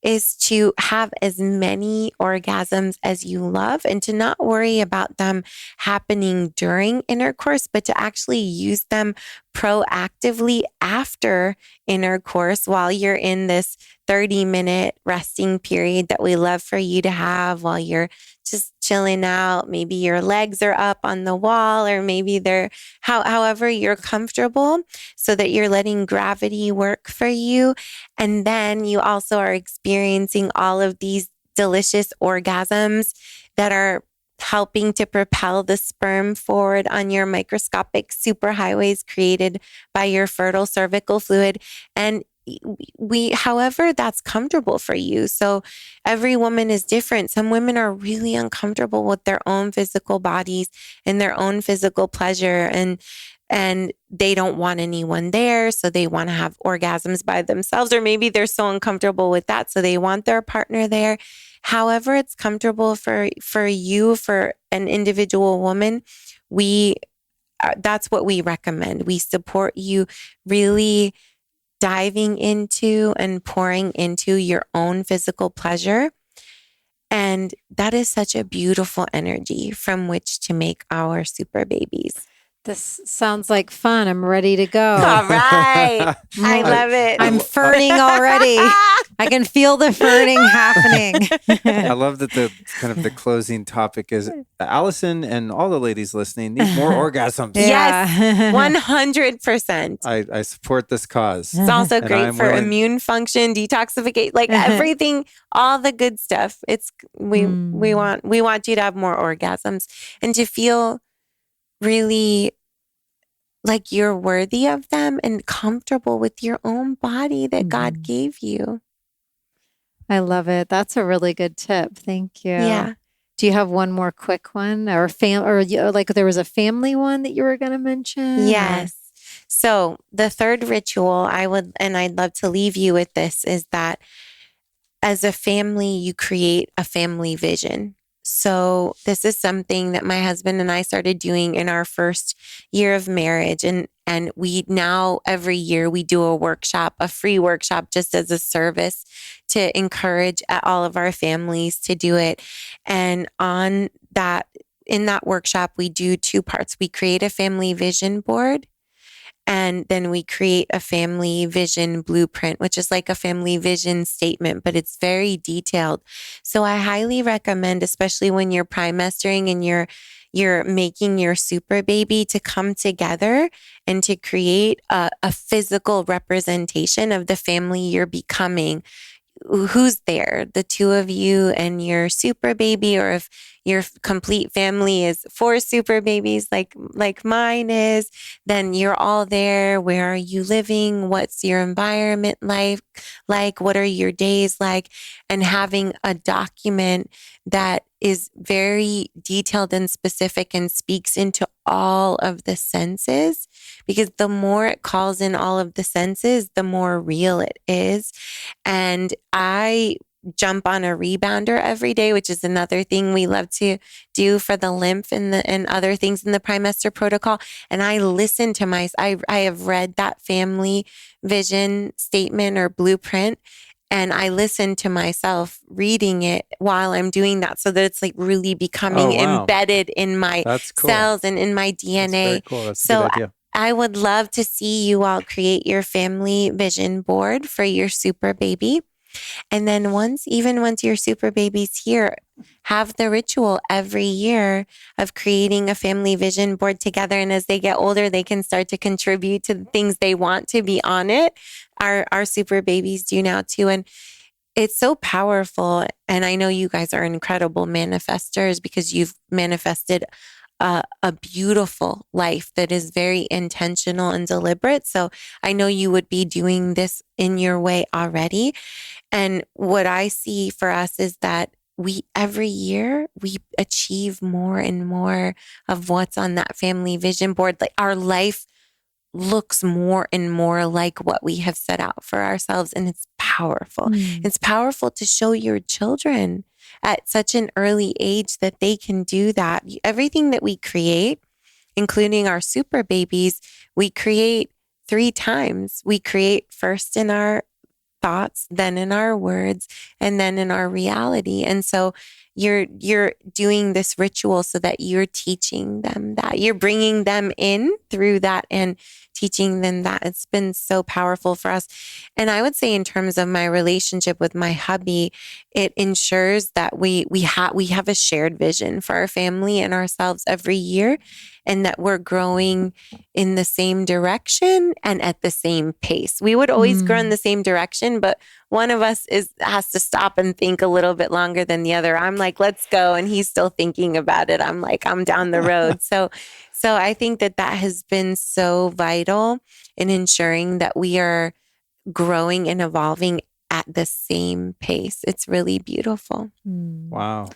is to have as many orgasms as you love and to not worry about them happening during intercourse, but to actually use them proactively after intercourse while you're in this 30-minute resting period that we love for you to have while you're just chilling out. Maybe your legs are up on the wall, or maybe they're however you're comfortable, so that you're letting gravity work for you. And then you also are experiencing all of these delicious orgasms that are helping to propel the sperm forward on your microscopic superhighways created by your fertile cervical fluid. And however that's comfortable for you. So every woman is different. Some women are really uncomfortable with their own physical bodies and their own physical pleasure, and they don't want anyone there. So they want to have orgasms by themselves, or maybe they're so uncomfortable with that, so they want their partner there. However it's comfortable for you, for an individual woman, that's what we recommend. We support you really diving into and pouring into your own physical pleasure. And that is such a beautiful energy from which to make our super babies. This sounds like fun. I'm ready to go. All right. I love it. I'm ferning already. I can feel the ferning happening. I love that the closing topic is Alyson and all the ladies listening need more orgasms. Yes, 100%. I support this cause. It's also great for immune function, detoxification, like everything, all the good stuff. We want you to have more orgasms and to feel really like you're worthy of them and comfortable with your own body that God gave you. I love it. That's a really good tip. Thank you. Yeah. Do you have one more quick one, or like there was a family one that you were going to mention? Yes. So the third ritual I'd love to leave you with this, is that as a family, you create a family vision. So this is something that my husband and I started doing in our first year of marriage. And we now every year we do a free workshop just as a service to encourage all of our families to do it. And in that workshop, we do two parts. We create a family vision board, and then we create a family vision blueprint, which is like a family vision statement, but it's very detailed. So I highly recommend, especially when you're primestering and you're making your super baby, to come together and to create a physical representation of the family you're becoming. Who's there? The two of you and your super baby, or if your complete family is 4 super babies like mine is, then you're all there. Where are you living? What's your environment like? What are your days like? And having a document that is very detailed and specific and speaks into all of the senses, because the more it calls in all of the senses, the more real it is. And I jump on a rebounder every day, which is another thing we love to do for the lymph and other things in the Primemester Protocol. And I listen to I have read that family vision statement or blueprint, and I listen to myself reading it while I'm doing that, so that it's like really becoming embedded in my cells and in my DNA. That's very cool. That's a good idea. I would love to see you all create your family vision board for your super baby. And then once your super baby's here, have the ritual every year of creating a family vision board together. And as they get older, they can start to contribute to the things they want to be on it. Our super babies do now too. And it's so powerful. And I know you guys are incredible manifestors, because you've manifested a beautiful life that is very intentional and deliberate. So I know you would be doing this in your way already. And what I see for us is that every year we achieve more and more of what's on that family vision board. Like our life looks more and more like what we have set out for ourselves. And it's powerful. It's powerful to show your children at such an early age that they can do that. Everything that we create, including our super babies, we create 3 times. We create first in our thoughts, then in our words, and then in our reality. And so you're doing this ritual so that you're teaching them that. You're bringing them in through that and teaching them that. It's been so powerful for us. And I would say in terms of my relationship with my hubby, it ensures that we have a shared vision for our family and ourselves every year, and that we're growing in the same direction and at the same pace. We would always grow in the same direction, but one of us has to stop and think a little bit longer than the other. I'm like, let's go. And he's still thinking about it. I'm like, I'm down the road. So I think that has been so vital in ensuring that we are growing and evolving at the same pace. It's really beautiful. Wow.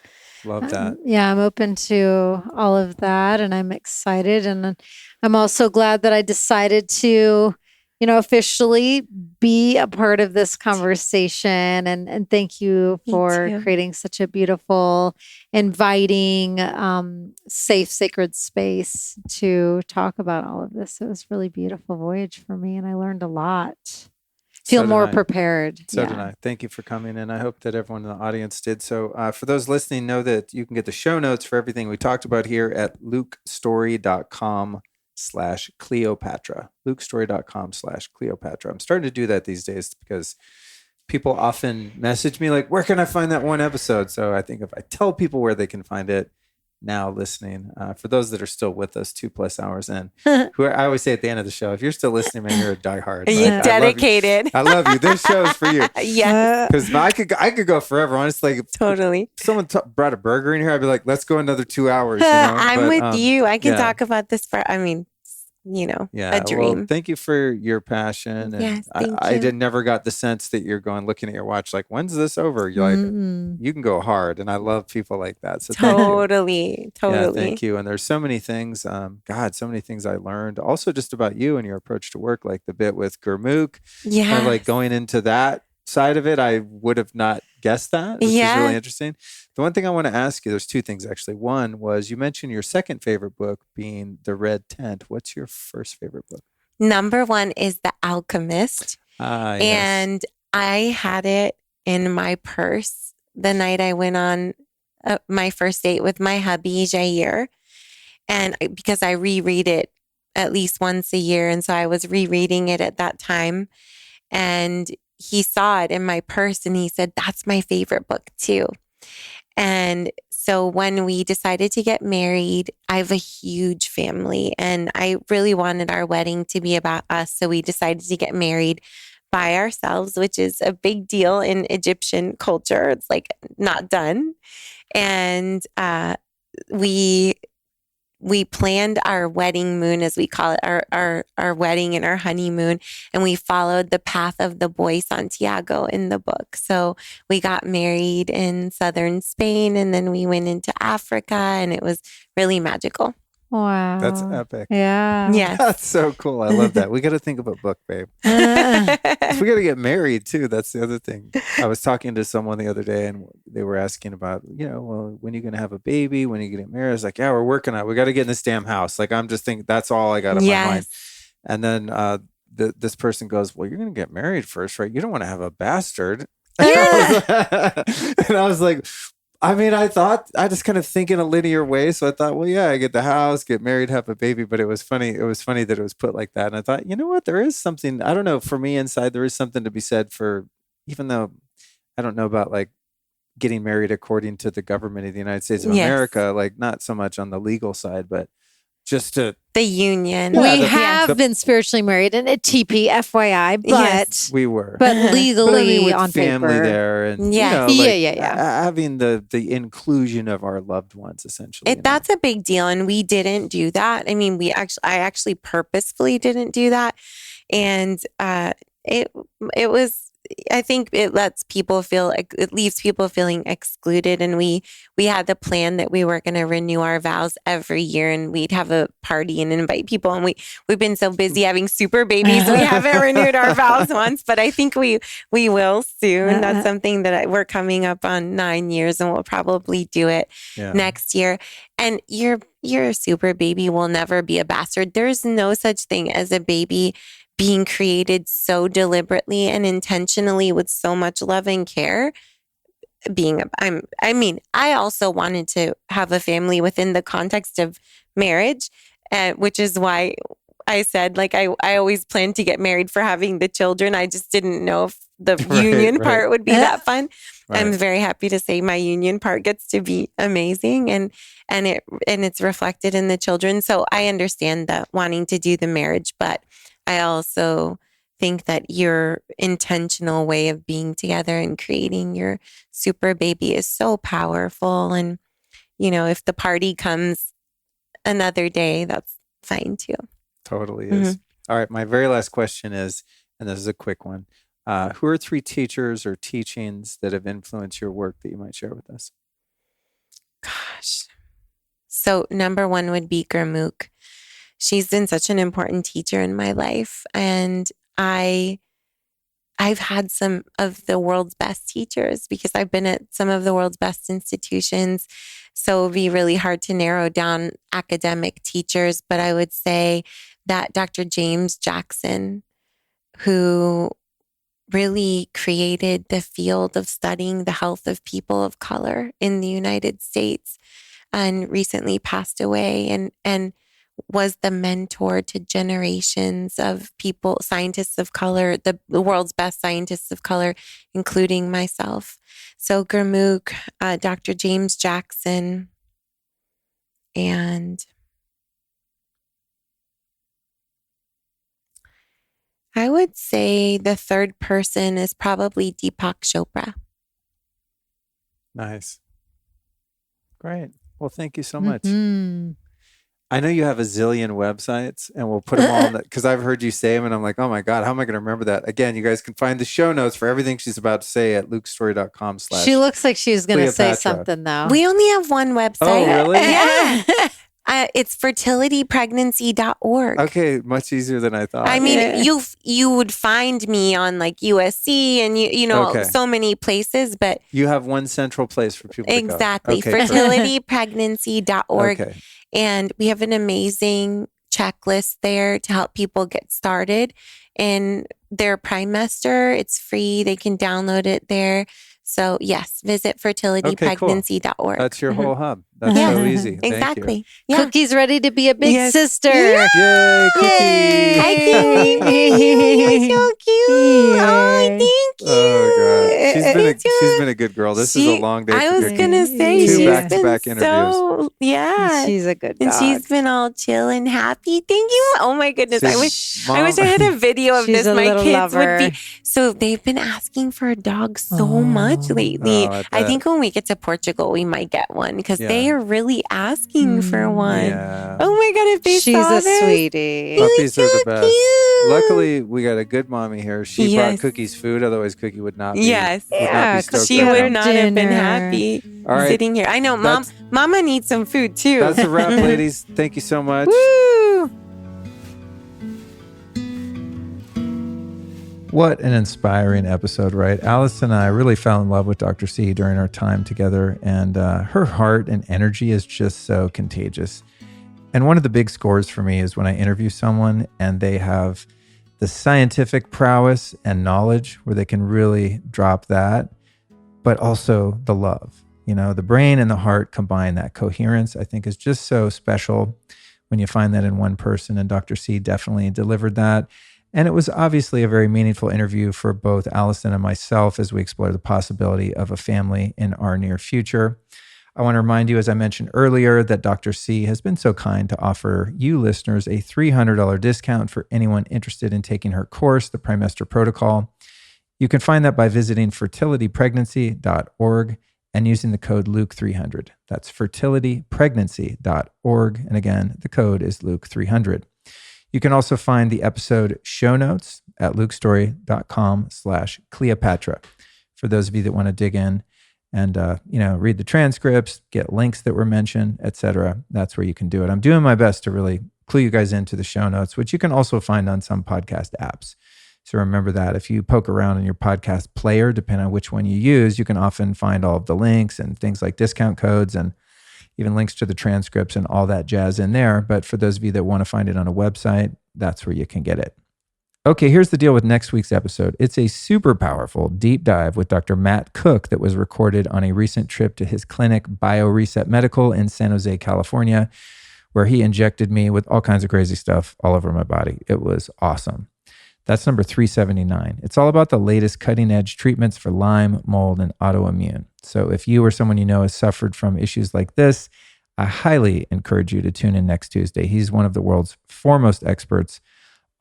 Love that. Yeah, I'm open to all of that, and I'm excited. And I'm also glad that I decided to, officially be a part of this conversation. And thank you for creating such a beautiful, inviting, safe, sacred space to talk about all of this. It was a really beautiful voyage for me, and I learned a lot. Feel more prepared. So did I. Thank you for coming in. I hope that everyone in the audience did. So for those listening, know that you can get the show notes for everything we talked about here at lukestory.com/Cleopatra. lukestory.com/Cleopatra. I'm starting to do that these days because people often message me like, where can I find that one episode? So I think if I tell people where they can find it, now listening, for those that are still with us 2+ hours in, who I always say at the end of the show, if you're still listening, man, you're a diehard. You're dedicated. I love you. This show is for you. Yes. Because I could go forever. Honestly, totally. If someone brought a burger in here, I'd be like, let's go another 2 hours. I'm with you. I can talk about this for, a dream. Well, thank you for your passion. And yes, I never got the sense that you're looking at your watch like, when's this over? You're like, you can go hard. And I love people like that. So totally. Yeah, thank you. And there's so many things, so many things I learned also just about you and your approach to work, like the bit with Gurmukh. Yeah. Kind of like going into that side of it, I would have not guessed that, which is really interesting. The one thing I want to ask you, there's 2 things actually. One was you mentioned your second favorite book being The Red Tent. What's your first favorite book? Number 1 is The Alchemist. And I had it in my purse the night I went on my first date with my hubby, Jair. And because I reread it at least once a year. And so I was rereading it at that time. And he saw it in my purse and he said, that's my favorite book too. And so when we decided to get married, I have a huge family and I really wanted our wedding to be about us. So we decided to get married by ourselves, which is a big deal in Egyptian culture. It's like not done. And we planned our wedding moon, as we call it, our wedding and our honeymoon, and we followed the path of the boy Santiago in the book. So we got married in southern Spain, and then we went into Africa, and it was really magical. Wow. That's epic. Yeah. Yes. That's so cool. I love that. We got to think of a book, babe. We got to get married too. That's the other thing. I was talking to someone the other day and they were asking about, well, when are you going to have a baby? When are you going to get married? I was like, yeah, we're working on it. We got to get in this damn house. Like, I'm just thinking that's all I got in my mind. And then this person goes, well, you're going to get married first, right? You don't want to have a bastard. And I was like, I mean, I just kind of think in a linear way. So I thought, well, yeah, I get the house, get married, have a baby. But it was funny. It was funny that it was put like that. And I thought, you know what? There is something, I don't know, for me inside, there is something to be said for, even though I don't know about like getting married according to the government of the United States of America, like not so much on the legal side, but just to the union. We have been spiritually married in a TP, FYI, but we were, but legally with on family paper there, and having the inclusion of our loved ones, essentially. That's a big deal, and we didn't do that. I mean, I actually purposefully didn't do that, and it was. I think it lets people feel, it leaves people feeling excluded. And we had the plan that we were going to renew our vows every year, and we'd have a party and invite people. And we've been so busy having super babies, we haven't renewed our vows once, but I think we will soon. That's something that we're coming up on 9 years, and we'll probably do it next year. And your super baby will never be a bastard. There's no such thing as a baby being created so deliberately and intentionally with so much love and care. I also wanted to have a family within the context of marriage, which is why I said, like, I always planned to get married for having the children. I just didn't know if the union part would be that fun. Right. I'm very happy to say my union part gets to be amazing, and it's reflected in the children. So I understand that wanting to do the marriage, but I also think that your intentional way of being together and creating your super baby is so powerful. And, if the party comes another day, that's fine too. Totally is. All right. My very last question is, and this is a quick one. Who are 3 teachers or teachings that have influenced your work that you might share with us? Gosh. So number 1 would be Gurmukh. She's been such an important teacher in my life. And I've had some of the world's best teachers because I've been at some of the world's best institutions. So it would be really hard to narrow down academic teachers. But I would say that Dr. James Jackson, who really created the field of studying the health of people of color in the United States, and recently passed away, and was the mentor to generations of people, scientists of color, the world's best scientists of color, including myself. So Gurmukh, Dr. James Jackson, and I would say the third person is probably Deepak Chopra. Nice. Great. Well, thank you so much. I know you have a zillion websites, and we'll put them all in because I've heard you say them, and I'm like, oh my God, how am I going to remember that? Again, you guys can find the show notes for everything she's about to say at lukestory.com/. She looks like she's going to say something, though. We only have one website. Oh, really? Yeah. It's fertilitypregnancy.org. Okay, much easier than I thought. I mean, you would find me on like USC and so many places, but you have one central place for people to go. Exactly. Fertilitypregnancy.org. Okay. And we have an amazing checklist there to help people get started in their Primemester. It's free. They can download it there. So yes, visit fertilitypregnancy.org. Cool. That's your whole hub. That's so easy. Exactly. Yeah. Cookie's ready to be a big sister. Yeah. Yay, Cookie. Hi, Cookie. You're so cute. Oh, thank you. Oh, God. She's been a good girl. This is a long day. I was going to say, two back-to-back interviews. So, yeah. She's a good dog. And she's been all chill and happy. Thank you. Oh, my goodness. I wish I had a video of this. My kids would be. So they've been asking for a dog so much lately. I think when we get to Portugal, we might get one because they are really asking for one. Yeah. Oh my God, if they saw this. She's a sweetie. Puppies are the best. Cute. Luckily, we got a good mommy here. She brought Cookie's food. Otherwise, Cookie would not be. Yes. Would not be stoked she right would now. not have been happy sitting here. I know, Mama needs some food too. That's a wrap, ladies. Thank you so much. Woo! What an inspiring episode, right? Alyson and I really fell in love with Dr. C during our time together, and her heart and energy is just so contagious. And one of the big scores for me is when I interview someone and they have the scientific prowess and knowledge where they can really drop that, but also the love. You know, the brain and the heart combine. That coherence, I think, is just so special when you find that in one person. And Dr. C definitely delivered that. And it was obviously a very meaningful interview for both Alyson and myself as we explore the possibility of a family in our near future. I want to remind you, as I mentioned earlier, that Dr. C has been so kind to offer you listeners a $300 discount for anyone interested in taking her course, the Primemester Protocol. You can find that by visiting fertilitypregnancy.org and using the code Luke300. That's fertilitypregnancy.org. And again, the code is Luke300. You can also find the episode show notes at lukestory.com/Cleopatra. For those of you that want to dig in and read the transcripts, get links that were mentioned, etc., that's where you can do it. I'm doing my best to really clue you guys into the show notes, which you can also find on some podcast apps. So remember that if you poke around in your podcast player, depending on which one you use, you can often find all of the links and things like discount codes and even links to the transcripts and all that jazz in there. But for those of you that want to find it on a website, that's where you can get it. Okay, here's the deal with next week's episode. It's a super powerful deep dive with Dr. Matt Cook that was recorded on a recent trip to his clinic, BioReset Medical in San Jose, California, where he injected me with all kinds of crazy stuff all over my body. It was awesome. That's number 379. It's all about the latest cutting edge treatments for Lyme, mold, and autoimmune. So if you or someone you know has suffered from issues like this, I highly encourage you to tune in next Tuesday. He's one of the world's foremost experts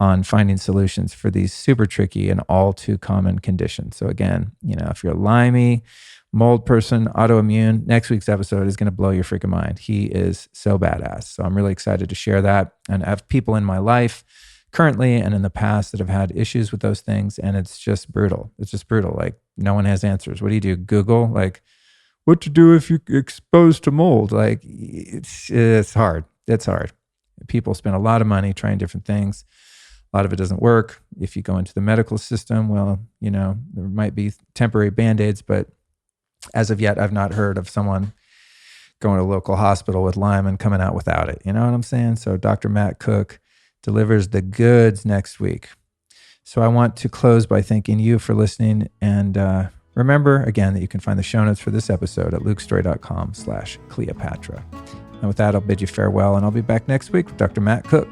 on finding solutions for these super tricky and all too common conditions. So again, if you're a limey, mold person, autoimmune, next week's episode is going to blow your freaking mind. He is so badass. So I'm really excited to share that. And I have people in my life currently and in the past that have had issues with those things. And it's just brutal. It's just brutal. Like no one has answers. What do? Google like what to do if you're exposed to mold? Like it's hard. It's hard. People spend a lot of money trying different things. A lot of it doesn't work. If you go into the medical system, well, there might be temporary Band-Aids, but as of yet, I've not heard of someone going to a local hospital with Lyme and coming out without it. You know what I'm saying? So Dr. Matt Cook delivers the goods next week. So I want to close by thanking you for listening. And remember, again, that you can find the show notes for this episode at lukestory.com/Cleopatra. And with that, I'll bid you farewell, and I'll be back next week with Dr. Matt Cook.